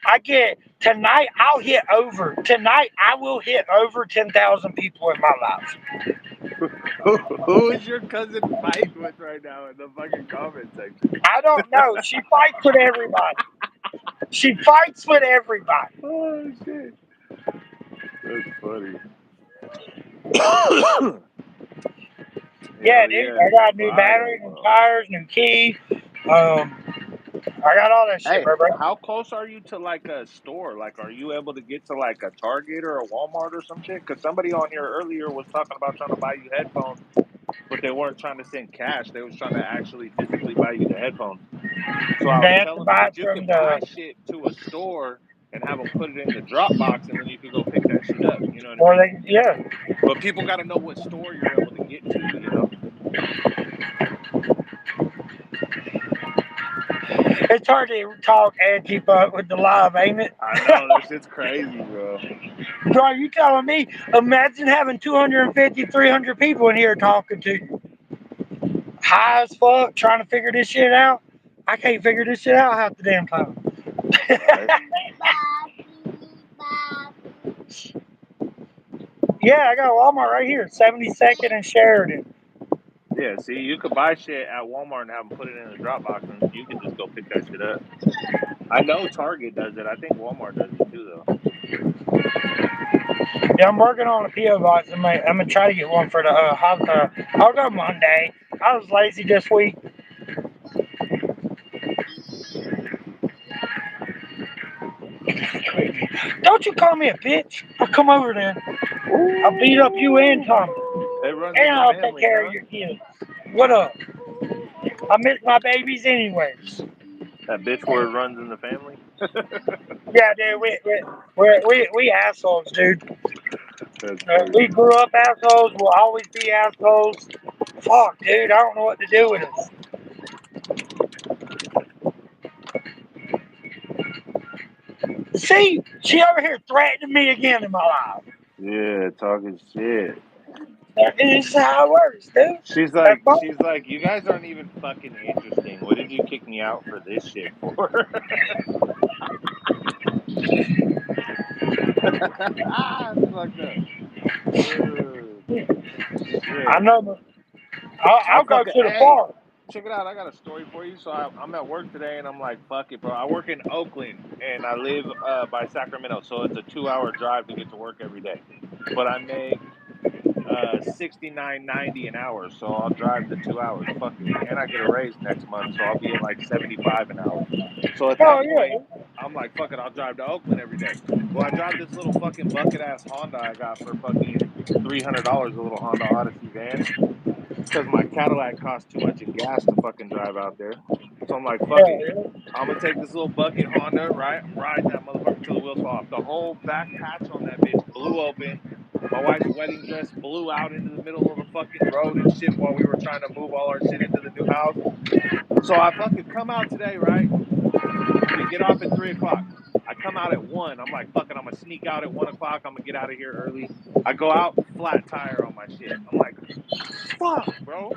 I get tonight. I'll hit over tonight. I will hit over 10,000 people in my life. Who is your cousin fighting with right now in the fucking comment section? I don't know. She fights with everybody. She fights with everybody. Oh shit, that's funny. Yeah, Hell dude. yeah, I got new I batteries, am. new tires, new key. I got all that shit, Hey, bro. how close are you to like a store? Like, are you able to get to like a Target or a Walmart or some shit? Because somebody on here earlier was talking about trying to buy you headphones, but they weren't trying to send cash. They was trying to actually physically buy you the headphones. So I They was have to telling them buy that it you from could buy the. shit to a store and have them put it in the drop box, and then you could go pick that shit up. You know what I Or mean? they, yeah. But people got to know what store you're able to get to. You know? It's hard to talk and keep up with the live, ain't it? I know that shit's crazy, bro. Bro, you telling me? Imagine having 250, 300 people in here talking to you. High as fuck, trying to figure this shit out. I can't figure this shit out half the damn time. Right? Yeah, I got a Walmart right here, 72nd and Sheridan. Yeah. See, you could buy shit at Walmart and have them put it in the drop box, and you can just go pick that shit up. I know Target does it. I think Walmart does it too, though. Yeah, I'm working on a PO box. I'm gonna try to get one for the I'll go Monday. I was lazy this week. Don't you call me a bitch? I'll come over there. I'll beat up you and Tommy, It runs in and the I'll take family, care of huh? your kids. What up? I miss my babies anyways. That bitch word runs in the family. Yeah, dude, we assholes, dude. That's funny. We grew up assholes. We'll always be assholes. Fuck, dude, I don't know what to do with us. See, she over here threatening me again in my life. Yeah, talking shit. This is how it works, dude. That's fine. She's like, you guys aren't even fucking interesting. What did you kick me out for this shit for? That's fucked up. I Shit. know, but I I'll go fucking to the hey, park. check it out. I got a story for you. So I'm at work today, and I'm like, fuck it, bro. I work in Oakland, and I live by Sacramento, so it's a 2-hour drive to get to work every day. But I make $69.90 an hour, so I'll drive the 2 hours. Fuck it, and I get a raise next month, so I'll be at like 75 an hour. So at Oh that point, yeah. I'm like, fuck it, I'll drive to Oakland every day. Well, I drive this little fucking bucket ass Honda I got for fucking $300, a little Honda Odyssey van, because my Cadillac costs too much in gas to fucking drive out there. So I'm like, fuck it. Yeah, I'm gonna take this little bucket Honda, right? I'm riding that motherfucker till the wheels fall off. The whole back hatch on that bitch blew open. My wife's wedding dress blew out into the middle of the fucking road and shit while we were trying to move all our shit into the new house. So I fucking come out today, right? We get off at 3 o'clock. I come out at 1. I'm like, fucking, I'm gonna sneak out at 1 o'clock. I'm gonna get out of here early. I go out, flat tire on my shit. I'm like, fuck, bro.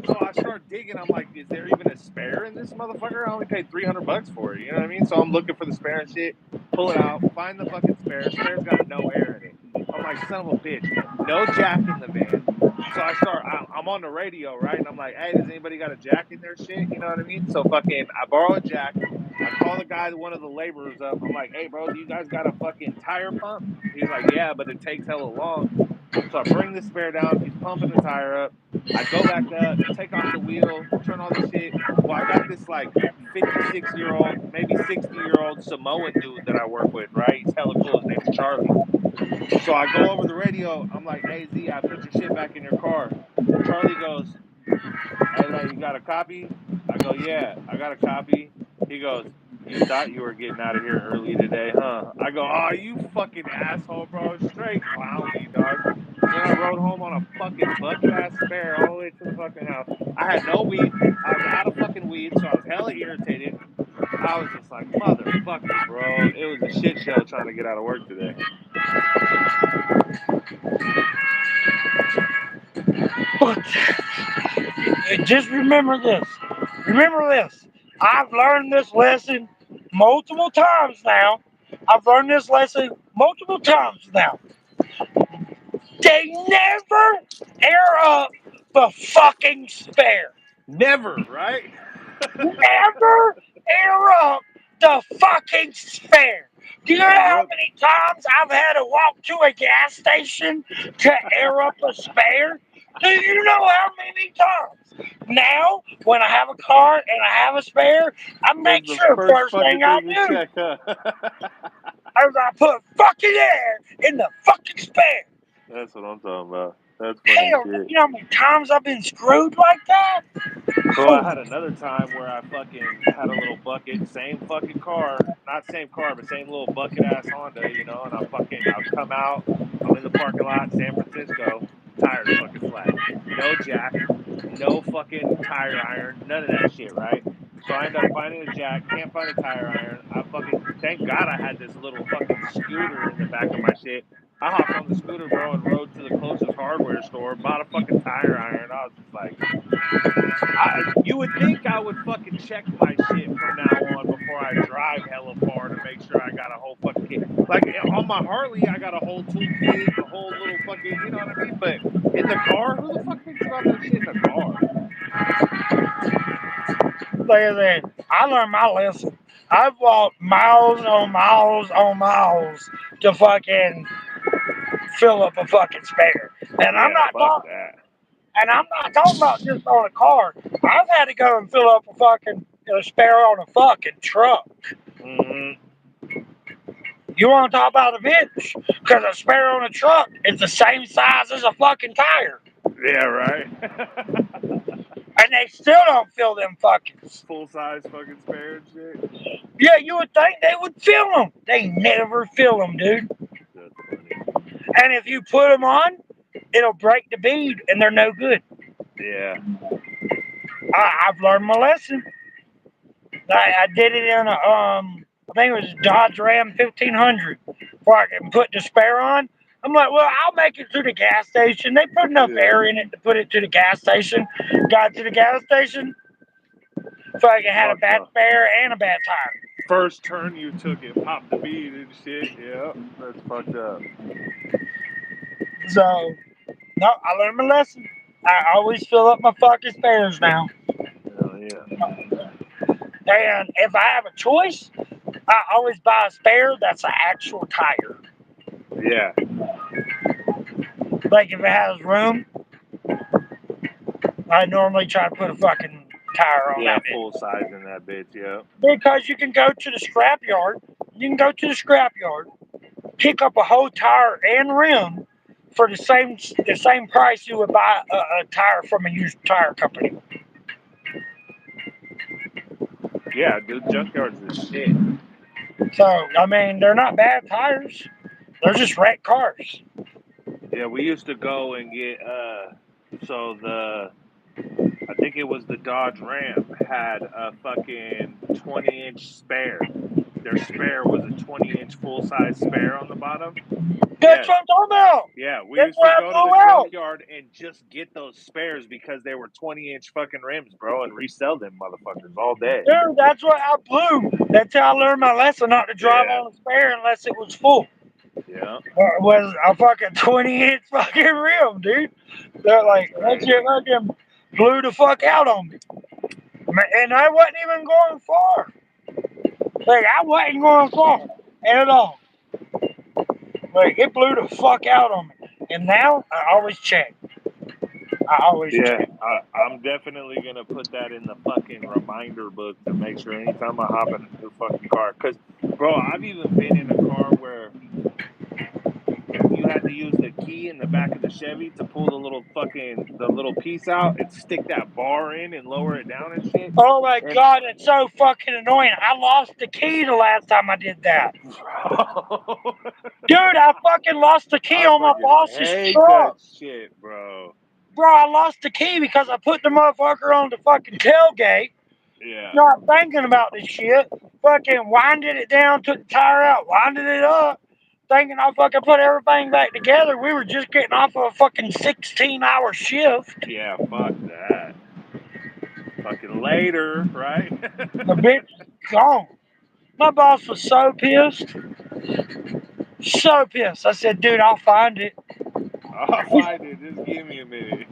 So I start digging. I'm like, is there even a spare in this motherfucker? I only paid $300 for it. You know what I mean? So I'm looking for the spare and shit. Pull it out, find the fucking spare. Spare's got no air in it. I'm like, son of a bitch, no jack in the van. So I'm on the radio, right? And I'm like, hey, does anybody got a jack in their shit? You know what I mean? So fucking, I borrow a jack. I call the guy, one of the laborers up. I'm like, hey, bro, do you guys got a fucking tire pump? He's like, yeah, but it takes hella long. So I bring the spare down. He's pumping the tire up. I go back up, take off the wheel, turn all the shit. Well, I got this like 56-year-old, maybe 60-year-old Samoan dude that I work with, right? He's hella cool. His name's Charlie. So I go over the radio. I'm like, hey, Z, I put your shit back in your car. Charlie goes, hey, man, you got a copy? I go, yeah, I got a copy. He goes, you thought you were getting out of here early today, huh? I go, oh, you fucking asshole, bro. Straight clown me, dog. Then I rode home on a fucking bucket ass spare all the way to the fucking house. I had no weed. I was out of fucking weed, so I was hella irritated. I was just like, motherfucker, bro. It was a shit show trying to get out of work today. just remember this. Remember this. I've learned this lesson multiple times now. I've learned this lesson multiple times now. They never air up the fucking spare. Never, right? Never air up the fucking spare. Do you know Yeah, how yep. many times I've had to walk to a gas station to air up a spare? Do you know how many times? Now, when I have a car and I have a spare, I That's make the sure first first fucking thing I thing you do check, huh? is I put fucking air in the fucking spare. That's what I'm talking about. That's funny Hell, shit. you know how many times I've been screwed like that? Bro, I had another time where I fucking had a little bucket, same fucking car, not same car, but same little bucket ass Honda, you know, and I'll come out, I'm in the parking lot, San Francisco, tires fucking flat. No jack, no fucking tire iron, none of that shit, right? So I end up finding a jack, can't find a tire iron. I fucking, thank God I had this little fucking scooter in the back of my shit. I hopped on the scooter, bro, and rode to the closest hardware store, bought a fucking tire iron. I was just like, you would think I would fucking check my shit from now on before I drive hella far to make sure I got a whole fucking kit. Like on my Harley, I got a whole toolkit, a whole little fucking, you know what I mean? But in the car, who the fuck thinks about that shit in the car? Like I said, I learned my lesson. I've walked miles on miles on miles to fucking fill up a fucking spare. And I'm Yeah, not fuck talking that. and I'm not talking about just on a car. I've had to go and fill up a fucking spare on a fucking truck. Hmm. You want to talk about a bitch? Because a spare on a truck is the same size as a fucking tire. Yeah, right. And they still don't fill them fuckers. Full size fucking spare and shit. Yeah, you would think they would fill them. They never fill them, dude. That's funny. And if you put them on, it'll break the bead, and they're no good. Yeah. I've learned my lesson. I did it in a I think it was a Dodge Ram 1500, where I can put the spare on. I'm like, well, I'll make it to the gas station. They put enough Yeah. air in it to put it to the gas station. Got to the gas station, fucking had a Fucked bad up. spare and a bad tire. First turn you took it, popped the bead and shit. Yeah, that's fucked up. So, no, I learned my lesson. I always fill up my fucking spares now. Hell yeah. And if I have a choice, I always buy a spare that's an actual tire. Yeah. Like if it has room, I normally try to put a fucking tire on Yeah, that full bitch. size in that bitch, yeah. Because you can go to the scrap yard, pick up a whole tire and rim for the same price you would buy a tire from a used tire company. Yeah, dude, junkyards is shit. So I mean, they're not bad tires. They're just wrecked cars. Yeah, we used to go and get so I think it was the Dodge Ram had a fucking 20-inch spare. Their spare was a 20-inch full-size spare on the bottom. That's Yeah, what I'm talking about. yeah, we That's used to where I go to blew the out. junkyard and just get those spares because they were 20-inch fucking rims, bro, and resell them motherfuckers all day. Dude, that's what I blew. That's how I learned my lesson not to drive Yeah, on a spare unless it was full. yeah, Was a fucking 20-inch fucking rim, dude. They're that's like, that shit crazy. fucking blew the fuck out on me. And I wasn't even going far. Like, I wasn't going far at all. Like, it blew the fuck out on me. And now, I always check. I always Yeah, check. I'm definitely gonna put that in the fucking reminder book to make sure anytime I hop in a new fucking car. Cause, bro, I've even been in a car where you had to use the key in the back of the Chevy to pull the little piece out and stick that bar in and lower it down and shit. Oh my And god, it's so fucking annoying. I lost the key the last time I did that. bro, Dude, I fucking lost the key I on my fucking boss's hate that truck. shit, bro. Bro, I lost the key because I put the motherfucker on the fucking tailgate, Yeah, not thinking about this shit. Fucking winded it down, took the tire out, winded it up, thinking I fucking put everything back together. We were just getting off of a fucking 16-hour shift. yeah, fuck that. Fucking later, right? The bitch gone. My boss was so pissed. So pissed. I said, dude, I'll find it. I'll find it. Just give me a minute.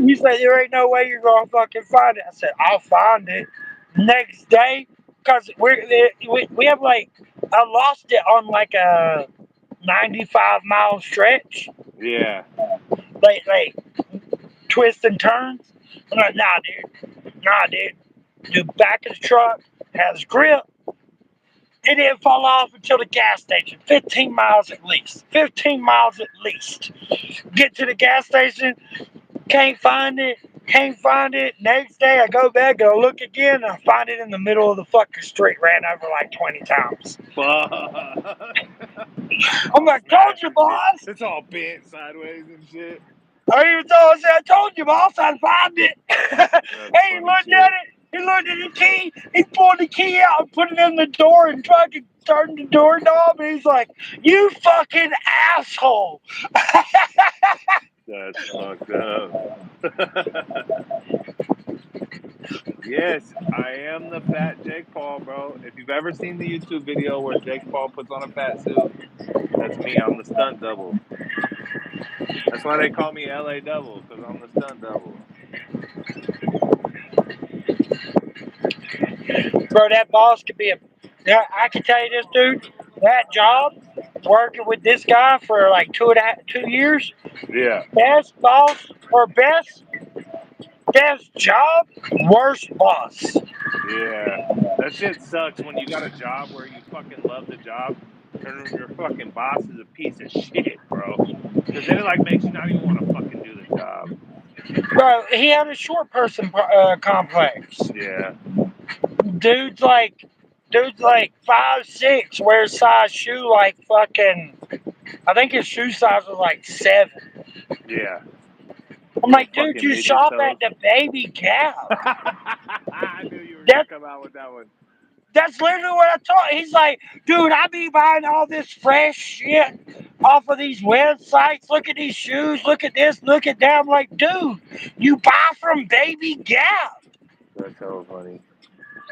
He said, there ain't no way you're going to fucking find it. I said, I'll find it. Next day, because we have like, I lost it on like a 95-mile stretch. Yeah. Like twists and turns. I'm like, nah, dude. The back of the truck has grip. It didn't fall off until the gas station. 15 miles at least. 15 miles at least. Get to the gas station, can't find it. Can't find it. Next day, I go back, go look again, and I find it in the middle of the fucking street. Ran over like 20 times. Fuck. I'm All like, told smashed you, and shit. boss. It's all bent sideways and shit. I said, I told you, boss, I'd find it. That's Hey, he funny looked at shit. it. He looked at the key. He pulled the key out and put it in the door and tried to turn the doorknob. And he's like, you fucking asshole. That's fucked up. Yes, I am the fat Jake Paul, bro. If you've ever seen the YouTube video where Jake Paul puts on a fat suit, that's me. I'm the stunt double. That's why they call me LA Double, because I'm the stunt double. Bro, that boss could be a. Yeah, I can tell you this, dude. That job, working with this guy for like 2 years, Yeah, best boss or best job, worst boss. yeah. That shit sucks when you got a job where you fucking love the job and your fucking boss is a piece of shit, bro. Because then it like makes you not even want to fucking do the job. Bro, he had a short person complex. Yeah, Dude's like 5'6", wears size shoe like fucking. I think his shoe size was like 7. yeah. I'm Little like, dude, fucking you midget shop at toes. the Baby Gap. I knew you were gonna That come out with that one. that's literally what I told. He's like, dude, I be buying all this fresh shit off of these websites. Look at these shoes. Look at this. Look at that. I'm like, dude, you buy from Baby Gap. That's so funny.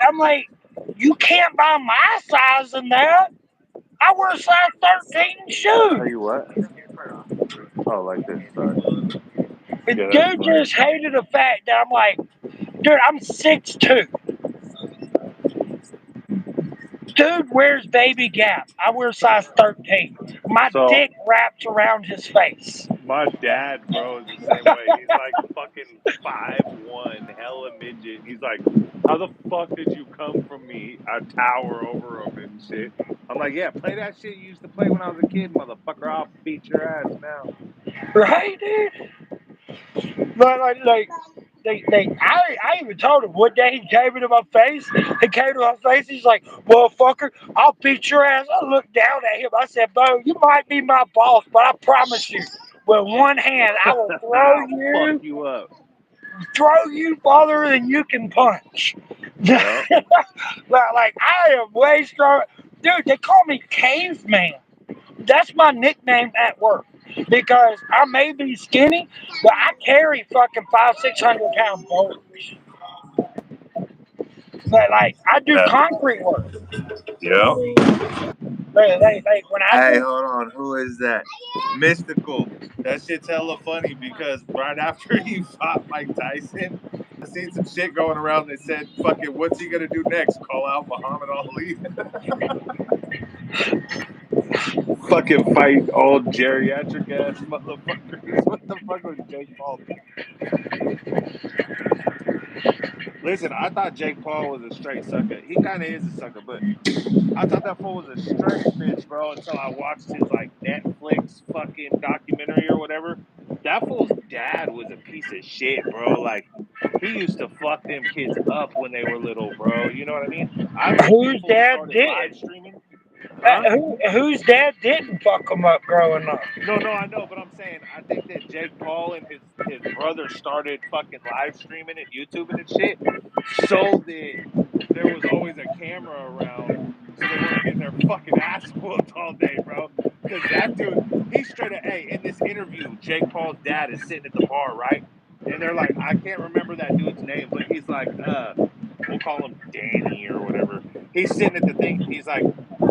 I'm like, you can't buy my size in that. I wear size 13 Tell shoes. you what. Oh, like this. Sorry. And Yeah, that's dude funny. just hated the fact that I'm like, dude, I'm 6'2". Dude wears Baby Gap. I wear size 13. My So dick wraps around his face. my dad, bro, is the same way. He's like fucking 5'1", hella midget. He's like, how the fuck did you come from me? I tower over him and shit. I'm like, yeah, play that shit you used to play when I was a kid, motherfucker. I'll beat your ass now. Right, dude? But I even told him one day he came into my face. He came to my face. He's like, "Motherfucker, I'll beat your ass." I looked down at him. I said, "Bro, you might be my boss, but I promise you, with one hand, I will I'll fuck you up. throw you farther than you can punch." Yeah. Like I am way stronger, dude. They call me caveman. That's my nickname at work because I may be skinny, but I carry fucking 500-600 pound boulders. But like I do Yeah. concrete work. Yeah. When I Hey, do. hold on. Who is that? Mystical. That shit's hella funny because right after he fought Mike Tyson, I seen some shit going around that said, fucking, what's he gonna do next? Call out Muhammad Ali? Fucking fight old geriatric ass motherfuckers. What the fuck was Jake Paul doing? Listen, I thought Jake Paul was a straight sucker. He kind of is a sucker, but I thought that fool was a straight bitch, bro, until I watched his like Netflix fucking documentary or whatever. That fool's dad was a piece of shit, bro. Like he used to fuck them kids up when they were little, bro. You know what I mean? I wish that Whose fool dad started live did? streaming. Huh? Whose dad didn't fuck him up growing up? No, I know, but I'm saying I think that Jake Paul and his brother started fucking live streaming and YouTubing and shit, so that there was always a camera around, so they weren't getting their fucking ass whooped all day, bro. Because that dude, he's straight up. Hey, in this interview, Jake Paul's dad is sitting at the bar, right? And they're like, I can't remember that dude's name, but he's like, we'll call him Danny or whatever. He's sitting at the thing. He's like,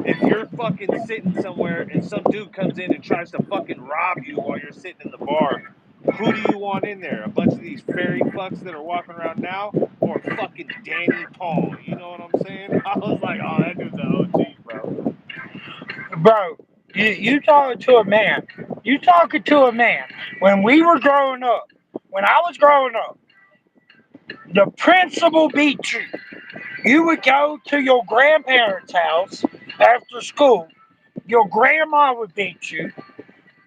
if you're fucking sitting somewhere and some dude comes in and tries to fucking rob you while you're sitting in the bar, who do you want in there? A bunch of these fairy fucks that are walking around now, or fucking Danny Paul? You know what I'm saying? I was like, oh, that dude's an OG, bro. Bro, you talking to a man. You talking to a man. When we were growing up, when I was growing up, the principal beat you. You would go to your grandparents' house after school. Your grandma would beat you.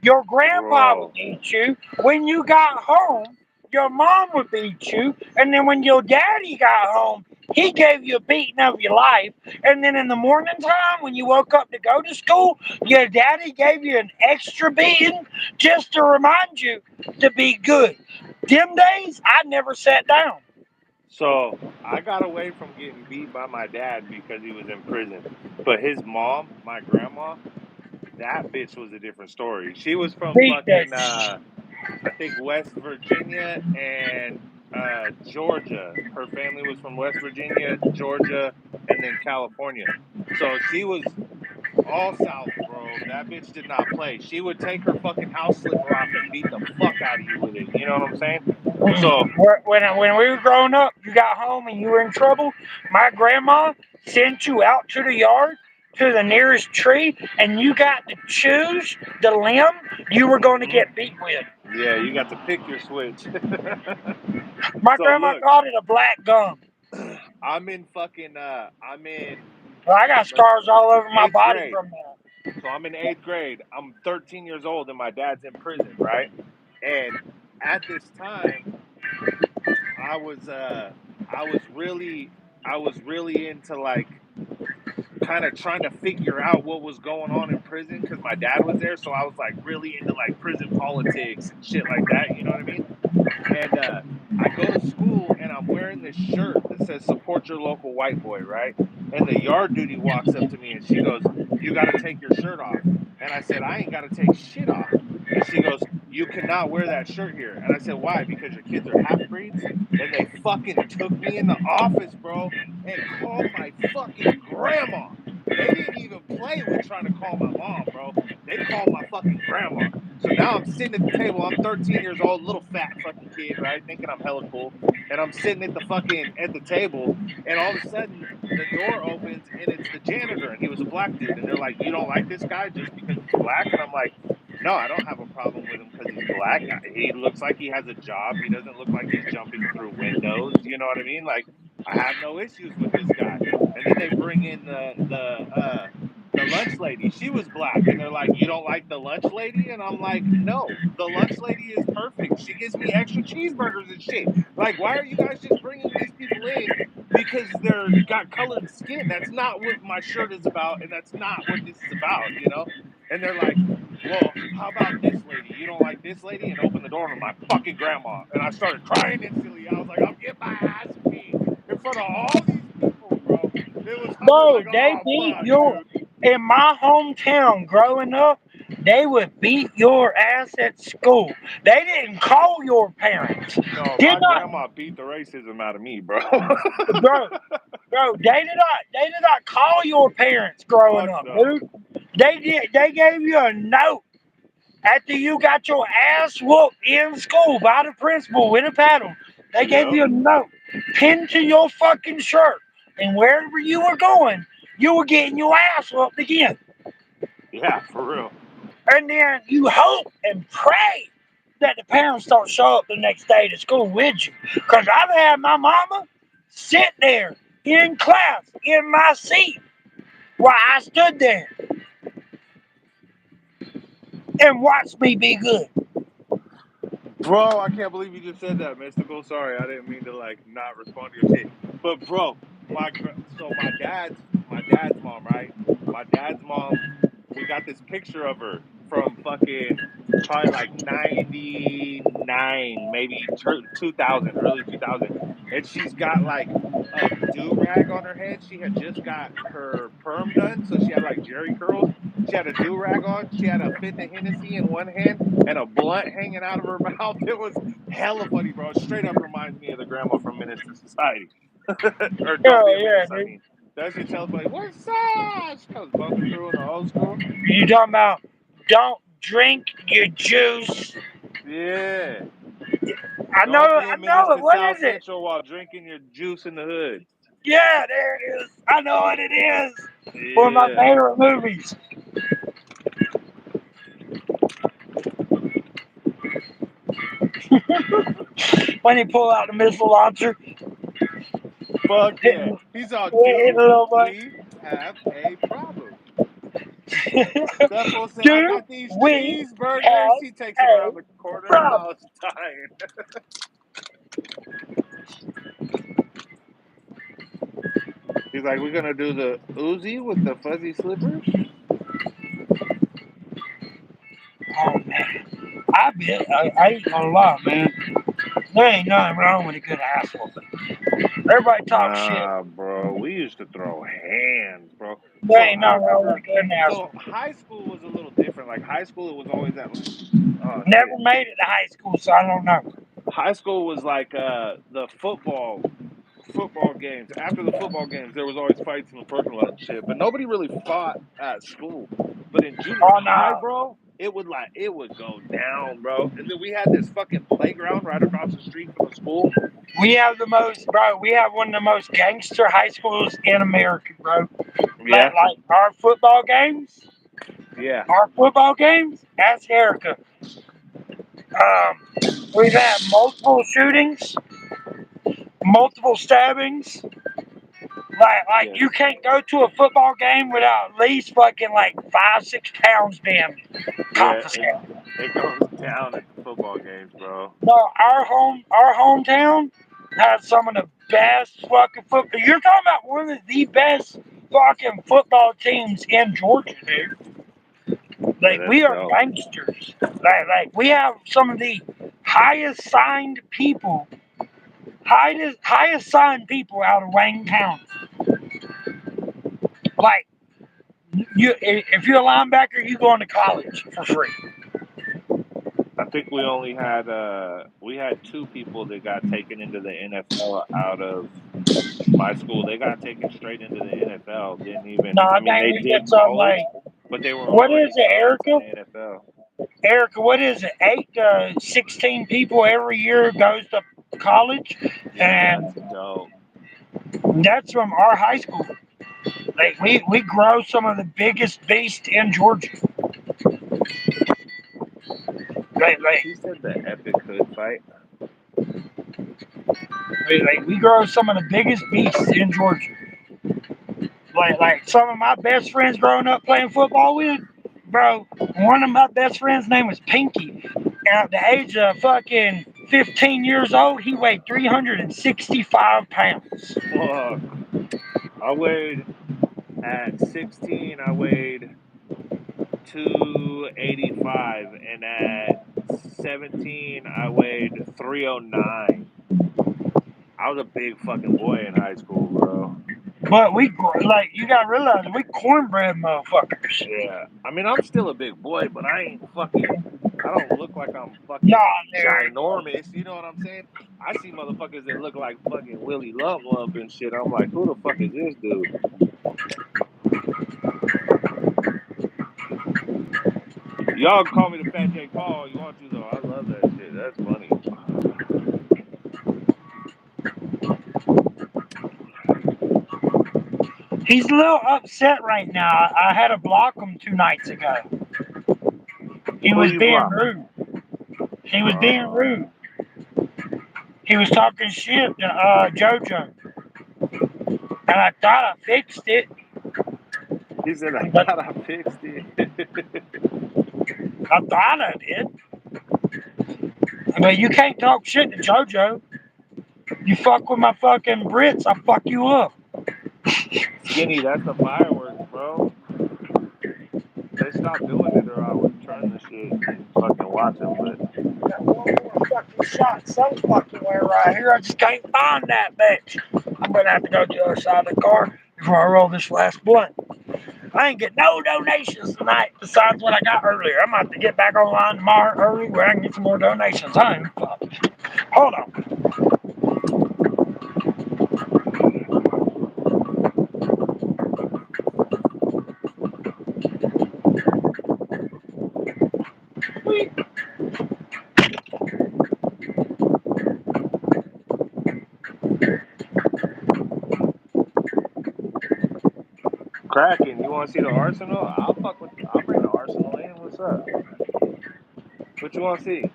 Your grandpa would Bro. beat you. When you got home, your mom would beat you. And then when your daddy got home, he gave you a beating of your life. And then in the morning time, when you woke up to go to school, your daddy gave you an extra beating just to remind you to be good. Them days, I never sat down. So I got away from getting beat by my dad because he was in prison. But his mom, my grandma, that bitch was a different story. She was from Beat fucking that. I think West Virginia and Georgia. Her family was from West Virginia, Georgia, and then California. So she was all south, bro. That bitch did not play. She would take her fucking house slipper off and beat the fuck out of you with it. You know what I'm saying? So When we were growing up, you got home and you were in trouble. My grandma sent you out to the yard to the nearest tree, and you got to choose the limb you were going to hmm get beat with. yeah, you got to pick your switch. My So grandma look, called it a black gum. I'm in fucking I'm in Well, I got let's scars all over my eighth body grade. from that. So I'm in eighth grade. I'm 13 years old and my dad's in prison, right? And at this time, I was uh I was really I was really into like kind of trying to figure out what was going on in prison because my dad was there. So I was like really into like prison politics and shit like that. You know what I mean? And I go to school and I'm wearing this shirt that says support your local white boy, right? And the yard duty walks up to me and she goes, "You got to take your shirt off." And I said, "I ain't got to take shit off." And she goes, "You cannot wear that shirt here." And I said, "Why?" "Because your kids are half breeds." And they fucking took me in the office, bro, and called my fucking grandma. They didn't even play with trying to call my mom, bro. They called my fucking grandma. So now I'm sitting at the table. I'm 13 years old, little fat fucking kid, right? Thinking I'm hella cool. And I'm sitting at the table, and all of a sudden the door opens and it's the janitor, and he was a black dude. And they're like, "You don't like this guy just because he's black?" And I'm like, "No, I don't have a problem with him because he's black. He looks like he has a job. He doesn't look like he's jumping through windows. You know what I mean? Like, I have no issues with this guy." And then they bring in the lunch lady. She was black, and they're like, "You don't like the lunch lady?" And I'm like, "No, the lunch lady is perfect. She gives me extra cheeseburgers and shit. Like, why are you guys just bringing these people in because they're got colored skin? That's not what my shirt is about, and that's not what this is about, you know?" And they're like, "Well, how about this lady? You don't like this lady?" And open the door to my fucking grandma, and I started crying instantly. I was like, "I'm getting my ass beat in front of all these people, bro." I was Bro, like, they "Oh beat fuck, your dude." in my hometown growing up, they would beat your ass at school. They didn't call your parents. No, Did my not grandma beat the racism out of me, bro. bro, they did not call your parents growing Fuck up, no. dude. They gave you a note after you got your ass whooped in school by the principal with a paddle. They gave Yep. you a note pinned to your fucking shirt. And wherever you were going, you were getting your ass whooped again. Yeah, for real. And then you hope and pray that the parents don't show up the next day to school with you. Because I've had my mama sit there in class in my seat while I stood there and watched me be good. Bro, I can't believe you just said that, Mystical. Sorry, I didn't mean to like not respond to your shit. But bro, so my dad's mom, right? My dad's mom, we got this picture of her from fucking probably like 99, maybe 2000, early 2000. And she's got like a do rag on her head. She had just got her perm done, so she had like Jerry curls. She had a do rag on. She had a fifth of Hennessy in one hand and a blunt hanging out of her mouth. It was hella funny, bro. It straight up reminds me of the grandma from Menace to Society. Or Don't Be Oh a yeah, Menace, I dude. mean. That shit tells like, what's up? She comes bumping through in the old school. You talking about don't drink your juice? Yeah. I know Don't be a menace it. to What South is it? Central while drinking your juice in the hood. Yeah, there it is. I know what it is. One of my Yeah. favorite movies. When he pull out the missile launcher, Fuck yeah. hitting, He's all, hitting dude, a little bit. we have a problem. That fool said, I Do got these we cheeseburgers. have He takes them a around the corner. I problem? was dying. He's like, we're going to do the Uzi with the fuzzy slippers? Oh man, I ain't gonna lie, man. There ain't nothing wrong with a good ass whooping. Everybody talks shit. Nah, bro. We used to throw hands, bro. There So ain't I nothing wrong with remember, a good ass so whooping. high school was a little different. Like high school, it was always at like, oh Never shit. made it to high school, so I don't know. High school was like the football games. After the football games, there was always fights in the parking lot and shit. But nobody really fought at school. But in junior Oh high, no, bro, it would go down, bro. And then we had this fucking playground right across the street from the school. we have the most, bro. We have one of the most gangster high schools in America, bro. Yeah, Like our football games, yeah, Ask Erica. We've had multiple shootings, multiple stabbings. Like yeah, you can't go to a football game without at least fucking like 5, 6 pounds being yeah. confiscated. It goes down at the football games, bro. No, our hometown has some of the best fucking football. You're talking about one of the best fucking football teams in Georgia, dude. Yeah, Like that's we are dope. gangsters. Like we have some of the highest signed people, highest signed people out of Wayne County. Like if you're a linebacker, you going to college for free. I think we had two people that got taken into the NFL out of my school. They got taken straight into the NFL. Didn't even. No, I I mean, think they we get did some like college, but they were what is already it, signed to Erica? the NFL. Erica, what is it? 8 to 16 people every year goes to college, Yeah, and that's dope. that's from our high school. Like we grow some of the biggest beasts in Georgia. He said the epic hood fight. We grow some of the biggest beasts in Georgia. Like some of my best friends growing up playing football with, bro. One of my best friends' name was Pinky. And at the age of fucking 15 years old, he weighed 365 pounds. Fuck. I weighed at 16. I weighed 285, and at 17, I weighed 309. I was a big fucking boy in high school, bro. But like you gotta realize we cornbread motherfuckers. Yeah. I mean, I'm still a big boy, but I ain't fucking. I don't look like I'm Nah, fucking dude. ginormous. You know what I'm saying? I see motherfuckers that look like fucking Willie Lump Lump and shit. I'm like, who the fuck is this dude? Y'all can call me the Fat Jake Paul. You want to though? I love that shit. That's funny. He's a little upset right now. I had to block him 2 nights ago. He Who was you being block? rude. He was being Uh, rude. He was talking shit to JoJo. And I thought I fixed it, he said I but thought I fixed it. I thought I did. But you can't talk shit to JoJo. You fuck with my fucking Brits, I fuck you up. Skinny, that's the fireworks, bro. They stopped doing it, or I would turn the shit and fucking watch them. But Got one more fucking shot some fucking where right here. I just can't find that bitch. I'm gonna have to go to the other side of the car before I roll this last blunt. I ain't get no donations tonight besides what I got earlier. I'm gonna have to get back online tomorrow early where I can get some more donations. Hold on. Kraken, you want to see the Arsenal? I'll bring the Arsenal in. What's up? What you want to see?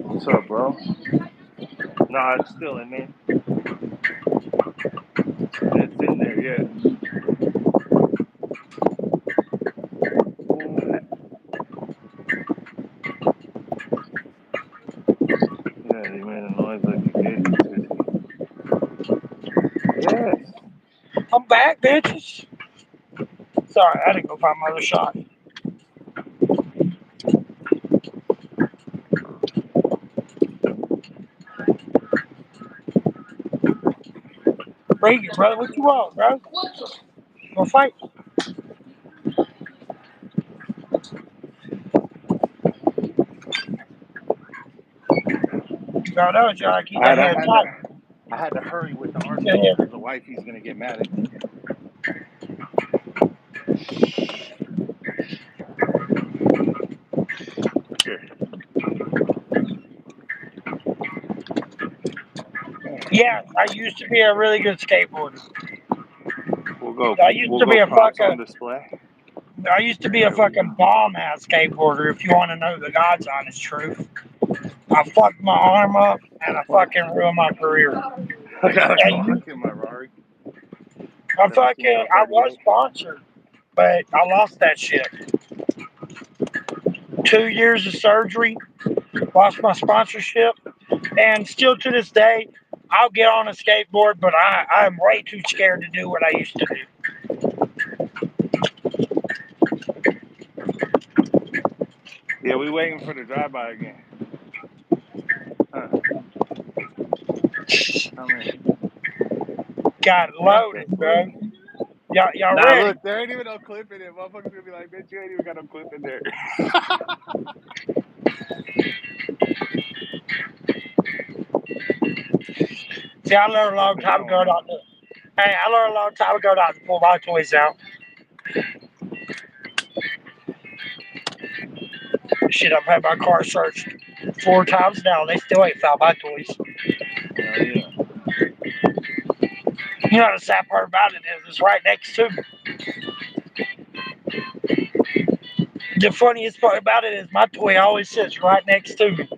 What's up, bro? Nah, it's still in there. It's in there, yeah. Yeah, you made a noise like you gay, you sissy. Yes. I'm back, bitches. Sorry, I didn't go find my other shot. Bring it, brother. What you want, bro? Go fight. No, no, John. Keep All that right, hand tight. I had to hurry with the Yeah, Arsenal yeah. because the wifey's gonna get mad at me. Here. Yeah, I used to be a really good skateboarder. I used We'll to be go a props on fucking. display. I used to be a There we fucking go. bomb ass skateboarder. If you want to know the God's honest truth, I fucked my arm up and I fucking ruined my career. I got a And Glock in my Rari. I was 17 sponsored, but I lost that shit. 2 years of surgery, lost my sponsorship, and still to this day, I'll get on a skateboard, but I'm way too scared to do what I used to do. Yeah, we waiting for the drive-by again. Huh. Come in. Got it What the loaded, bro. fuck? Y'all Nah, ready? look, there ain't even no clip in it. Motherfuckers gonna be like, bitch, you ain't even got no clip in there. See, I learned a long Fucking time ago going not on. to. Hey, I learned a long time ago not to pull my toys out. Shit, I've had my car searched 4 times now, and they still ain't found my toys. Hell yeah. You know the sad part about it is it's right next to me. The funniest part about it is my toy always sits right next to me.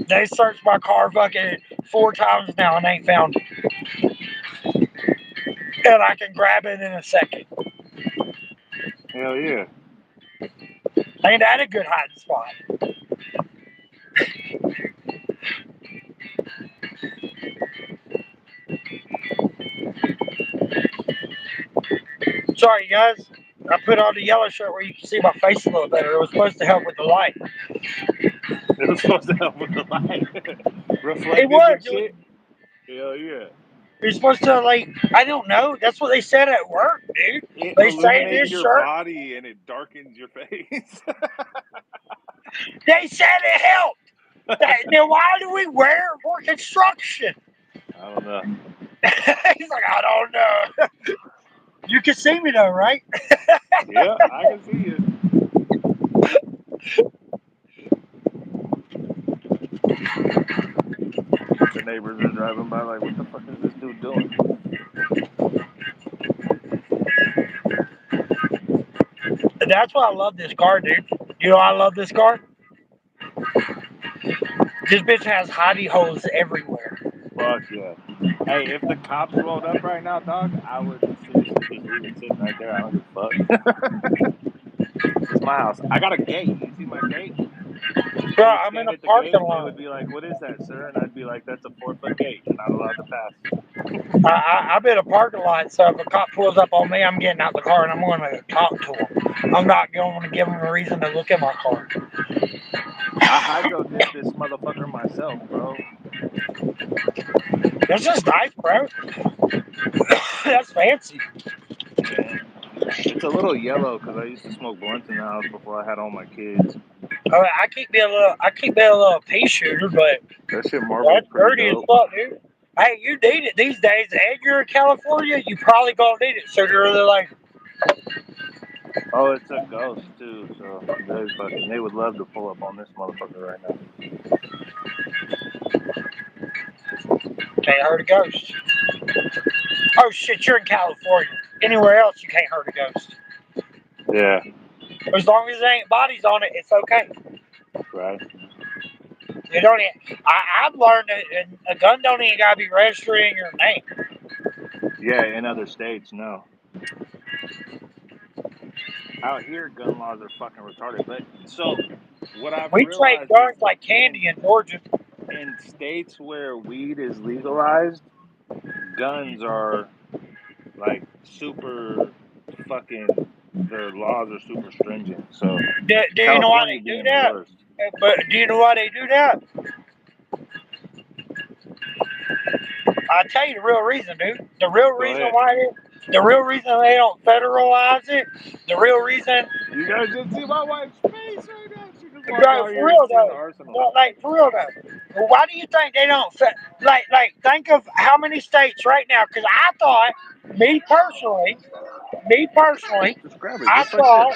They searched my car fucking 4 times now and ain't found it. And I can grab it in a second. Hell yeah. Ain't that a good hiding spot? Sorry, guys. I put on the yellow shirt where you can see my face a little better. It was supposed to help with the light. It was supposed to help with the light. It Reflective was. and shit. Hell yeah. You're supposed to, like, I don't know. That's what they said at work, dude. It They say illuminates this your shirt, body and it darkens your face. they said it helped. Then why do we wear it for construction? I don't know. He's like, I don't know. You can see me though, right? Yeah, I can see you. The neighbors are driving by like, what the fuck is this dude doing? And that's why I love this car, dude. You know why I love this car? This bitch has hidey holes everywhere. Fuck yeah. Hey, if the cops rolled up right now, dog, I would seriously just leave it sitting right there. I don't give a fuck. It's my house. I got a gate. You see my gate? They Bro, would I'm in stand a at the gate parking and they lot. would be like, "What is that, sir?" And I'd be like, "That's a 4-foot gate. You're not allowed to pass." I'm in a parking lot, so if a cop pulls up on me, I'm getting out the car and I'm going to talk to him. I'm not going to give him a reason to look at my car. I hydro dipped this motherfucker myself, bro. That's just nice, bro. That's fancy. Yeah. It's a little yellow because I used to smoke blunts in the house before I had all my kids. I keep being a little pea shooter, but That shit Marlboro's that's pretty dirty as dope. fuck, dude. Hey, you need it these days, and you're in California. You probably gonna need it sooner or later. Oh, it's a ghost too, so they would love to pull up on this motherfucker right now. Can't hurt a ghost. Oh shit, you're in California. Anywhere else, you can't hurt a ghost. Yeah, As long as there ain't bodies on it, it's okay. right. You don't. I've learned that a gun don't even gotta be registered in your name. Yeah, in other states, no. Out here, gun laws are fucking retarded. But so, what I've We trade realized is guns like candy in Georgia. in states where weed is legalized, guns are like super fucking. Their laws are super stringent. So Do you know why California they do being the that? worst. But do you know why they do that? I'll tell you the real reason, dude. The real Go reason ahead. the real reason they don't federalize it, the real reason, You guys should see my wife's face right now. She just walked bro, out for here and real seen the though, arsenal. like for real though, why do you think they don't, like, think of how many states right now, because I thought, me personally, Just grab it, I just like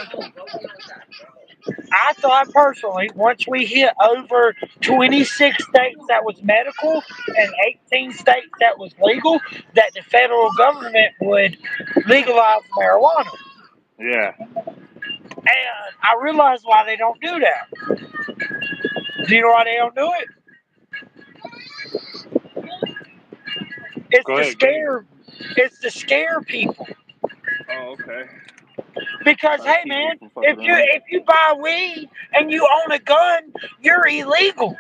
this. personally, once we hit over 26 states that was medical and 18 states that was legal, that the federal government would legalize marijuana. Yeah. And I realize why they don't do that. Do you know why they don't do it? It's Go to ahead, go ahead. scare. It's to scare people. Oh, okay. Because Try to hey keep man, them from fucking around. if you buy weed and you own a gun, you're illegal.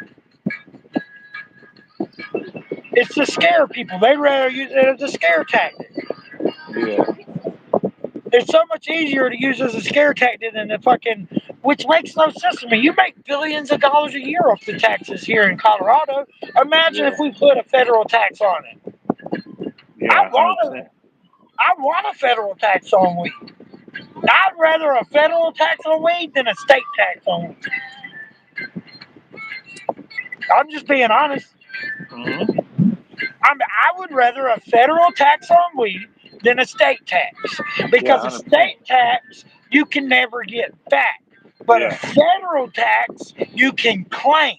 It's to scare people. They'd rather use it as a scare tactic. Yeah. It's so much easier to use as a scare tactic than the fucking, which makes no sense to me. You make billions of dollars a year off the taxes here in Colorado. Imagine Yeah. if we put a federal tax on it. I Yeah, want 100%. a federal tax on weed. I'd rather a federal tax on weed than a state tax on weed. I'm just being honest. Mm-hmm. I would rather a federal tax on weed than a state tax, Yeah, because a 100%. state tax you can never get back, but a Yeah. federal tax you can claim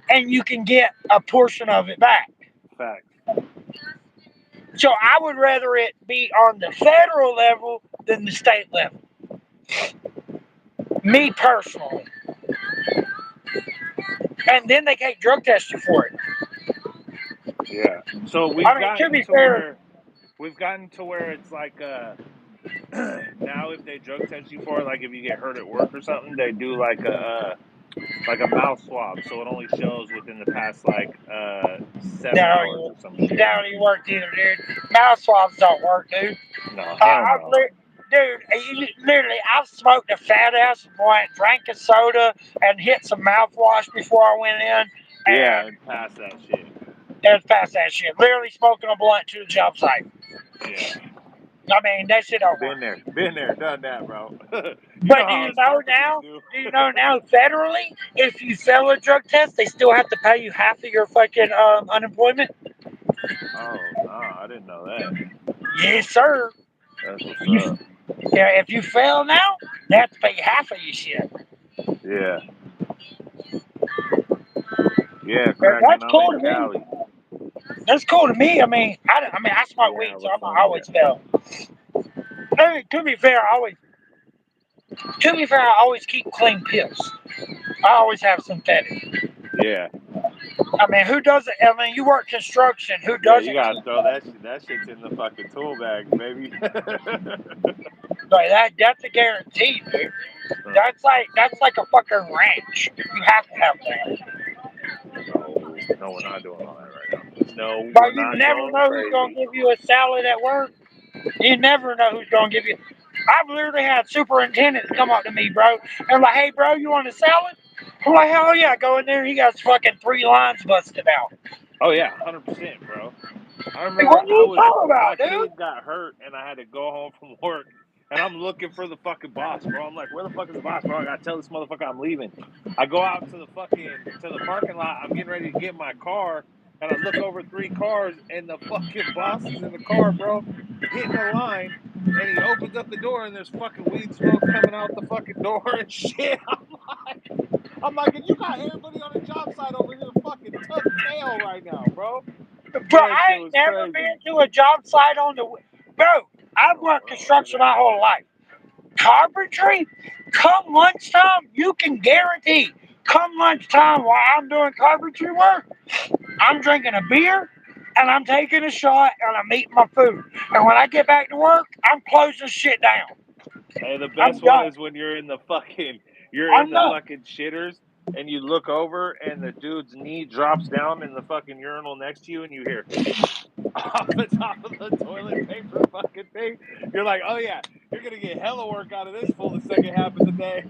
and you can get a portion of it back. Facts. So I would rather it be on the federal level than the state level. Me personally. And then they can't drug test you for it. Yeah. So I mean, to be fair, we've gotten to where it's like now if they drug test you for it, like if you get hurt at work or something, they do like a mouth swab, so it only shows within the past like 7 hours or some shit. that don't even work either, dude. Mouth swabs don't work, dude. No, hell no. Literally, I've smoked a fat ass blunt, drank a soda, and hit some mouthwash before I went in, Yeah, and and pass that shit. it's past that shit. Literally smoking a blunt to the job site. Yeah. I mean, that shit don't work. Been there, done that, bro. You know But do how you us know carpenters now? do. Do you know now federally, if you fail a drug test, they still have to pay you half of your fucking unemployment? Oh, nah, I didn't know that. Yes, sir. That's what's You, up. yeah, if you fail now, they have to pay you half of your shit. Yeah. Yeah, But that's cool Crackonomic to me. Cali. That's cool to me. I mean, I smoke Yeah, weed, so we're I'm from always here. fail. I mean, I always keep clean pills. I always have synthetic. Yeah. I mean, who doesn't? I mean, you work construction. Who Yeah, you doesn't gotta keep? throw that shit. That shit's in the fucking tool bags, baby. Like that's a guarantee, dude. That's like a fucking ranch. You have to have that. No, we're not doing all that right now. No, Bro, we're you not never going know who's gonna crazy. give you a salad at work. You never know who's gonna give you. I've literally had superintendents come up to me, bro, and like, "Hey, bro, you want a salad?" I'm like, "Hell yeah!" Go in there. He got fucking 3 lines busted out. Oh yeah, 100%, bro. I Like, remember what are you talking my about, dude? kid got hurt and I had to go home from work and I'm looking for the fucking boss, bro. I'm like, where the fuck is the boss, bro? I gotta tell this motherfucker I'm leaving. I go out to the parking lot. I'm getting ready to get my car and I look over 3 cars and the fucking boss is in the car, bro, getting a line. And he opens up the door and there's fucking weed smoke coming out the fucking door and shit. I'm like, and you got everybody on the job site over here fucking tuck tail right now, bro. Bro, That I shit ain't was never crazy. been to a job site on the. Bro, I've Oh, worked bro, look construction at my whole life. Carpentry, come lunchtime, you can guarantee. Come lunchtime while I'm doing carpentry work, I'm drinking a beer and I'm taking a shot and I'm eating my food. And when I get back to work, I'm closing shit down. hey, the I'm best one done. is when you're in I'm the done. fucking shitters and you look over and the dude's knee drops down in the fucking urinal next to you and you hear off the top of the toilet paper fucking thing. You're like, oh yeah, you're gonna get hella work out of this fool the second half of the day.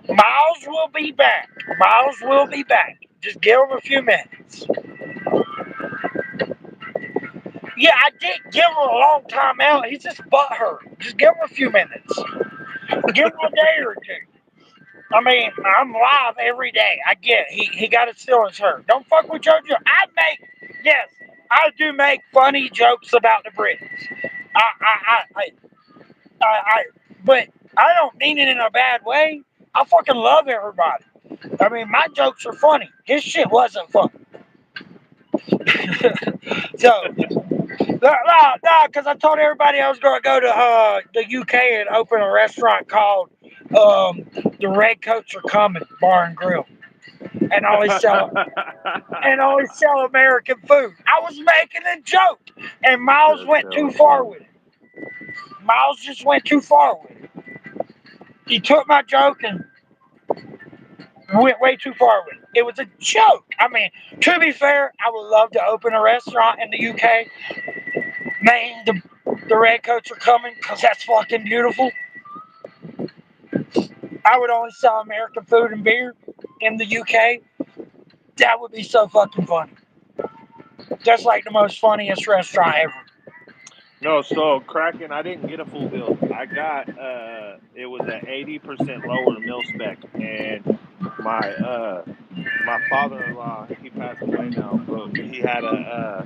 Miles will be back. Miles will be back. Just give him a few minutes. Yeah, I did give him a long time out. He's just butthurt. Just give him a few minutes. Give him a day or two. I mean, I'm live every day. I get it. He got his feelings hurt. Don't fuck with JoJo. Yes, I do make funny jokes about the Brits. I, but I don't mean it in a bad way. I fucking love everybody. I mean, my jokes are funny. His shit wasn't funny. So, because I told everybody I was going to go to the UK and open a restaurant called the Red Coats Are Coming Bar and Grill, and always sell American food. I was making a joke, and Miles That's went too hella far funny. with it. Miles just went too far with it. He took my joke and went way too far with it. It was a joke. I mean, to be fair, I would love to open a restaurant in the UK. Man, the Redcoats are coming because that's fucking beautiful. I would only sell American food and beer in the UK. That would be so fucking funny. That's like the most funniest restaurant ever. No, so Kraken, I didn't get a full build. I got it was at 80% lower mil spec, and my father-in-law, he passed away now, but he had a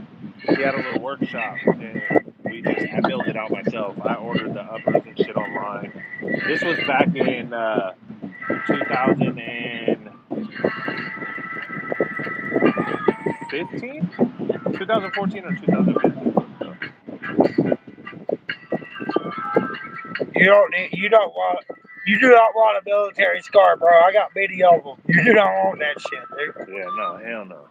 little workshop, and I built it out myself. I ordered the uppers and shit online. This was back in 2015, 2014 or 2015. So. You do not want a military scar, bro. I got many of them. You do not want that shit, dude. Yeah, no, hell no.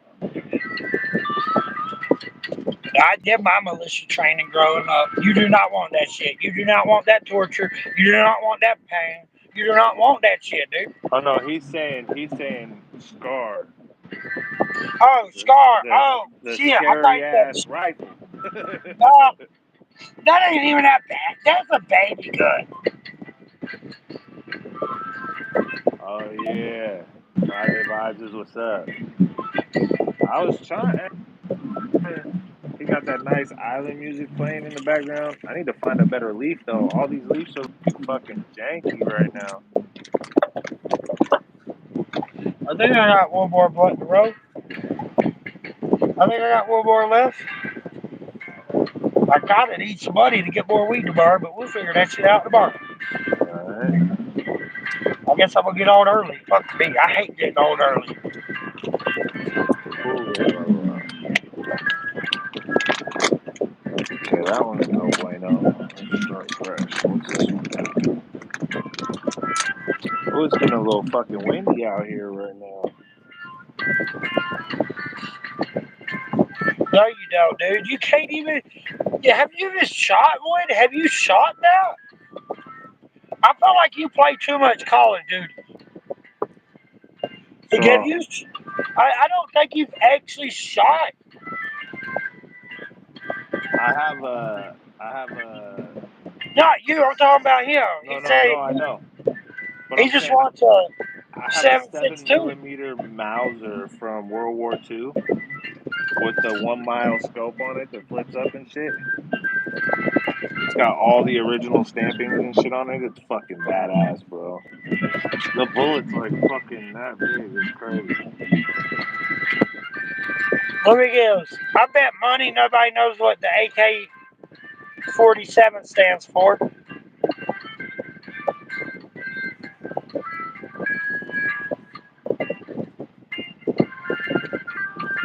I did my militia training growing up. You do not want that shit. You do not want that torture. You do not want that pain. You do not want that shit, dude. Oh no, he's saying Scar, Oh, the scar. the, Oh, the shit. I scary think ass that's. rifle. That ain't even that bad. That's a baby gun. Oh yeah, Friday vibes is what's up. I was trying. He got that nice island music playing in the background. I need to find a better leaf though. All these leaves are fucking janky right now. I think I got one more blunt in the road. I think I got one more left. I gotta need some money to get more weed tomorrow, but we'll figure that shit out tomorrow. All right. I guess I'm gonna get on early. Fuck me. I hate getting on early. Cool. Okay, that one's no bueno. Let's start fresh. What's this one got? Oh, it's getting a little fucking windy out here right now. No, you don't, dude. You can't even. Yeah, have you even shot one? Have you shot that? I feel like you play too much Call of Duty. Have So you? I don't think you've actually shot. I have a Not you. I'm talking about him. He no, said I know. But he I'm just saying wants a I have a 7.62. 7 millimeter Mauser from World War II with the 1 mile scope on it that flips up and shit. It's got all the original stampings and shit on it. It's fucking badass, bro. The bullet's like fucking that big. It's crazy. Let me guess. I bet money nobody knows what the AK-47 stands for.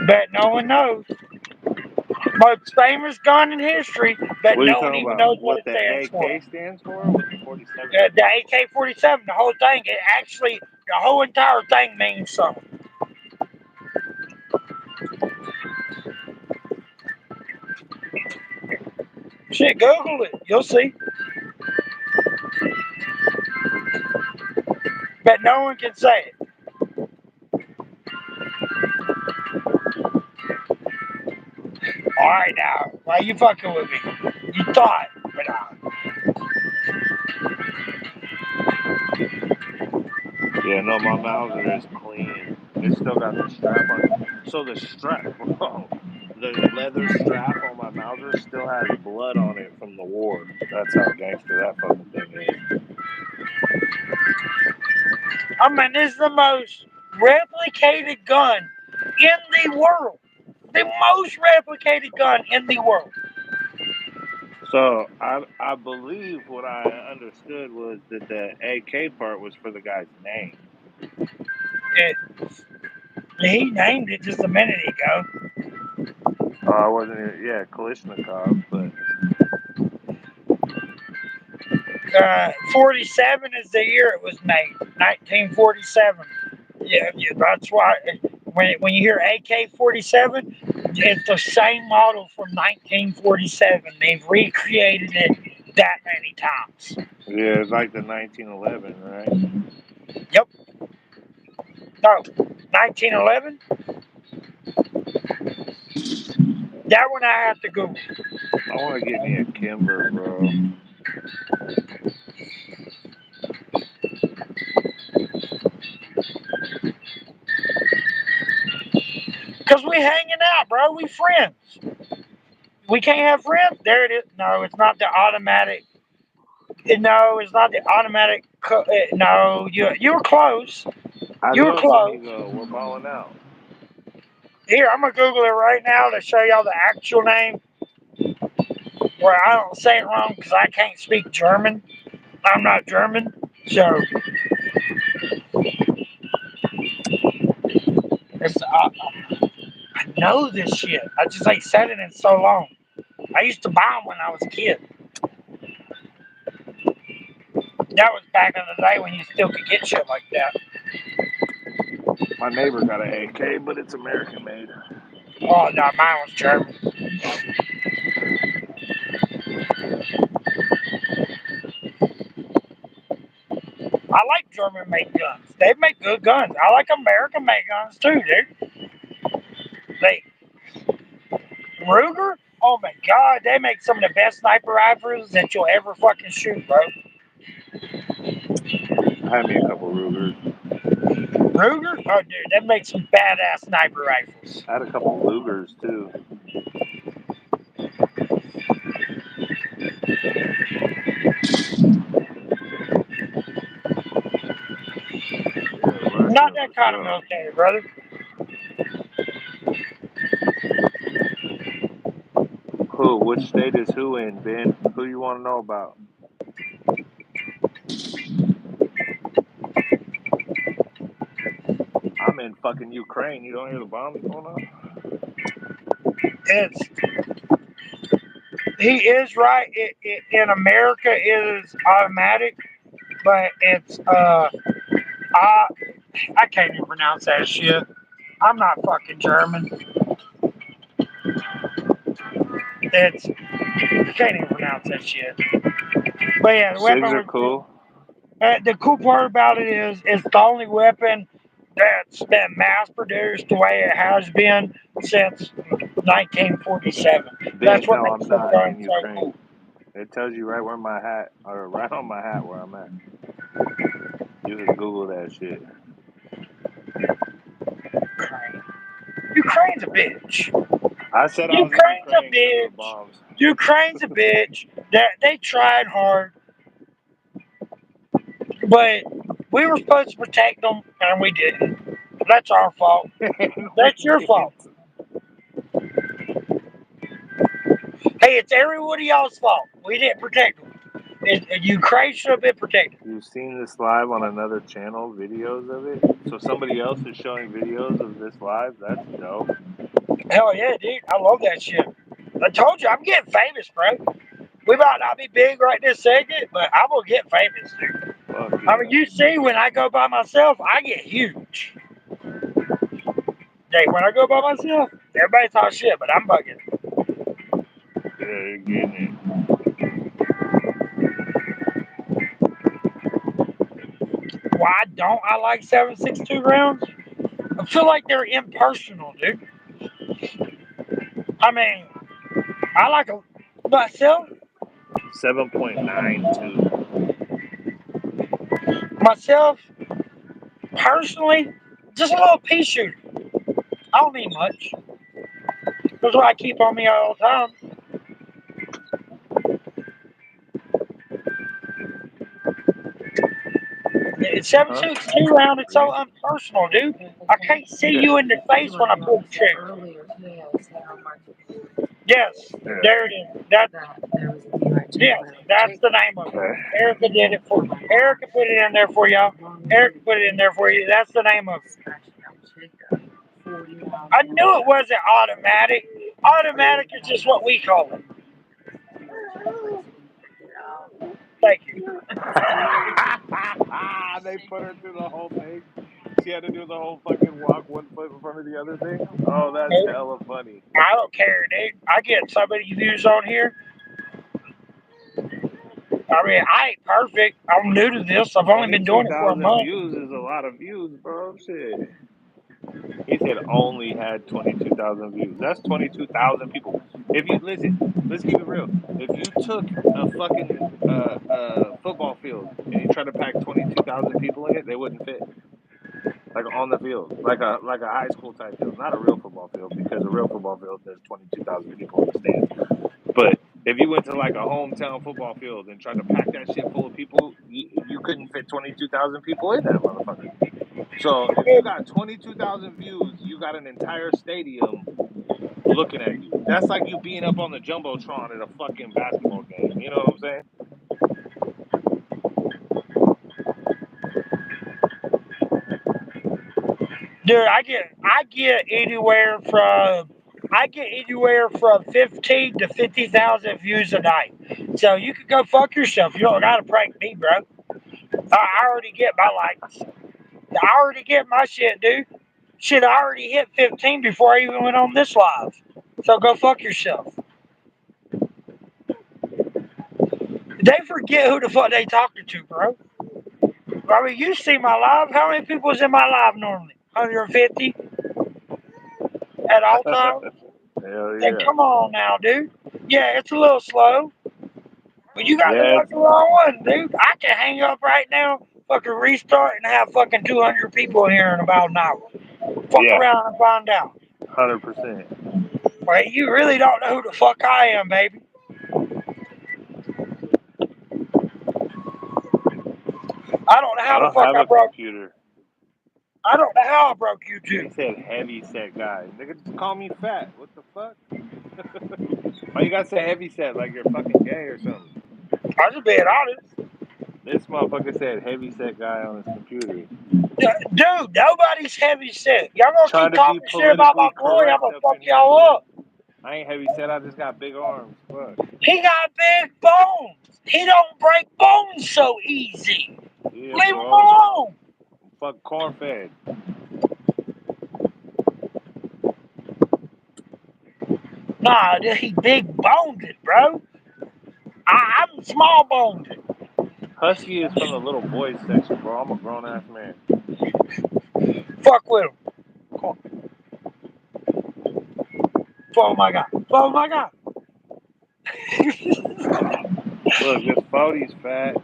Bet no one knows. Most famous gun in history, but What are you no one talking even about? knows what What it the stands for. AK stands for? What the 47 The stands for? AK-47, the whole thing, it actually, the whole entire thing means something. Shit, Google it. You'll see. But no one can say it. All right, now, why you fucking with me? You thought, but Yeah, no, my Mauser is clean. It's still got the strap on it. So the strap, bro, the leather strap on my Mauser still has blood on it from the war. That's how gangster that fucking thing is. I mean, this is the most replicated gun in the world. The most replicated gun in the world. So I believe what I understood was that the AK part was for the guy's name. It, he named it just a minute ago. I wasn't, yeah, Kalishnikov, but 47 is the year it was made, 1947. Yeah, yeah, that's why when you hear AK-47, it's the same model from 1947. They've recreated it that many times. yeah, it's like the 1911, right? Yep. No, 1911. That one I have to Google. I want to get me a Kimber, bro. Cause we hanging out, bro. We friends. We can't have friends. There it is. No, it's not the automatic. No, it's not the automatic. No, you were close. I You were love when you close. go, we're balling out. Here, I'm gonna Google it right now to show y'all the actual name, where I don't say it wrong because I can't speak German. I'm not German, so it's, I know this shit. I just ain't said it in so long. I used to buy them when I was a kid. That was back in the day when you still could get shit like that. My neighbor got an AK, but it's American made. Oh no, mine was German. I like German made guns. They make good guns. I like American made guns too, dude. They Ruger? Oh my god, they make some of the best sniper rifles that you'll ever fucking shoot, bro. I had me a couple Rugers. Ruger? Oh dude, they make some badass sniper rifles. I had a couple Lugers too. Yeah, Not Russia that for kind of sure. military, brother. Who? Which state is who in, Ben? Who you want to know about? I'm in fucking Ukraine. You don't hear the bombs going off? It's he is right. In America it is automatic, but it's I I can't even pronounce that shit. I'm not fucking German. It's I can't even pronounce that shit. But yeah, the SIGs weapon are was cool. The cool part about it is it's the only weapon that's been mass produced the way it has been since 1947. That's Bitch, what no, makes I'm this not gun in so Ukraine. cool. It tells you right where my hat, or right on my hat where I'm at. You can Google that shit. Ukraine. Ukraine's a bitch. I said I was in Ukraine's a Ukraine because of the bitch. bombs. Ukraine's a bitch. That they tried hard, but we were supposed to protect them and we didn't. That's our fault. And we That's your did. fault. Hey, it's everybody else's fault. We didn't protect them. Ukraine should have been protected. You've seen this live on another channel, videos of it? So somebody else is showing videos of this live? That's dope. Hell yeah, dude. I love that shit. I told you, I'm getting famous, bro. We might not be big right this second, but I'm gonna get famous, dude. Fuck I mean, yeah. you see, when I go by myself, I get huge. Hey, when I go by myself, everybody talks shit, but I'm bugging. Yeah, you're getting it. Why don't I like 7.62 rounds? I feel like they're impersonal, dude. I mean, I like a, myself, 7.92. myself, personally, just a little pea shooter. I don't need much. That's what I keep on me all the time. It's Huh? 7.62 round. It's so Really? impersonal, dude. I can't see Yeah. you in the face when I pull the trigger. Yes, Yeah. there it is. Yes, that's the name of it. Okay. Erica did it for you. Erica put it in there for y'all. Erica put it in there for you. That's the name of it. I knew it wasn't automatic. Automatic is just what we call it. Thank you. They put her through the whole thing. She had to do the whole fucking walk, one foot in front of the other thing. Oh, that's hella funny. I don't care, dude. I get so many views on here. I mean, I ain't perfect. I'm new to this. I've only been doing it for a 22,000 month. views is a lot of views, bro. Shit. He said only had 22,000 views. That's 22,000 people. If you listen, let's keep it real. If you took a fucking football field and you tried to pack 22,000 people in it, they wouldn't fit. Like on the field, like a high school type field, not a real football field, because a real football field there's 22,000 people in the stands. But if you went to like a hometown football field and tried to pack that shit full of people, you couldn't fit 22,000 people in that motherfucker. So if you got 22,000 views, you got an entire stadium looking at you. That's like you being up on the jumbotron at a fucking basketball game. You know what I'm saying? Dude, I get anywhere from 15 to 50,000 views a night. So you can go fuck yourself. You don't gotta prank me, bro. I already get my likes. I already get my shit, dude. Shit, I already hit 15 before I even went on this live. So go fuck yourself. They forget who the fuck they talking to, bro. I mean, you see my live. How many people is in my live normally? 150 at all times? Hell And yeah. come on now, dude. Yeah, it's a little slow, but you got the Yeah, fucking wrong one, dude. I can hang up right now, fucking restart, and have fucking 200 people in here in about an hour. Fuck yeah, around and find out. 100%. Well, you really don't know who the fuck I am, baby. I don't know I how the don't fuck have I a broke. computer. I don't know how I broke He YouTube. said heavy set guy. Nigga, just call me fat. What the fuck? Why you gotta say heavy set like you're fucking gay or something? I'm just being honest. This motherfucker said heavy set guy on his computer. Dude, nobody's heavy set. Y'all gonna Trying keep to be talking shit about my politically boy, I'm correct gonna up fuck in here, y'all shit. up. I ain't heavy set. I just got big arms. Fuck. He got big bones. He don't break bones so easy. Yeah, Leave him bro. alone. Fuck corn fed. Nah, he big boned, bro. I'm small boned. Husky is from the little boys section, bro. I'm a grown ass man. Fuck with him. Oh my god. Oh my god. Look, this 40's fat.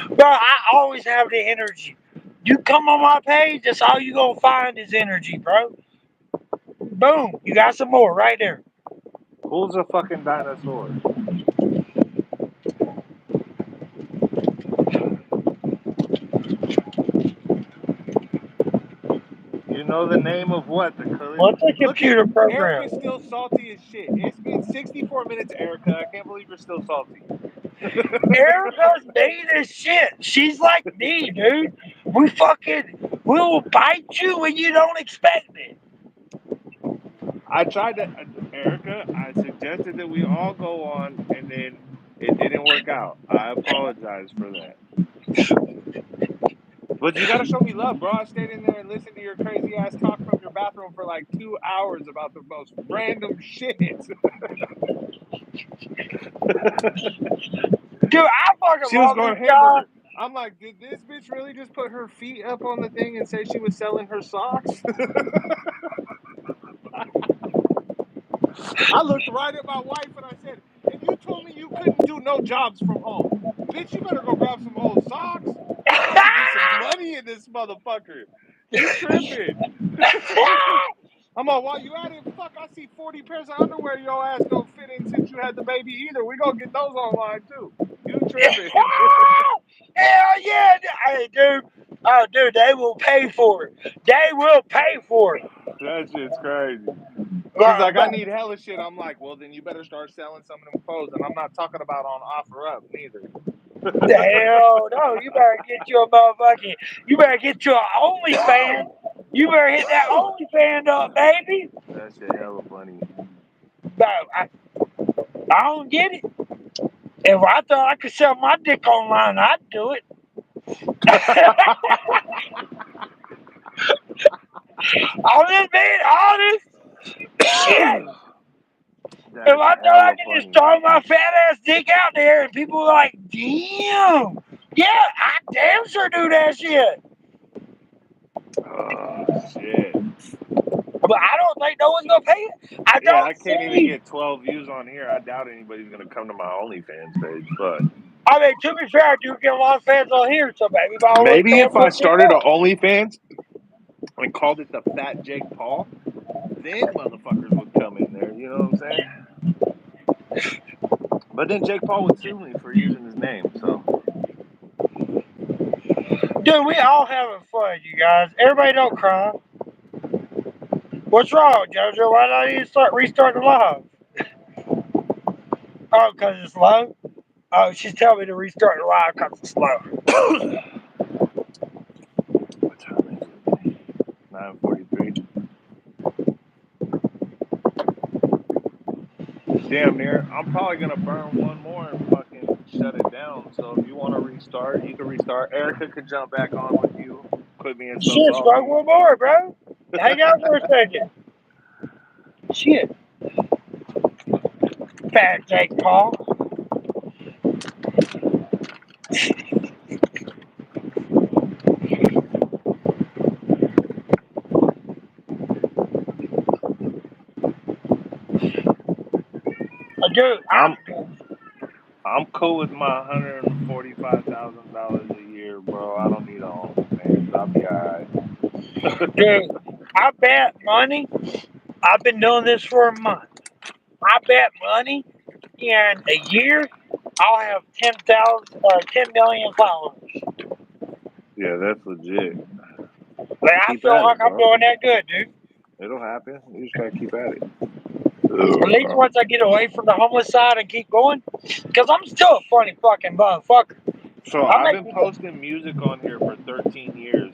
Bro, I always have the energy. You come on my page, that's all you gonna find is energy, bro. Boom. You got some more right there. Who's a fucking dinosaur? You know the name of what? The What's a Look at computer program? Erica's still salty as shit. It's been 64 minutes, Erica. I can't believe you're still salty. Erica's mean as shit. She's like me, dude. We will bite you when you don't expect it. I tried to, Erica, I suggested that we all go on, and then it didn't work out. I apologize for that. But you gotta show me love, bro. I stayed in there and listened to your crazy ass talk from your bathroom for like 2 hours about the most random shit. Dude, I fucking She was love going this guy. hamburger. I'm like, did this bitch really just put her feet up on the thing and say she was selling her socks? I looked right at my wife and I said, and you told me you couldn't do no jobs from home. Bitch, you better go grab some old socks. I'm trying to get some money in this motherfucker. You tripping. I'm like, while you at it, fuck, I see 40 pairs of underwear your ass don't fit in since you had the baby either. We gonna get those online too. You tripping. Hell yeah. Hey, dude. Oh, dude, they will pay for it. They will pay for it. That shit's crazy. She's Bro, like, I need hella shit. I'm like, well, then you better start selling some of them clothes. And I'm not talking about on OfferUp neither. hell no. You better get you a motherfucking, you better get you an OnlyFans. You better hit that OnlyFans up, baby. That shit hella funny. Bro, I don't get it. If I thought I could sell my dick online, I'd do it. I'm just being honest. Shit. That's If I thought I hella could just funny. throw my fat ass dick out there and people were like, damn. Yeah, I damn sure do that shit. Oh, shit. But I don't think no one's gonna pay it. I Yeah, don't I can't even see. get 12 views on here. I doubt anybody's going to come to my OnlyFans page. But I mean, to be fair, I do get a lot of fans on here, so maybe my maybe if OnlyFans I will pick started an up. OnlyFans and called it the Fat Jake Paul, then motherfuckers would come in there. You know what I'm saying? But then Jake Paul would sue me for using his name. So Dude, we all having fun, you guys. Everybody don't cry. What's wrong, JoJo? Why don't you restart the live? Oh, because it's low? Oh, she's telling me to restart the live because it's low. what time is it? 9:43. Damn near. I'm probably gonna burn one more and fucking shut it down. So if you want to restart, you can restart. Erica could jump back on with you. Quit being so Shit, smoke salty. one more, bro. Hang out for a second. Shit. Fat Jake Paul. Dude, I'm cool with my $145,000 a year, bro. I don't need an OnlyFans. I'll be alright. dude, I bet money. I've been doing this for a month. I bet money in a year I'll have 10 million followers. Yeah, that's legit. Like, I Keep feel at like it, I'm bro. doing that good, dude. It'll happen. You just gotta keep at it. At least once I get away from the homeless side and keep going, because I'm still a funny fucking motherfucker. So I I've make been posting music on here for 13 years,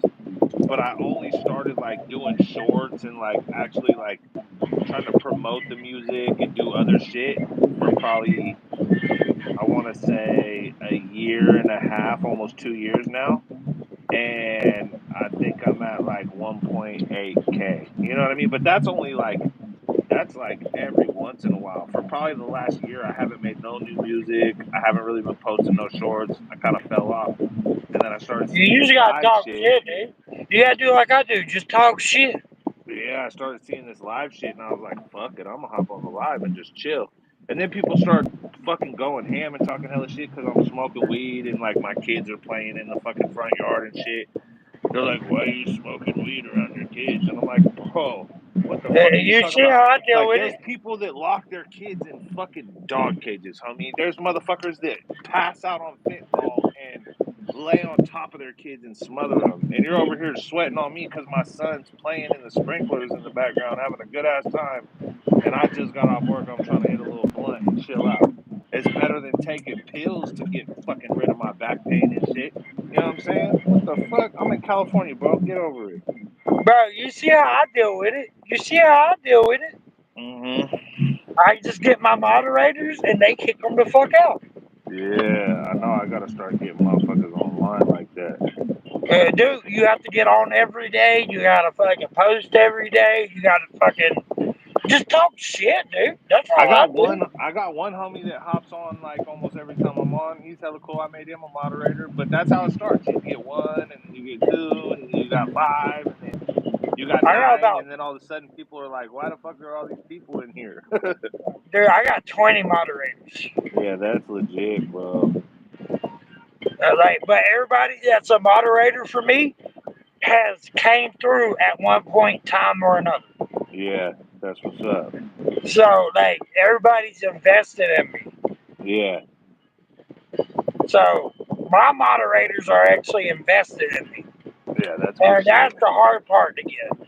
but I only started like doing shorts and like actually like trying to promote the music and do other shit for probably, I want to say, a year and a half, almost 2 years now. And I think I'm at like 1.8K. You know what I mean? But that's only like that's like every once in a while. For probably the last year, I haven't made no new music. I haven't really been posting no shorts. I kind of fell off. And then I started You seeing this usually gotta live talk shit. shit, dude. You gotta do like I do, just talk shit. Yeah, I started seeing this live shit, and I was like, fuck it, I'm gonna hop on the live and just chill. And then people start fucking going ham and talking hella shit because I'm smoking weed and like my kids are playing in the fucking front yard and shit. They're like, why are you smoking weed around your kids? And I'm like, bro, what the fuck are you You talking see about? how I deal Like, with there's it? people that lock their kids in fucking dog cages, homie. There's motherfuckers that pass out on fentanyl and lay on top of their kids and smother them. And you're over here sweating on me because my son's playing in the sprinklers in the background, having a good ass time. And I just got off work. I'm trying to hit a little blunt and chill out. It's better than taking pills to get fucking rid of my back pain and shit. You know what I'm saying? What the fuck? I'm in California, bro. Get over it. Bro, you see how I deal with it? You see how I deal with it? I just get my moderators and they kick them the fuck out. Yeah, I know. I gotta start getting motherfuckers online like that. Dude, you have to get on every day. You gotta fucking post every day. You gotta fucking just talk shit, dude. That's I all I got do. one homie that hops on like almost every time I'm on. He's hella cool. I made him a moderator, but that's how it starts. You get one, and then you get two, and then you got five, and then you got I got nine, about, and then all of a sudden people are like, "Why the fuck are all these people in here?" dude, I got 20 moderators. Yeah, that's legit, bro. But everybody that's a moderator for me has came through at one point in time or another. Yeah, that's what's up. So like everybody's invested in me. Yeah, So my moderators are actually invested in me. yeah, that's good And shit. that's the hard part to get.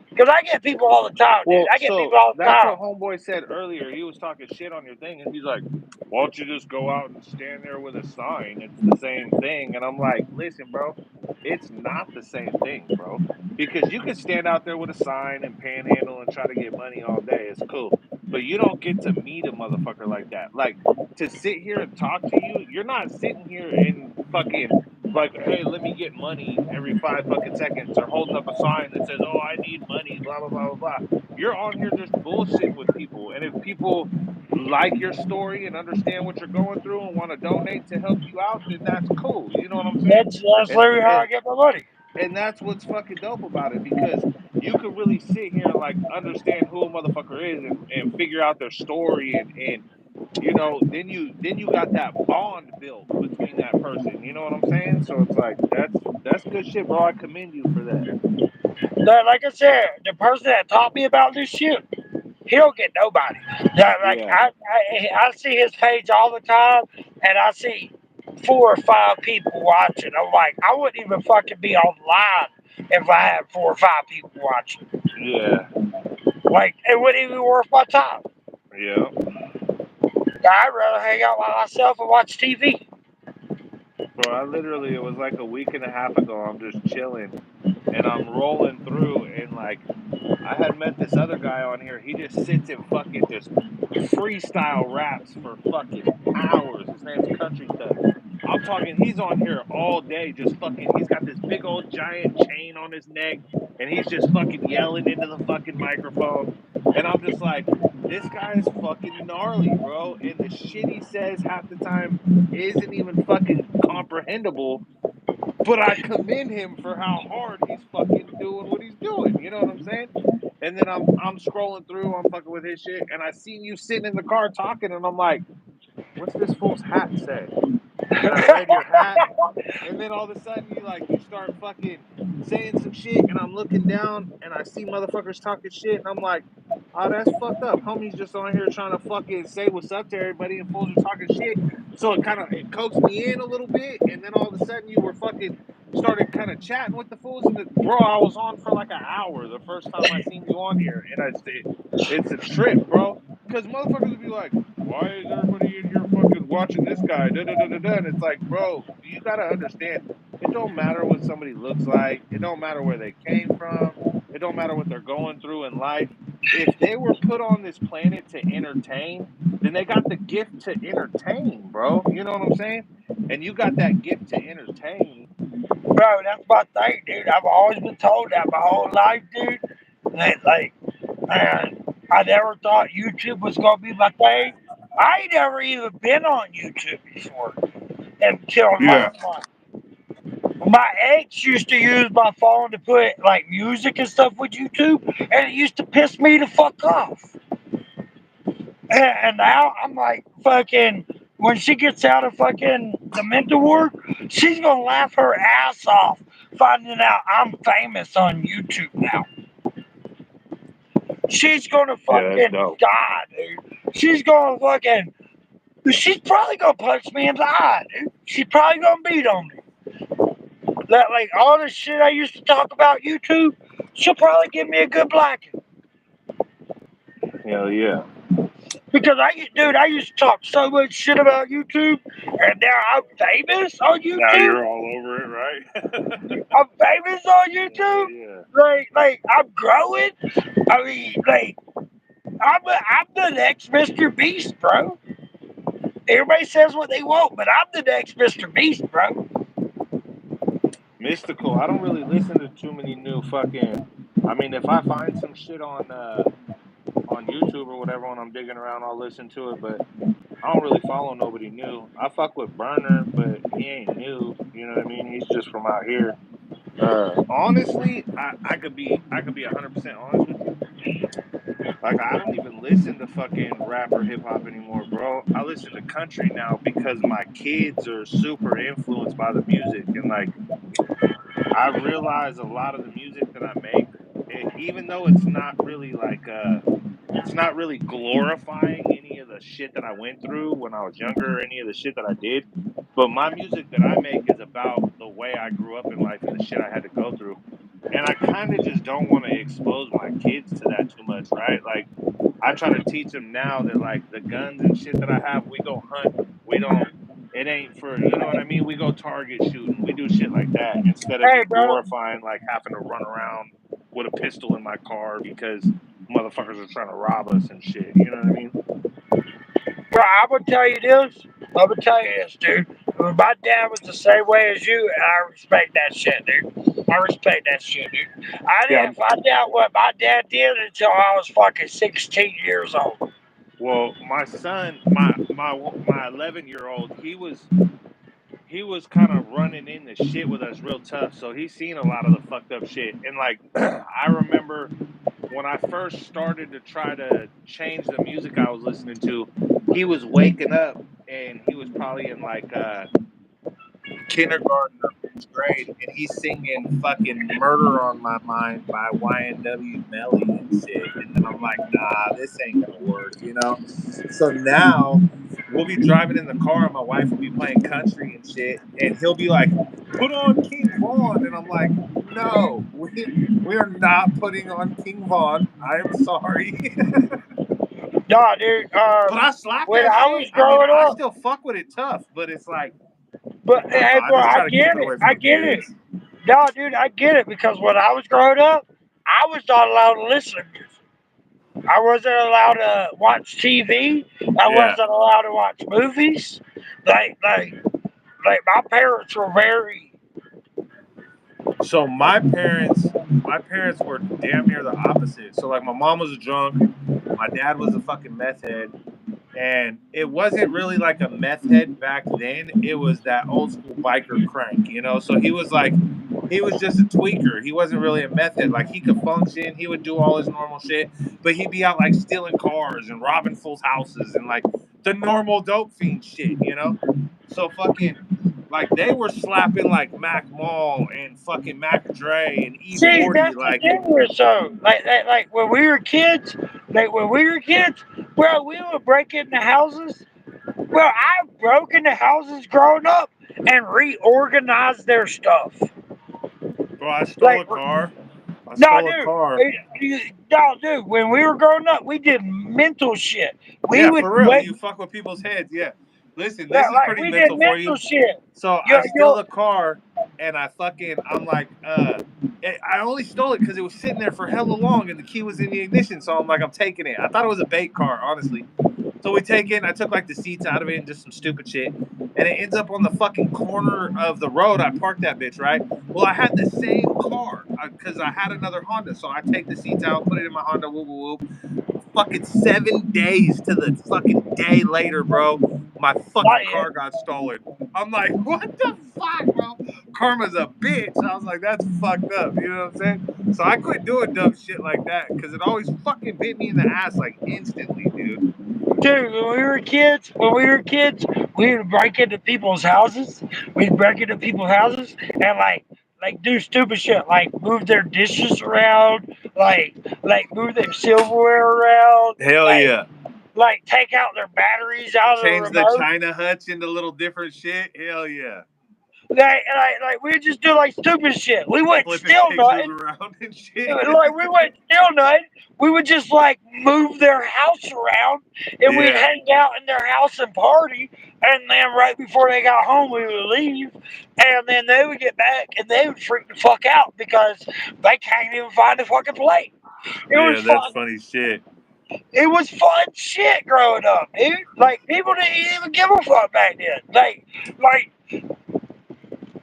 Because I get people all the time, dude. Well, I get so people all the that's time. what homeboy said earlier. He was talking shit on your thing, and he's like, "Why don't you just go out and stand there with a sign? It's the same thing." And I'm like, "Listen, bro, it's not the same thing, bro. Because you can stand out there with a sign and panhandle and try to get money all day. It's cool, but you don't get to meet a motherfucker like that. Like to sit here and talk to you, you're not sitting here and fucking." Like, hey, let me get money every 5 fucking seconds, or holding up a sign that says, "Oh, I need money," blah blah blah blah blah. You're on here just bullshitting with people, and if people like your story and understand what you're going through and want to donate to help you out, then that's cool. You know what I'm saying? That's And literally how I and get my money. and that's what's fucking dope about it, because you could really sit here and like understand who a motherfucker is and figure out their story, and you know, then you got that bond built between that person. You know what I'm saying? So it's like that's good shit, bro. I commend you for that. Like I said, the person that taught me about this shit, he don't get nobody. Like Yeah, I see his page all the time, and I see 4 or 5 people watching. I'm like, I wouldn't even fucking be online if I had 4 or 5 people watching. yeah, Like it wouldn't even be worth my time. yeah. I'd rather hang out by myself and watch TV. Bro, I literally, it was like a week and a half ago. I'm just chilling and I'm rolling through, and like I had met this other guy on here. He just sits and fucking just freestyle raps for fucking hours. His name's Country Thug. I'm talking, he's on here all day, just fucking, he's got this big old giant chain on his neck, and he's just fucking yelling into the fucking microphone. And I'm just like, this guy is fucking gnarly, bro. And the shit he says half the time isn't even fucking comprehensible, but I commend him for how hard he's fucking doing what he's doing. You know what I'm saying? And then I'm scrolling through, I'm fucking with his shit, and I seen you sitting in the car talking, and I'm like, what's this fool's hat say? And I read your hat, and then all of a sudden you start fucking saying some shit, and I'm looking down and I see motherfuckers talking shit, and I'm like, oh, that's fucked up. Homie's just on here trying to fucking say what's up to everybody, and fools are talking shit. So it coaxed me in a little bit, and then all of a sudden you were fucking started kind of chatting with the fools, and bro, I was on for like an hour the first time I seen you on here, and it's a trip, bro, because motherfuckers would be like, why is everybody in here fucking watching this guy? Da, da, da, da, da. And it's like, bro, you gotta understand, it don't matter what somebody looks like, it don't matter where they came from, it don't matter what they're going through in life. If they were put on this planet to entertain, then they got the gift to entertain, bro. You know what I'm saying? And you got that gift to entertain. Bro, that's my thing, dude. I've always been told that my whole life, dude. That, like, man, I never thought YouTube was gonna be my thing. I ain't never even been on YouTube before until Yeah. last month. My ex used to use my phone to put like music and stuff with YouTube, and it used to piss me the fuck off. And now I'm like, fucking, when she gets out of fucking the mental ward, she's gonna laugh her ass off finding out I'm famous on YouTube now. She's gonna Yeah, that's fucking dope. die, dude. She's gonna fucking, she's probably gonna punch me in the eye, dude. She's probably gonna beat on me. That, like, all the shit I used to talk about YouTube, she'll probably give me a good blacking. Hell yeah. Because I used to talk so much shit about YouTube, and now I'm famous on Now YouTube. you're all over it, right? I'm famous on Hell YouTube. yeah. Like I'm growing. I mean, like I'm the next Mr. Beast, bro. Everybody says what they want, but I'm the next Mr. Beast, bro. Mystical. I don't really listen to too many new fucking. I mean, if I find some shit on YouTube or whatever when I'm digging around, I'll listen to it. But I don't really follow nobody new. I fuck with Burner, but he ain't new. You know what I mean? He's just from out here. Honestly, I could be 100% honest with you. Like I don't even listen to fucking rap or hip hop anymore, bro. I listen to country now because my kids are super influenced by the music, and like I realize a lot of the music that I make, even though it's not really like it's not really glorifying any of the shit that I went through when I was younger, or any of the shit that I did. But my music that I make is about the way I grew up in life and the shit I had to go through. And I kind of just don't want to expose my kids to that too much, right? Like, I try to teach them now that, like, the guns and shit that I have, we go hunting. We don't, it ain't for, you know what I mean? We go target shooting. We do shit like that instead of Hey, just bro. glorifying, like, having to run around with a pistol in my car because motherfuckers are trying to rob us and shit. You know what I mean? Bro, I'm gonna tell you this. I'm gonna tell you this, dude. My dad was the same way as you, and I respect that shit, dude. I respect that shit, dude. I Yeah. didn't find out what my dad did until I was fucking 16 years old. Well, my son, my 11-year-old, he was kind of running into shit with us real tough. So he's seen a lot of the fucked up shit. And like I remember when I first started to try to change the music I was listening to, he was waking up and he was probably in like kindergarten or first grade, and he's singing fucking "Murder on My Mind" by YNW Melly and shit. And then I'm like, nah, this ain't gonna work, you know? So now we'll be driving in the car, and my wife will be playing country and shit, and he'll be like, put on King Vaughn. And I'm like, no, we are not putting on King Vaughn. I am sorry. Nah, dude. But I slap When that I shit. was I mean, growing I up, still fuck with it tough, but it's like, but I don't know. hey, I bro, just I try to keep get it it. away from I the get it. kids. No, dude, I get it because when I was growing up, I was not allowed to listen to music. I wasn't allowed to watch TV. I Yeah. wasn't allowed to watch movies. Like, like, like my parents were very. So my parents were damn near the opposite. So like my mom was a drunk, my dad was a fucking meth head, and it wasn't really like a meth head back then. It was that old school biker crank, you know. So he was just a tweaker. He wasn't really a meth head. Like he could function, he would do all his normal shit, but he'd be out like stealing cars and robbing fools' houses and like the normal dope fiend shit, you know. So fucking like they were slapping like Mac Mall and fucking Mac Dre and See, E40 that's the like thing with so like when we were kids, bro, we would break into houses. Well, I broke into houses growing up and reorganized their stuff. bro, I stole Like, a car. I no, stole a dude. car. No, dude. When we were growing up, we did mental shit. We Yeah, would for real. wait. You fuck with people's heads. Yeah. Listen, this is Like pretty we did mental for mental you. shit. So You, I steal you, a car and I'm like, I only stole it because it was sitting there for hella long and the key was in the ignition. So I'm like, I'm taking it. I thought it was a bait car, honestly. So we take it, and I took like the seats out of it and just some stupid shit. And it ends up on the fucking corner of the road. I parked that bitch, right? Well, I had the same car because I had another Honda. So I take the seats out, put it in my Honda, whoop, whoop, whoop. fucking 7 days to the fucking day later, bro. My Not fucking yet. car got stolen. I'm like, what the fuck, bro? Karma's a bitch. I was like, that's fucked up. You know what I'm saying? So I quit doing dumb shit like that because it always fucking bit me in the ass like instantly, dude. Dude, when we were kids, we would break into people's houses. We'd break into people's houses and like do stupid shit, like move their dishes around, like move their silverware around, Hell like yeah. like take out their batteries out of the Change the remote. China hutch into little different shit. Hell yeah. Like we would just do like stupid shit. We wouldn't Flipping steal pixels nothing. around and shit. Like we wouldn't steal nothing. We would just like move their house around, and we'd Yeah. hang out in their house and party. And then right before they got home, we would leave, and then they would get back and they would freak the fuck out because they can't even find the fucking plate. It was Yeah, that's fun. funny shit. It was fun shit growing up, dude. Like people didn't even give a fuck back then. Like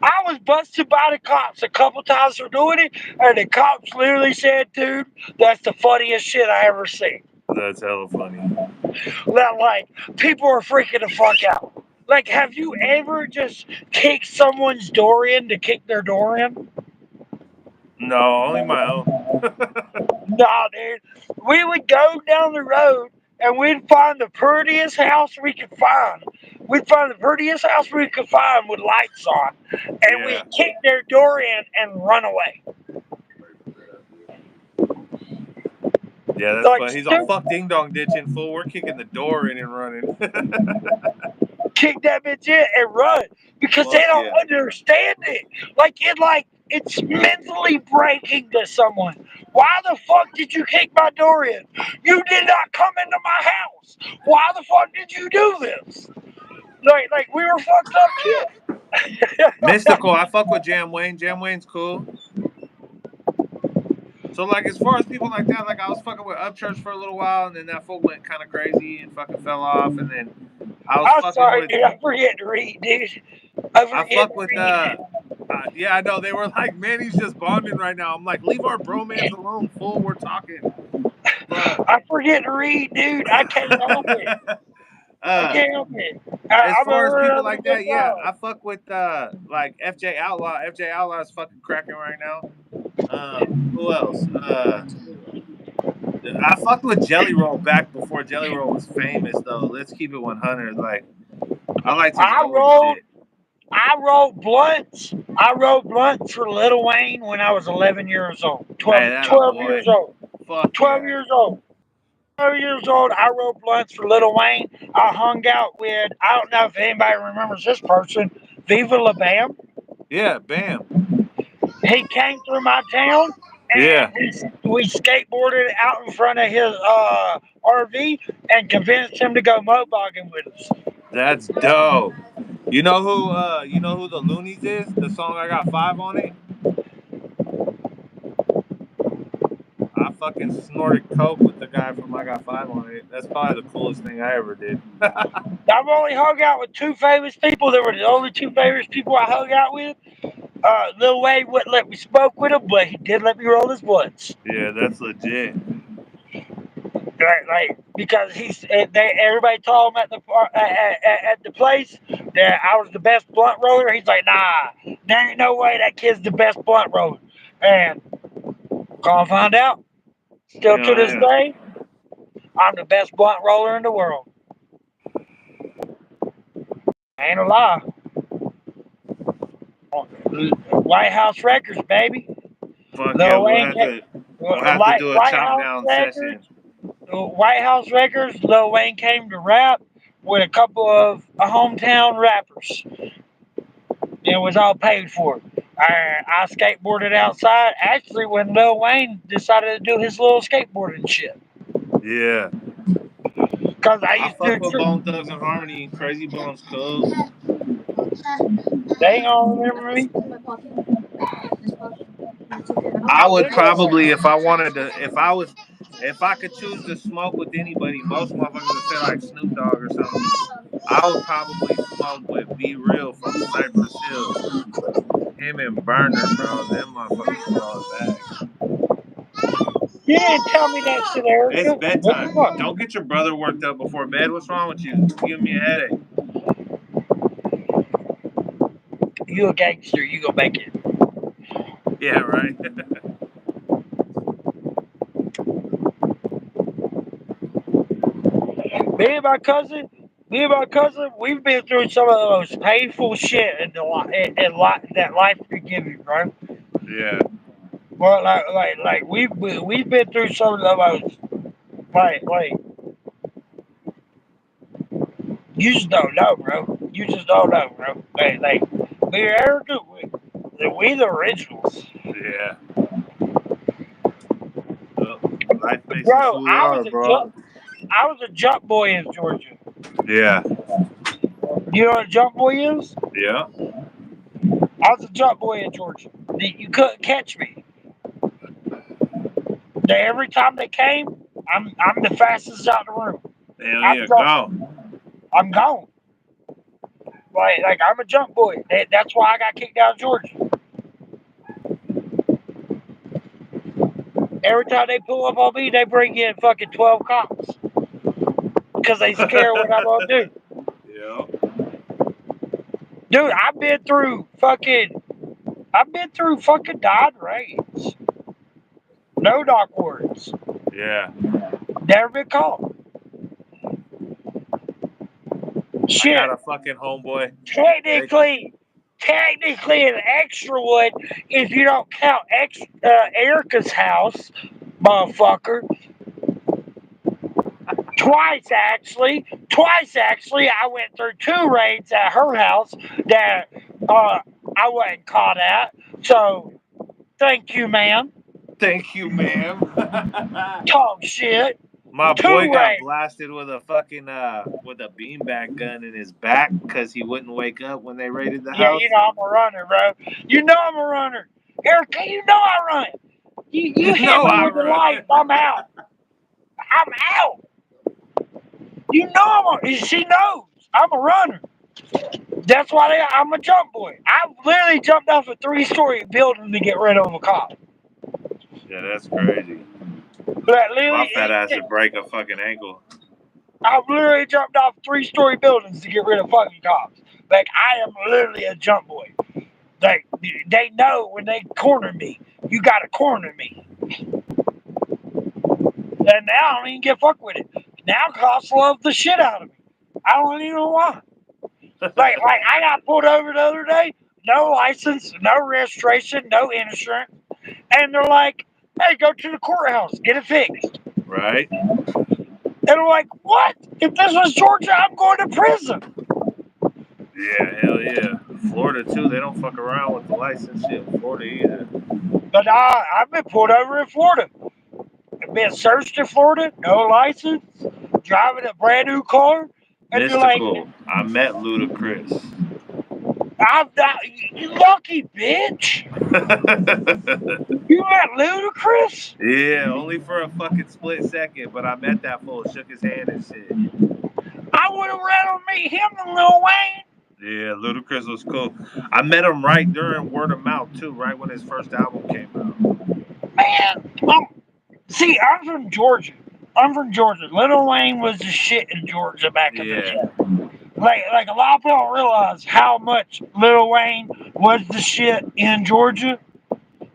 I was busted by the cops a couple times for doing it, and the cops literally said, "Dude, that's the funniest shit I ever seen." That's hella funny. That like people are freaking the fuck out. Like, have you ever just kicked someone's door in to kick their door in? No, only my own. Nah, dude. We would go down the road and we'd find the prettiest house we could find. We'd find the prettiest house we could find with lights on, and Yeah. we'd kick their door in and run away. Yeah, that's Like, funny. He's all fuck ding dong ditching, fool. We're kicking the door in and running. kick that bitch in and run because they Fuck don't yeah. understand it. It's mentally breaking to someone. Why the fuck did you kick my door in? You did not come into my house. Why the fuck did you do this? Like we were fucked up kids. Mystical. I fuck with Jam Wayne. Jam Wayne's cool. So like as far as people like that, like I was fucking with Upchurch for a little while, and then that fool went kind of crazy and fucking fell off, and then I was I'm fucking sorry, with dude. I forget to read, dude. I I forget fuck to with read. yeah, I know. They were like, man, he's just bonding right now. I'm like, leave our bromance alone, fool. We're talking. Fuck. I forget to read, dude. I can't help it. I uh can't help it. as I'm far as over people another like good that, yeah, time. I fuck with like FJ Outlaw. FJ Outlaw is fucking cracking right now. Who else? I fucked with Jelly Roll back before Jelly Roll was famous though. Let's keep it 100. Like I liked his I old rolled shit. I wrote blunts. I wrote blunts for Lil Wayne when I was 11 years old. Hey, 12, that a 12 boy. years old. Fuck 12 yeah. years old. 12 years old, I wrote blunts for Lil Wayne. I hung out with, I don't know if anybody remembers this person, Viva La Bam. Yeah, bam. He came through my town Yeah. and we skateboarded out in front of his RV and convinced him to go mobogging with us. That's dope. You know who the Loonies is? The song I got 5 on it? I fucking snorted coke with the guy from I got 5 on it. That's probably the coolest thing I ever did. I've only hung out with two famous people. They were the only two famous people I hung out with. Lil Wayne wouldn't let me smoke with him, but he did let me roll his blunts. Yeah, that's legit. Like because everybody told him at the place that I was the best blunt roller. He's like, nah, there ain't no way that kid's the best blunt roller. And gonna find out. Still to Hell this yeah. day, I'm the best blunt roller in the world. Ain't a lie. White House Records, baby. Fuck yeah, Lil Wayne, we'll have to do a White chop House down Records. session. White House Records, Lil Wayne came to rap with a couple of hometown rappers. It was all paid for. I skateboarded outside. Actually, when Lil Wayne decided to do his little skateboarding shit, Yeah. because I I used to fuck do. with Bone Thugs and Harmony. Crazy Bones cool. They ain't gonna remember me. I would They gonna- probably if I could choose to smoke with anybody, most motherfuckers would say like Snoop Dogg or something. I would probably smoke with Be Real from Cypress Hill. Him and Burner, bro. Them motherfuckers brought it back. You didn't tell me that shit, It's Erica. What the bedtime. fuck? Don't get your brother worked up before bed. What's wrong with you? You giving me a headache. You a gangster. You gonna make it. Yeah, right. Me and my cousin, we've been through some of the most painful shit in that life could give you, bro. Yeah. Well, we've been through some of the most like you just don't know, bro. You just don't know, bro. Like me and Erica, we the originals, Yeah. Well, life makes us bro. who we are, bro. I was a jump boy in Georgia. Yeah. You know what a jump boy is? Yeah. I was a jump boy in Georgia. You couldn't catch me. Every time they came, I'm the fastest out the room. Hell I'm yeah, jumping. go. I'm gone. Like I'm a jump boy. That's why I got kicked out of Georgia. Every time they pull up on me, they bring in fucking 12 cops because they scared what I'm gonna do. Yeah. Dude, I've been through fucking died raids. No dock warrants. Yeah. Never been caught. I Shit. got a fucking homeboy. Technically an extra one if you don't count Erica's house, motherfucker. Twice actually, I went through 2 raids at her house that I wasn't caught at. So thank you, ma'am. Thank you, ma'am. Talk shit. My 2 boy got raids. blasted with a fucking with a beanbag gun in his back because he wouldn't wake up when they raided the Yeah, house. you know I'm a runner, bro. You know I'm a runner. Erica, you know I run. You hit know me I with the run. light, I'm out. I'm out. You know she knows I'm a runner. That's why I'm a jump boy. I literally jumped off a 3-story building to get rid of a cop. Yeah, that's crazy. Like, My literally, fat ass would break a fucking ankle. I've literally jumped off 3-story buildings to get rid of fucking cops. Like I am literally a jump boy. Like they know when they corner me, you gotta corner me. And now I don't even get fucked with it. Now cops love the shit out of me. I don't even know why. Like I got pulled over the other day, no license, no registration, no insurance, and they're like, "Hey, go to the courthouse, get it fixed." Right? And I'm like, "What? If this was Georgia, I'm going to prison." Yeah, hell yeah. Florida too. They don't fuck around with the license shit in Florida either. But I've been pulled over in Florida. I've been searched in Florida, no license, driving a brand new car, and you're like, Mystical. I met Ludacris. "I'm not, you lucky bitch. You met Ludacris." Yeah, only for a fucking split second, but I met that fool, shook his hand and shit. I would have rather meet him than Lil Wayne. Yeah, Ludacris was cool. I met him right during word of mouth too, right when his first album came out. Man, I'm from Georgia. Lil Wayne was the shit in Georgia back in the day. Like a lot of people don't realize how much Lil Wayne was the shit in Georgia.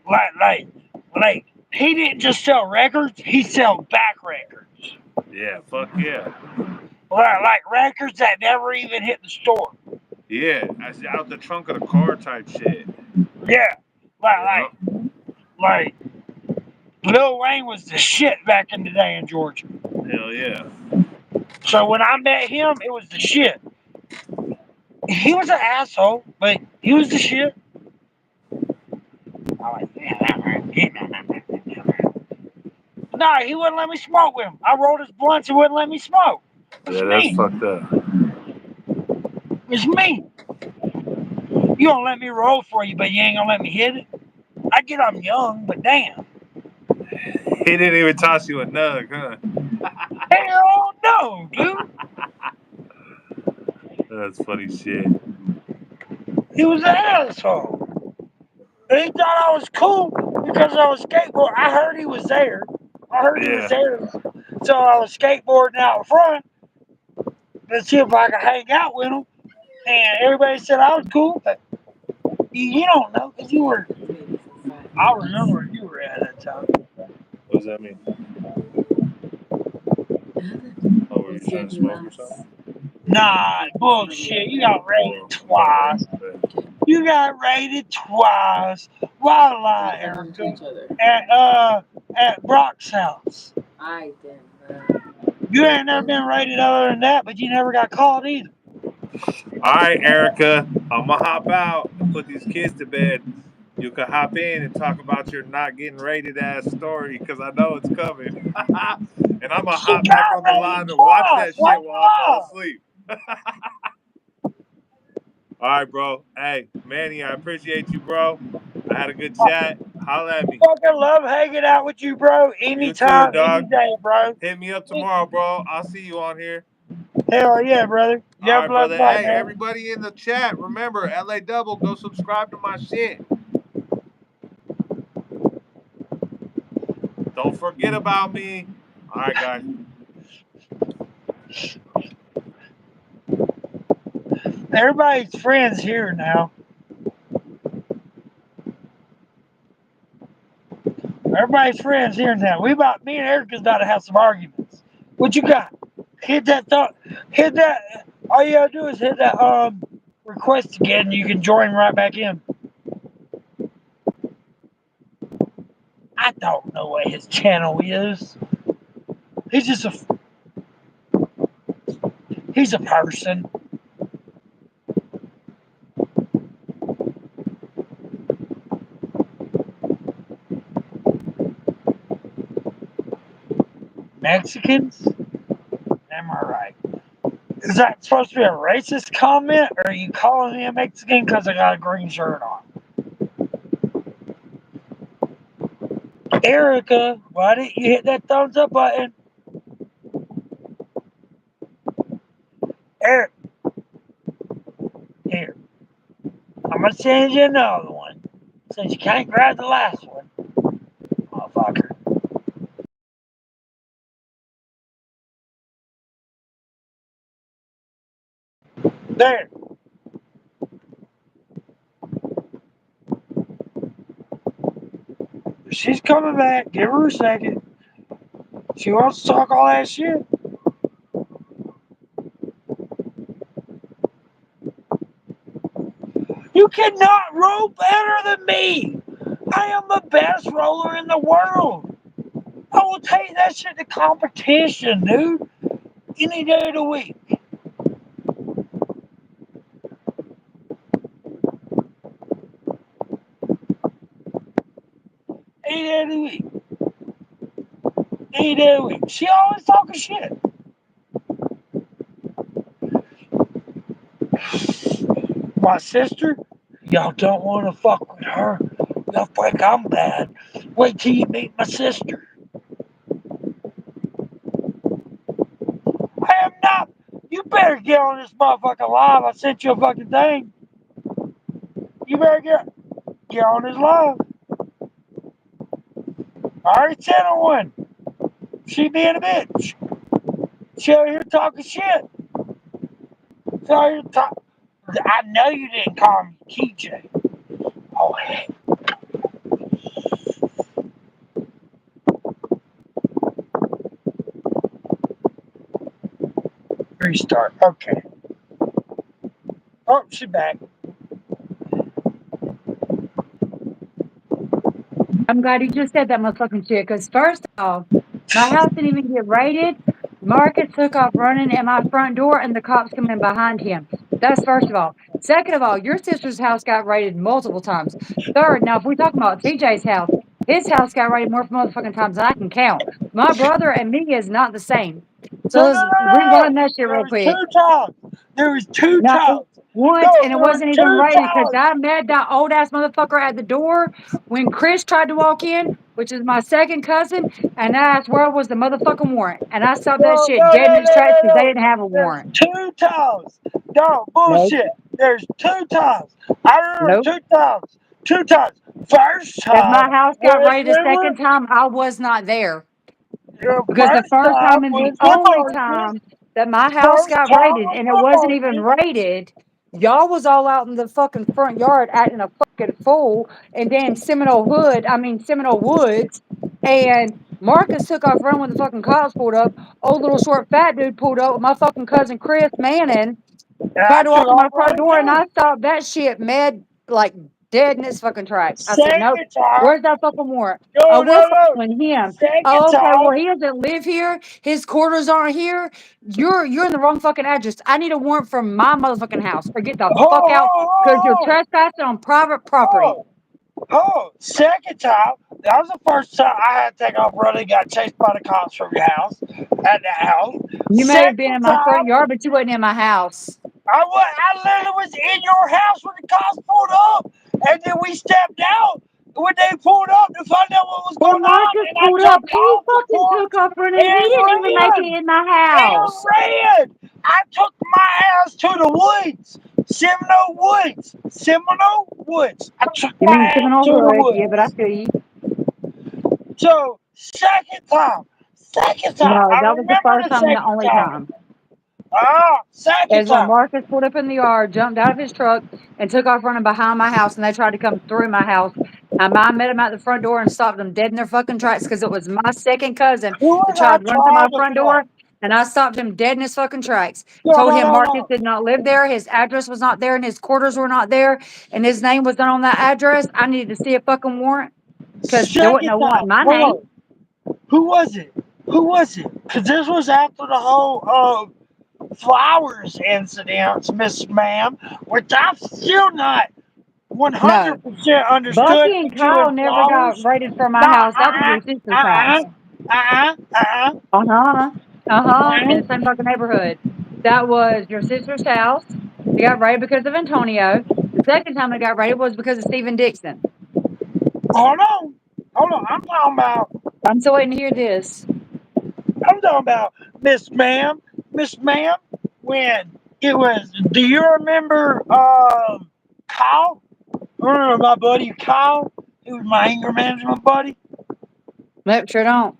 Like he didn't just sell records; he sell back records. Yeah, fuck yeah. Like records that never even hit the store. Yeah, out the trunk of the car type shit. Yeah, Yeah. like Lil Wayne was the shit back in the day in Georgia. Hell yeah. So when I met him, it was the shit. He was an asshole, but he was the shit. I was Nah, he wouldn't let me smoke with him. I rolled his blunts, he wouldn't let me smoke. It's Yeah, that's me. fucked up. It's me. You don't let me roll for you, but you ain't gonna let me hit it. I get I'm young, but damn. He didn't even toss you a nug, huh? Hell no, dude. That's funny shit. He was an asshole. And he thought I was cool because I was skateboarding. I heard he was there. I heard he was Yeah. there. So I was skateboarding out front to see if I could hang out with him. And everybody said I was cool, but you don't know because you were. I remember where you were at that time. What does that mean? Oh, were you trying to smoke or something? Nah, bullshit. You got raided Oh, twice. okay. You got raided twice. Why lie, Erica? At Brock's house. You ain't never been raided other than that, but you never got caught either. All right, Erica, I'm gonna hop out and put these kids to bed. You can hop in and talk about your not getting rated ass story because I know it's coming. And I'm gonna She hop back got on the raided line and watch twice. that Why shit you while I fall lie? asleep. All right, bro. Hey, Manny, I appreciate you, bro. I had a good chat. Holla at me. Fucking love hanging out with you, bro. You too, Anytime, any dog. day, bro. Hit me up tomorrow, bro. I'll see you on here. Hell yeah, brother. All You have right, a blessed brother. night, Hey, man. everybody in the chat, remember, LA Double, go subscribe to my shit. Don't forget about me. All right, guys. Everybody's friends here now. Everybody's friends here now. Me and Erica's about to have some arguments. What you got? Hit that thought. Hit that. All you gotta do is hit that request again, and you can join right back in. I don't know what his channel is. He's just he's a person. Mexicans? Am I right? Is that supposed to be a racist comment, or are you calling me a Mexican because I got a green shirt on? Erica, why didn't you hit that thumbs up button? Eric, here. I'm gonna send you another one. Since you can't grab the last one. Motherfucker. There. She's coming back. Give her a second. She wants to talk all that shit. You cannot roll better than me. I am the best roller in the world. I will take that shit to competition, dude. Any day of the week. Any day of the week. Any day of the week. She always talking shit. My sister, y'all don't want to fuck with her. Y'all think I'm bad. Wait till you meet my sister. I am not. You better get on this motherfucker live. I sent you a fucking thing. You better get on this live. I already sent her one. She being a bitch. She out here talking shit. She out here talk. I know you didn't call me TJ. Oh, heck. Restart. Okay. Oh, she back. I'm glad you just said that motherfucking shit. Because first off, my house didn't even get raided. Marcus took off running at my front door, and the cops come in behind him. That's first of all. Second of all, your sister's house got raided multiple times. Third, now if we talk about TJ's house, his house got raided more motherfucking times than I can count. My brother and me is not the same. So No, no, let's no, no. rewind that shit There real was quick. two times. There was two No, times. once, No, and it there was wasn't even two rated because times. I met that old ass motherfucker at the door when Chris tried to walk in, which is my second cousin, and I asked where was the motherfucking warrant, and I stopped that No, shit no, dead in no, its no, tracks no, because they no. didn't have a There's warrant. two times. No, Nope, bullshit. There's two times. I remember nope. two times. Two times. First If time my house got was raided a when we second time, I was not there. The Because the first first time time and the was with only Marcus. time that my house First got time raided, was and it with wasn't even Marcus. raided, y'all was all out in the fucking front yard acting a fucking fool in damn Seminole Woods, and Marcus took off running when the fucking cops pulled up. Old little short fat dude pulled up with my fucking cousin Chris Manning, And tried I to took walk in my off front running door, and too. I stopped that shit like dead in its fucking tracks. I said, "Nope, Second time, where's that fucking warrant? no, Oh, we're no, no. following him. Second Oh, okay, time, well, he doesn't live here. His quarters aren't here. You're in the wrong fucking address. I need a warrant from my motherfucking house, or get the ho, fuck out ho, because you're ho, trespassing on private property." ho, ho. Second time, that was the first time I had to take off running, got chased by the cops from your house, at that house. You may have been Second in my front time, yard, but you wasn't in my house. I literally was in your house when the cops pulled up, and then we stepped out when they pulled up to find out what was When going on, Marcus and I pulled up, jumped he off the fucking took porch off running. He and didn't even make it ran, in my and house. ran. I took my ass to the woods, Seminole Woods. I took You my mean ass Seminole to the Wood? Yeah, but I woods. feel you. So second time, No, I that was the remember first the time and the second only time. time. Second Is when time. Marcus pulled up in the yard, jumped out of his truck, and took off running behind my house. And they tried to come through my house. And I met him at the front door and stopped them dead in their fucking tracks because it was my second cousin Who that was I tried to run to my trying to front door. fuck? And I stopped him dead in his fucking tracks. No, Told no, him no, Marcus no. did not live there. His address was not there, and his quarters were not there, and his name was not on that address. I needed to see a fucking warrant because there wasn't Second no warrant time. in my Hold name. on. Who was it? Who was it? Because this was after the whole flowers incidents, Miss Ma'am, which I've still not No. 100% understood Bucky and with you Kyle and never got flowers. raided from my Nah, house. That was your sister's uh-uh, house. uh-uh, uh-uh, Uh-huh. Uh-huh. In uh-uh. the same fucking neighborhood. That was your sister's house. They got raided because of Antonio. The second time they got raided was because of Stephen Dixon. Hold on. Hold on. I'm still waiting to hear this. I'm talking about Miss Ma'am. Miss Ma'am, when it was, do you remember Kyle? Remember my buddy Kyle? He was my anger management buddy. Nope, sure don't.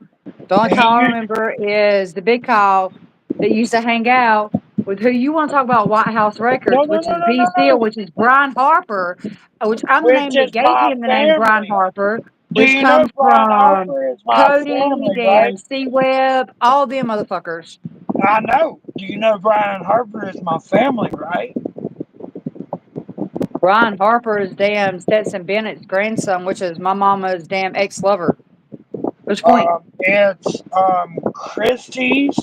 The only And he Kyle I used, remember is the big Kyle that used to hang out with who you want to talk about White House no, Records, no, which no, is no, no, B Seal, no. which is Brian Harper, which I'm the Which name that is gave my him the name Brian family. Harper, Do which you know comes Brian from Harper is my Cody, family, right? damn C Web, all them motherfuckers. I know. Do you know Brian Harper is my family, right? Brian Harper is damn Stetson Bennett's grandson, which is my mama's damn ex lover. Which point? It's Christie's,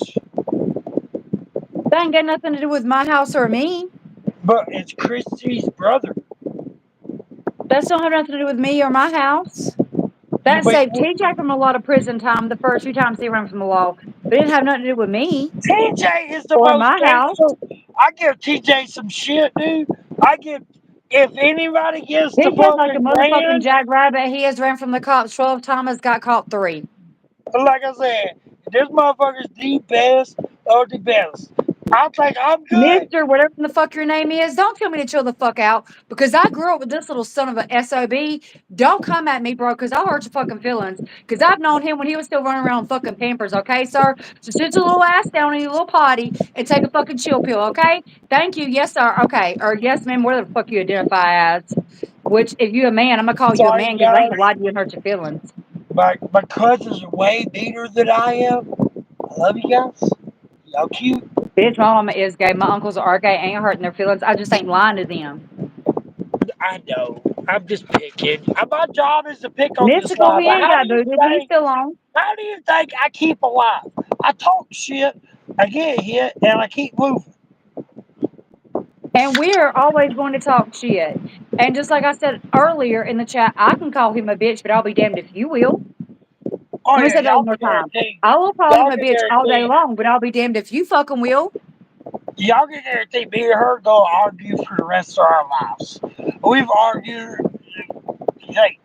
That ain't got nothing to do with my house or me. but it's Christie's brother. That don't have nothing to do with me or my house. You, That but saved TJ from a lot of prison time the first few times he ran from the law. But it didn't have nothing to do with me TJ is the or most my house. gangster. I give TJ some shit, dude. I give, if anybody gets the TJ's like a fucking motherfucking grand, jackrabbit. He has ran from the cops 12 times, got caught 3. like I said, this motherfucker's the best of the best. I think I'm good. Mister, whatever the fuck your name is, don't tell me to chill the fuck out because I grew up with this little son of a SOB. Don't come at me, bro, because I'll hurt your fucking feelings. Because I've known him when he was still running around fucking Pampers, okay, sir? So sit your little ass down in your little potty and take a fucking chill pill, okay? Thank you. Yes, sir. Okay. Or yes, ma'am, whatever the fuck you identify as. Which, if you're a man, I'm going to call you a Sorry, man because I ain't going to guys. lie to you and hurt your feelings. My cousins are way meaner than I am. I love you guys. Y'all cute. Bitch, my mama is gay. My uncles are gay. Ain't hurting their feelings. I just ain't lying to them. I know. I'm just picking. My job is to pick on this Mystical, side. he But ain't got booted. He's still on. how do you think I keep alive? I talk shit, I get hit, and I keep moving. And we're always going to talk shit. And just like I said earlier in the chat, I can call him a bitch, but I'll be damned if you will. Oh Let me yeah, say that y'all one more can time. guarantee. I will call him Y'all a can bitch all day guarantee. long, but I'll be damned if you fucking will. Y'all can guarantee me and her go argue for the rest of our lives. We've argued. Hey,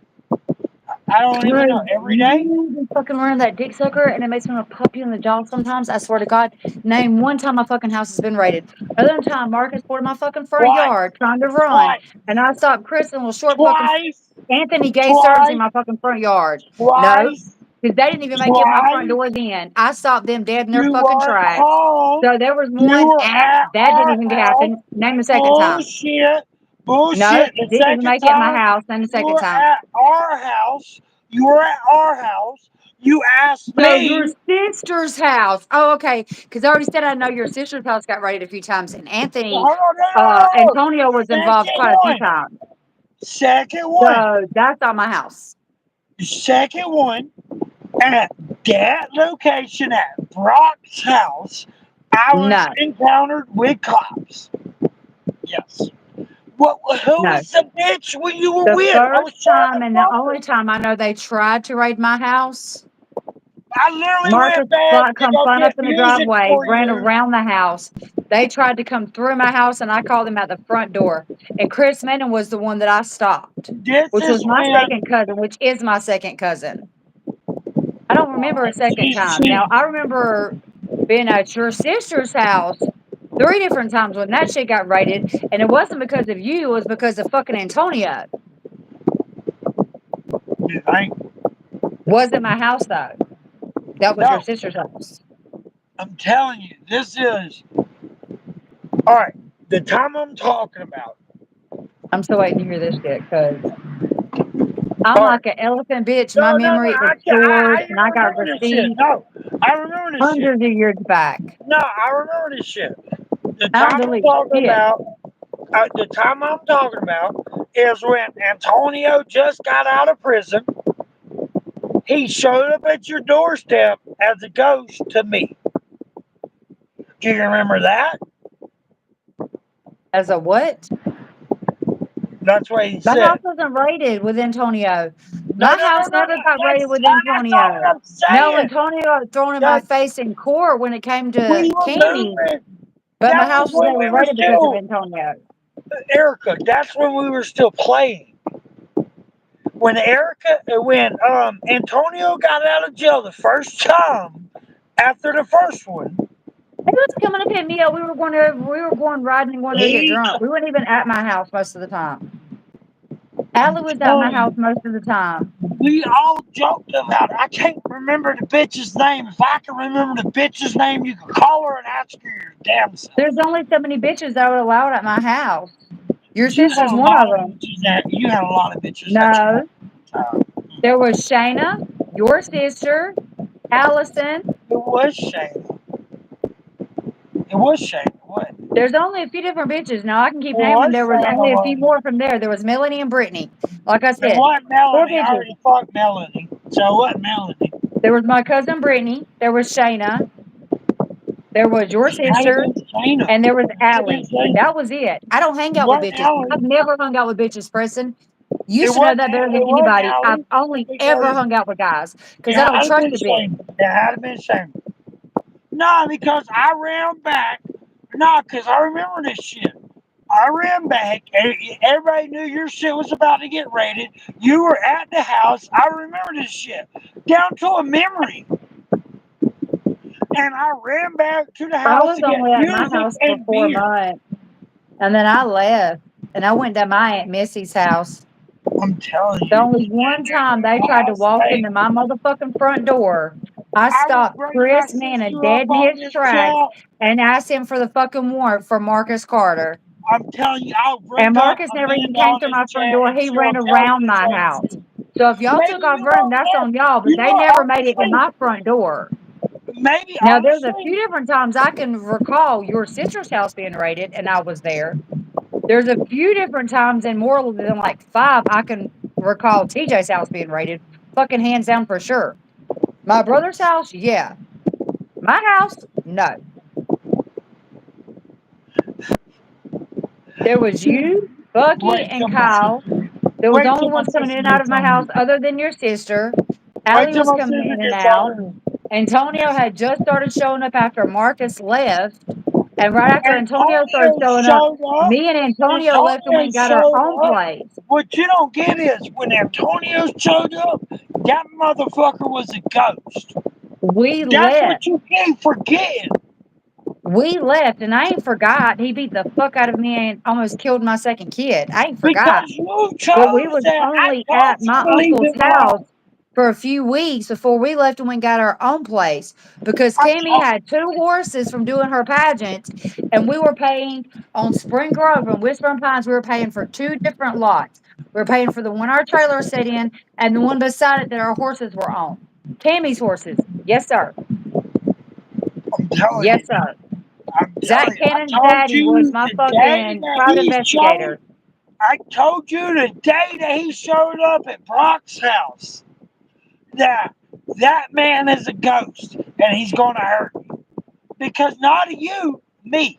I don't even Bro, know every day. you be fucking learning that dick sucker and it makes me want to pop you in the jaw sometimes. I swear to God. Name one time my fucking house has been raided. Other than time Marcus boarded my fucking front Twice, yard trying to run. twice, And I stopped Chris and little short fucking twice, Anthony Gay Stearns in twice, my fucking front yard. No, twice. because they didn't even make it my front Twice. door then. I stopped them dead in their You fucking weren't tracks. home. So there was You one were at at that didn't our even house. happen. Name the second time. Bullshit. No, Bullshit. The didn't even second make it in my time, house. Name the you second were time. at our house. You were at our house. You asked No, your me. sister's house. Oh, okay. Because I already said I know your sister's house got raided a few times, and Hold Anthony, on, no, no, no, no. Antonio was involved Second quite a few one. times. Second one. So that's not my house. Second one. At that location at Brock's house, I was No, encountered with cops. Yes. What? Who no. was the bitch when you were The with? I first was trying time to and the fuck her. only time I know they tried to raid my house, I literally Marcus went back to come go fun up get in the music driveway, for ran you. around the house. They tried to come through my house, and I called them at the front door. And Chris Menon was the one that I stopped, This which was is my when. second cousin, which is my second cousin. I don't remember a second time. Now, See, I remember being at your sister's house 3 different times when that shit got raided, and it wasn't because of you, it was because of fucking Antonio. you think? Wasn't my house, though. That was your No, sister's house. I'm telling you, this is all right. The time I'm talking about. I'm still waiting to hear this shit, because I'm All right. like an elephant bitch. My No, no, no. memory is I can't. stored, I and I even got remember this shit. receipts No, I remember this shit. hundreds of years back. No, I remember this shit. The I don't time I'm delete talking shit. about, the time I'm talking about is when Antonio just got out of prison. He showed up at your doorstep as a ghost to me. Do you remember that? As a what? That's what he My house said. wasn't raided with Antonio. No, My no, no, house no, never no. got raided with That's all Antonio. I'm No, saying. Antonio got thrown in my That face in court when it came to we were Cammy, moving. but my That was house was when never we were raided because of still, Antonio. Erica. That's when we were still playing. When Antonio got out of jail the first time after the first one, He was coming to pick me up. We were going riding and going to get he drunk. We weren't even at my house most of the time. Allie was at my telling house you, most of the time. we all joked about it. I can't remember the bitch's name. If I can remember the bitch's name, you can call her and ask her your damn self. There's only so many bitches that were allowed at my house. Your You had sister's a one lot of of them. bitches that you had a lot of bitches that you No, had at the time. there was Shayna, your sister, Allison. It was Shane. It was Shane. What? There's only a few different bitches. Now I can keep It naming. was There was Shane. only a few more from there. There was Melanie and Brittany. Like I It said, wasn't 4 Melanie. I bitches. already fucked Melanie. So what, Melanie? There was my cousin Brittany. There was Shayna. There was your It had to sister. been Shayna. And there was It had to been Allie. Shayna. That was it. I don't hang It out with wasn't bitches. I've Allie. never hung out with bitches, Preston. You It should know wasn't. that better than It wasn't anybody. I've Allie only ever because hung out with guys it because I had don't to trust been a bitch. Shayna. It had to been Shayna. No, because I ran back. No, because I remember this shit. I ran back. Everybody knew your shit was about to get raided. You were at the house. I remember this shit down to a memory. And I ran back to the I house was to get only at my music house for and 4 beer. months. And then I left and I went to my Aunt Missy's house. I'm telling The you, only one time they tried to last walk night into my motherfucking front door, I I would stopped bring my Chris Mannon sister up dead in on his this tracks chat. and asked him for the fucking warrant for Marcus Carter. I'm telling you, I'll And bring up Marcus never even Amanda came on through this my front chat door. and He she'll ran tell you around the my same house. thing. So if y'all Maybe took off you running, weren't that's there. on y'all, but You they know, never made it to my front door. maybe Now, there's a few honestly, different times I can recall your sister's house being raided, and I was there. There's a few different times, and more than like 5, I can recall TJ's house being raided. Fucking hands down for sure. My brother's house, yeah. My house, no. There was you, Bucky, wait and till my sister, Kyle. There was wait only till my ones coming in sister and out of gets my on house here. other than your sister. Wait Allie till was my coming sister in and gets out. on Antonio here. had just started showing up after Marcus left. And right after Antonio started Antonio showing up, showed up. me and Antonio left and Antonio went and got our showed own up. place. What you don't get is when Antonio showed up, that motherfucker was a ghost. We That's left. what you keep forgetting. We left, and I ain't forgot. He beat the fuck out of me and almost killed my second kid. I ain't Because forgot. you But we chose was that. I only told at you my to leave uncle's him house. alone. for a few weeks before we left and went and got our own place because I Cammy told, had 2 horses from doing her pageants, and we were paying on Spring Grove and Whispering Pines. We were paying for 2 different lots. We were paying for the one our trailer sat in and the one beside it that our horses were on. Tammy's horses. Yes, sir. I'm telling Yes, you, sir. I'm Zach telling you, I Cannon's told daddy was you my the day fucking that private he showed. investigator. I told you the day that he showed up at Brock's house that that man is a ghost and he's gonna hurt you because not you, me.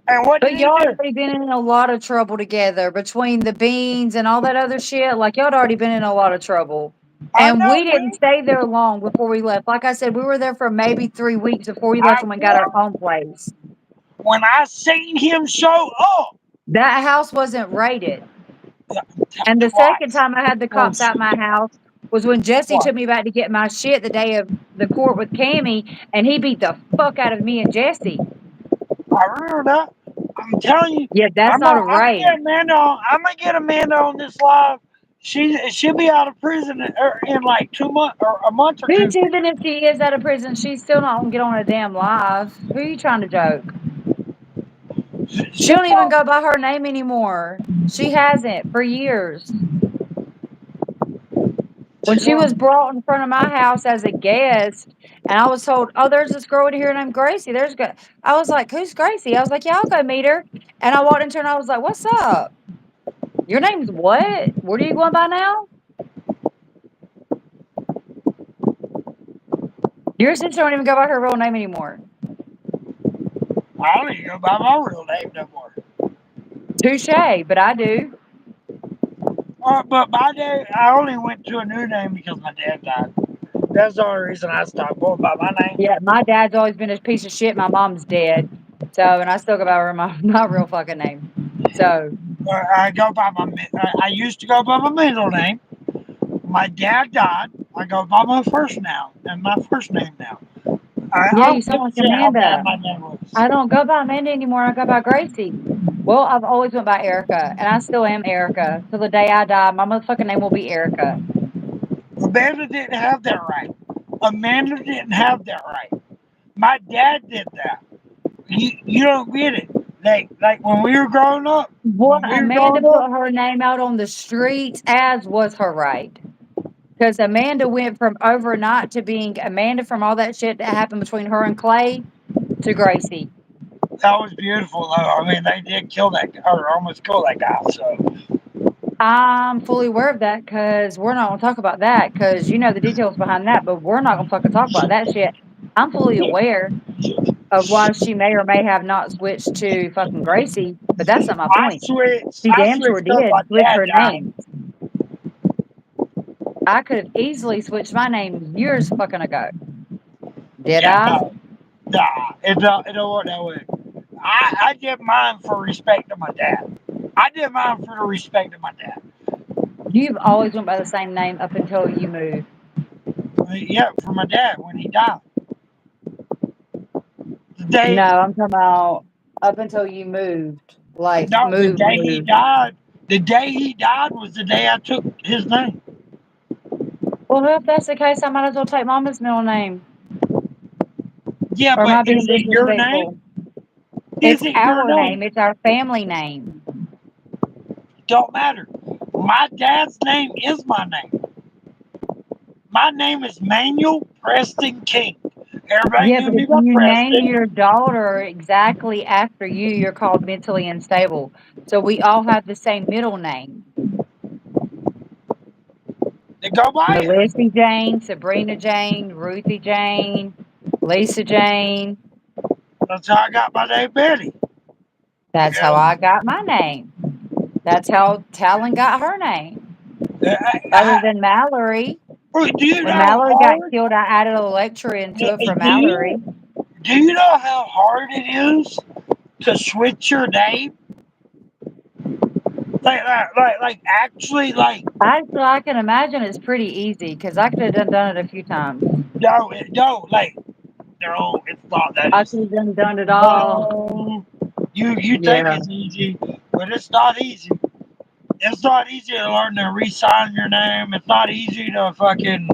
And what did But he y'all had do? already been in a lot of trouble together between the beans and all that other shit. Like y'all had already been in a lot of trouble. I And know we didn't we. stay there long before we left. Like I said, we were there for maybe 3 weeks before we left I and we got our warned own place. when I seen him show up That house wasn't raided. And the second twice. time I had the cops Bullshit. out my house was when Jesse What? took me back to get my shit the day of the court with Cammy, and he beat the fuck out of me and Jesse. I remember that. I'm telling you, Yeah, that's not a I'm gonna raid. get Amanda on. I'm gonna get Amanda on this live. She'll be out of prison in like 2 months or a month or two. Bitch, even if she is out of prison, she's still not gonna get on a damn live. Who are you trying to joke? She She'll don't even probably, go by her name anymore. She hasn't for years. When she was brought in front of my house as a guest, and I was told, "Oh, there's this girl in here named Gracie." I was like, "Who's Gracie?" I was like, "Yeah, I'll go meet her." And I walked into her and I was like, "What's up? Your name's what? What are you going by now?" Your sister don't even go by her real name anymore. I don't even go by my real name no more. Touche, but I do. But my dad, I only went to a new name because my dad died. That's the only reason I stopped going by my name. Yeah, my dad's always been a piece of shit. My mom's dead. So, and I still go by her my real fucking name. So, I go by I used to go by my middle name. My dad died. I go by my first now and my first name now. I yeah, you don't sound give a like shit how bad Amanda. my name was. I don't go by Amanda anymore. I go by Gracie. Well, I've always went by Erica, and I still am Erica. Till the day I die, my motherfucking name will be Erica. Amanda didn't have that right. Amanda didn't have that right. My dad did that. You don't get it. Like when we were growing up, What when we were Amanda growing up, put her name out on the streets as was her right. Because Amanda went from overnight to being Amanda from all that shit that happened between her and Clay to Gracie. that was beautiful though. I mean, they did kill that guy, or almost kill that guy. So I'm fully aware of that because we're not gonna talk about that because you know the details behind that, but we're not gonna fucking talk about that shit. I'm fully aware of why she may or may have not switched to fucking Gracie, but that's not my point. She I damn sure switched up. My did switch dad her died. name. I could have easily switched my name years fucking ago. Did Yeah, I? no, nah, it don't work that way. I did mine for respect of my dad. I did mine for the respect of my dad. You've always went by the same name up until you moved. Yeah, for my dad when he died. The No, day, I'm talking about up until you moved. Like no, the move, day he move. died. The day he died was the day I took his name. Well, if that's the case, I might as well take mama's middle name. Yeah, Or am but I being is it your name? disrespectful? Is It's it your our name. name? It's our family name. Don't matter. My dad's name is my name. My name is Manuel Preston King. Everybody Yeah, knew but me if by you name Preston. your daughter exactly after you, you're called mentally unstable. So we all have the same middle name. They go by it. Melissa Jane, Sabrina Jane, Ruthie Jane, Lisa Jane. That's how I got my name, Betty. That's how Yeah. I got my name. That's how Talon got her name. Other I, than Mallory. do you know When how Mallory got hard? killed, I added a lecture into it for Do you Mallory. do you know how hard it is to switch your name? Like actually, like Actually, I can imagine it's pretty easy because I could have done it a few times. no, like no, it's not that I easy. could have done it all. No, you think Yeah. it's easy, but it's not easy. It's not easy to learn to re-sign your name. It's not easy to fucking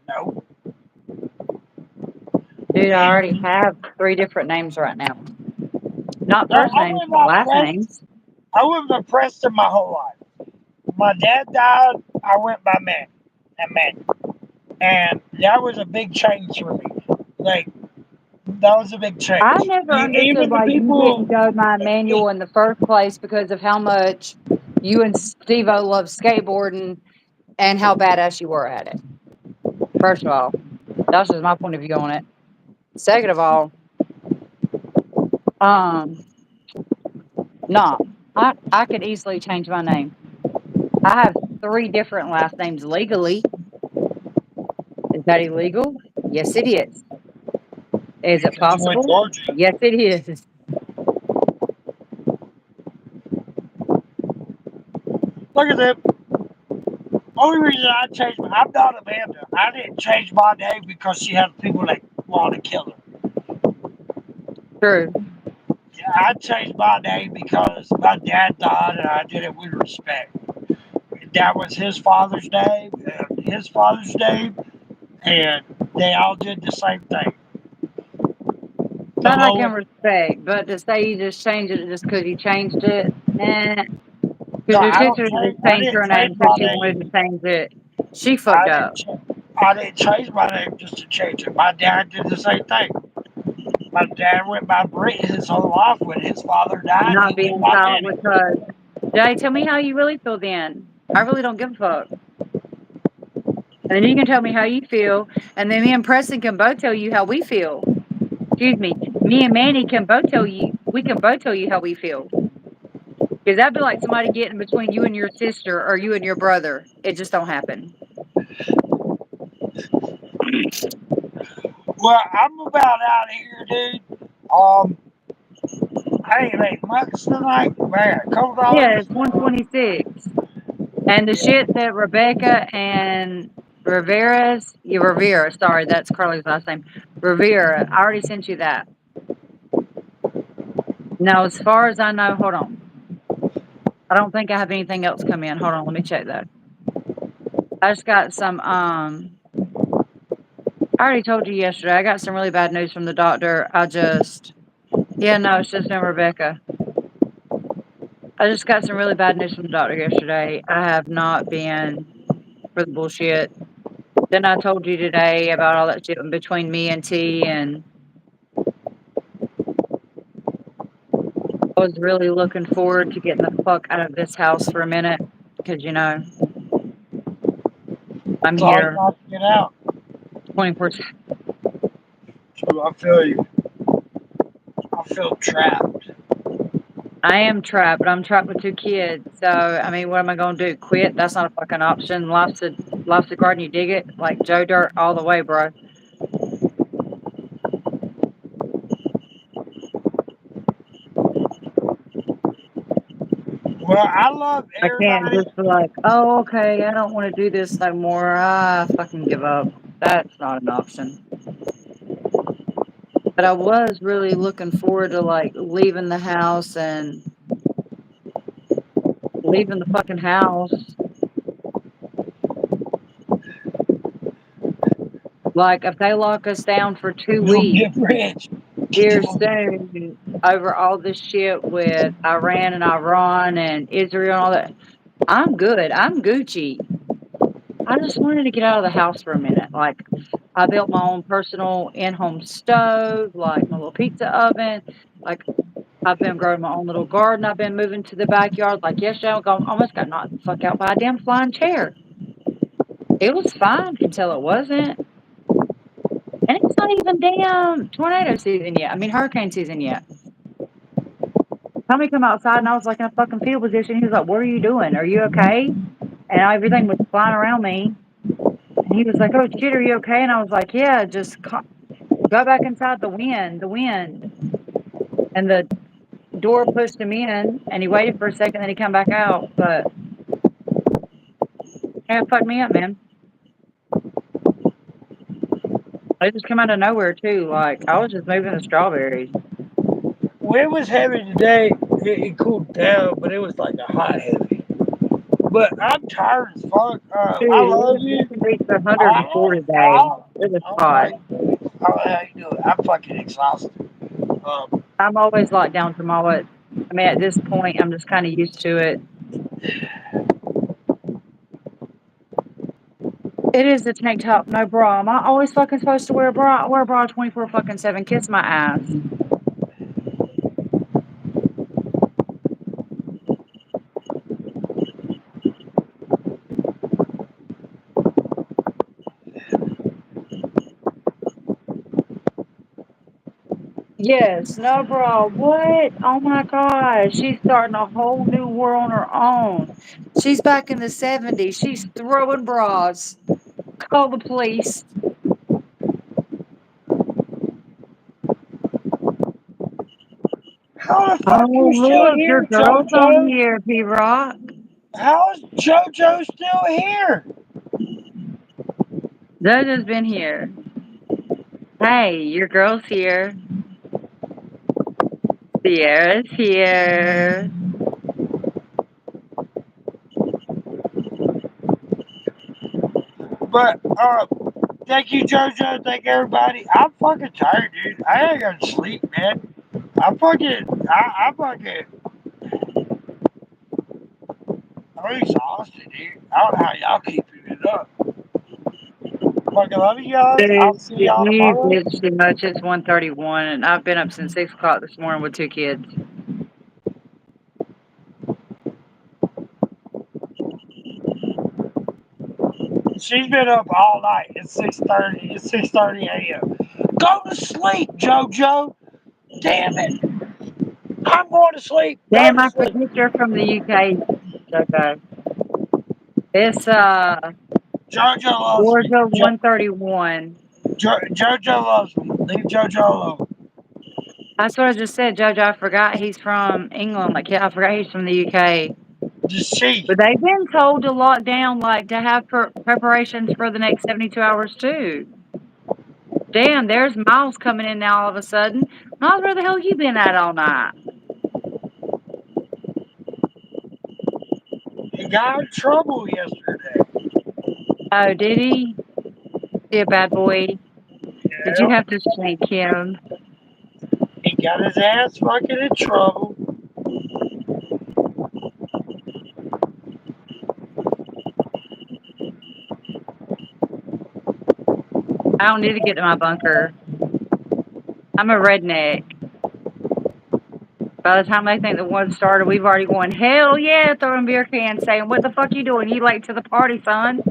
no. Dude, I already And have 3 different names right now. Not first I names, went but by last Preston. names. I went by Preston my whole life. My dad died. I went by man and man, and that was a big change for me. Like that was a big I change. never understood Even the why you people. didn't go by Emmanuel in the first place because of how much you and Steve-O love skateboarding and how badass you were at it. First of all, that's just my point of view on it. Second of all, um, no, I could easily change my name. I have 3 different last names legally. Is that illegal? Yes, it is. Is it Because you went possible? Georgia. Yes, it is. Look at that. Only reason I changed I'm not Amanda. I didn't change my name because she had people that want to kill her. True. Yeah, I changed my name because my dad died and I did it with respect. That was his father's name and his father's name, and they all did the same thing. The That I can lower. respect, but to say you just changed it just because you changed it, nah. No, Because your I don't sister just change. I changed didn't her change name because my she wanted name. to change it. She fucked I didn't. up. I didn't change my name just to change it. My dad did the same thing. My dad went by Britt his whole life. When his father died, he Not went being by silent Benny. because, Jay, tell me how you really feel then. I really don't give a fuck. And then you can tell me how you feel, and then me and Preston can both tell you how we feel. Excuse me. Me and Manny can both tell you, we can both tell you how we feel. Because that'd be like somebody getting between you and your sister or you and your brother. It just don't happen. Well, I'm about out of here, dude. Um, I ain't make much tonight. Man, Yeah, $2. it's 126. And the Yeah. shit that Rebecca and Rivera, sorry, that's Carly's last name. Rivera, I already sent you that. Now, as far as I know, hold on. I don't think I have anything else come in. Hold on, let me check that. I just got some, I already told you yesterday, I got some really bad news from the doctor. Yeah, no, it's just no Rebecca. I just got some really bad news from the doctor yesterday. I have not been for the bullshit. Then I told you today about all that shit between me and T, and I was really looking forward to getting the fuck out of this house for a minute because, I'm It's hard here not to get out. 24. So I feel you. I feel trapped. I am trapped, but I'm trapped with 2 kids. So, I mean, what am I gonna do? Quit? That's not a fucking option. Life's a garden, you dig it? Like Joe Dirt all the way, bro. Well, I love I can't everybody. just be like, "Oh, okay, I don't wanna do this no more. I fucking give up." That's not an option. But I was really looking forward to, like, leaving the house and leaving the fucking house. Like, if they lock us down for 2 You'll weeks get rich. here You'll get soon over all this shit with Iran and Israel and all that, I'm good. I'm Gucci. I just wanted to get out of the house for a minute. Like, I built my own personal in-home stove, like my little pizza oven. Like, I've been growing my own little garden. I've been moving to the backyard. Like yesterday, almost got knocked the fuck out by a damn flying chair. It was fine until it wasn't. And it's not even damn tornado season yet. I mean, hurricane season yet. Tommy come outside and I was like in a fucking fetal position. He was like, "What are you doing? Are you okay?" And everything was flying around me. And he was like, "Oh shit, are you okay?" And I was like, "Yeah, just go back inside the wind." And the door pushed him in and he waited for a second, then he come back out. But yeah, it fucked me up, man. It just came out of nowhere too. Like I was just moving the strawberries. Well, it was heavy today. It cooled down, but it was like a hot heavy. But I'm tired as fuck. I love Dude, you. it reached 104 I, today. I, It was I don't know how hot. you do it. I don't know how you do it. I'm fucking exhausted. Um, I'm always locked down from all it. I mean, at this point, I'm just kind of used to it. It is the tank top, no bra. Am I always fucking supposed to wear a bra? I wear a bra 24 fucking 7. Kiss my ass. Yes, no bra. What? Oh my gosh. She's starting a whole new world on her own. She's back in the 70s. She's throwing bras. Call the police. how the fuck Oh, you still look, your here, girl's on JoJo? here, P Rock. How is JoJo still here? Doja's been here. Hey, your girl's here. Sierra's here. But thank you, JoJo. Thank everybody. I'm fucking tired, dude. I ain't gonna sleep, man. I fucking, I'm exhausted, dude. I don't know how y'all keeping it up. Fucking love you guys. I'll Dude, see if y'all you tomorrow. did too much, it's 1:31, and I've been up since 6 o'clock this morning with 2 kids. She's been up all night. It's 6:30. It's 6:30 a.m. Go to sleep, JoJo. Damn it. I'm going to sleep. Go Damn, to I sleep. forget you're from the UK. Okay. It's JoJo loves me. Georgia 131. JoJo loves me. Leave JoJo alone. That's what I just said, Jojo. I forgot he's from England. Like, yeah, I forgot he's from the UK. Just see. But they've been told to lock down, like, to have preparations for the next 72 hours, too. Damn, there's Miles coming in now all of a sudden. Miles, where the hell you been at all night? He got in trouble yesterday. Oh, did he? Be a bad boy. Did you Yeah. have to shank him? He got his ass fucking in trouble. I don't need to get to my bunker. I'm a redneck. By the time they think the war started, we've already gone, hell yeah, throwing beer cans, saying, what the fuck you doing? You late to the party, son.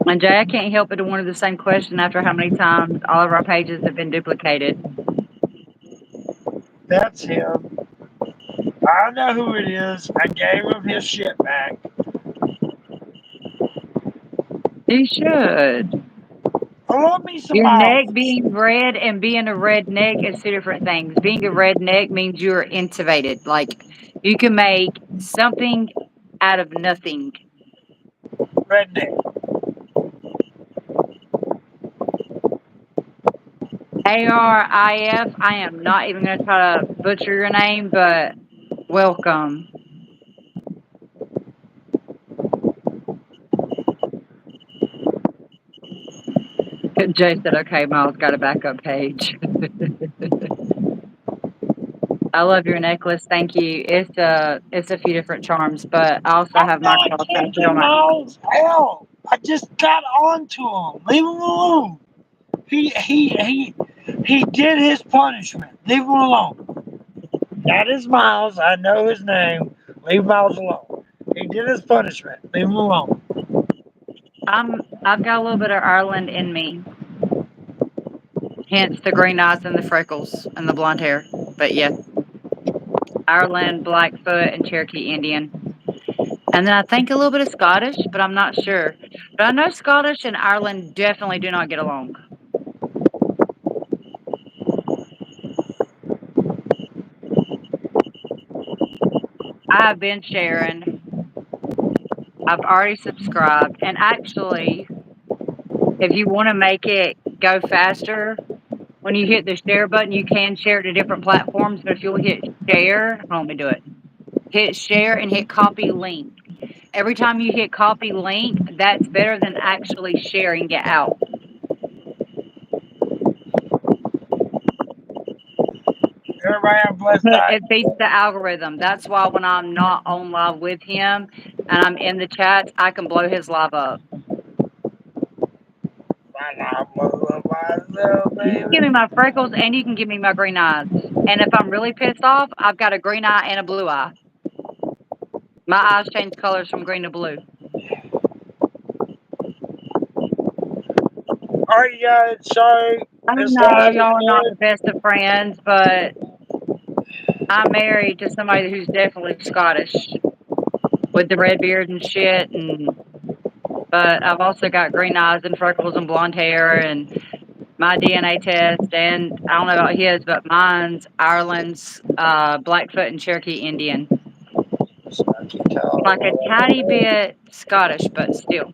And Jay, I can't help but to wonder the same question after how many times all of our pages have been duplicated. That's him. I know who it is. I gave him his shit back. You should. I love me some Your neck miles. being red and being a redneck is two different things. Being a redneck means you're innovative. Like you can make something out of nothing. Redneck. ARIF, I am not even going to try to butcher your name, but welcome. Jay said, okay, Miles got a backup page. I love your necklace. Thank you. It's a few different charms, but I also I'm have my not cross out there on kicking my. Miles out. I just got onto him. Leave him alone. He he he he did his punishment. Leave him alone. That is Miles. I know his name. Leave Miles alone. He did his punishment. Leave him alone. I've got a little bit of Ireland in me, hence the green eyes and the freckles and the blonde hair. But yes, Ireland, Blackfoot, and Cherokee Indian. And then I think a little bit of Scottish, but I'm not sure. But I know Scottish and Ireland definitely do not get along. I have been sharing. I've already subscribed. And actually, if you want to make it go faster, when you hit the share button, you can share to different platforms, but if you'll hit share, hold on, let me do it. Hit share and hit copy link. Every time you hit copy link, that's better than actually sharing it out. Everybody have a blessed But night. it beats the algorithm. That's why when I'm not on live with him and I'm in the chats, I can blow his live up. I love myself, You can give me baby. my freckles and you can give me my green eyes. And if I'm really pissed off, I've got a green eye and a blue eye. My eyes change colors from green to blue. All right, guys. Sorry. I This know live is y'all are not good. the best of friends, but I'm married to somebody who's definitely Scottish with the red beard and shit. But I've also got green eyes and freckles and blonde hair and my DNA test. And I don't know about his, but mine's Ireland's Blackfoot and Cherokee Indian. So I can tell Like a all tiny right. bit Scottish, but still.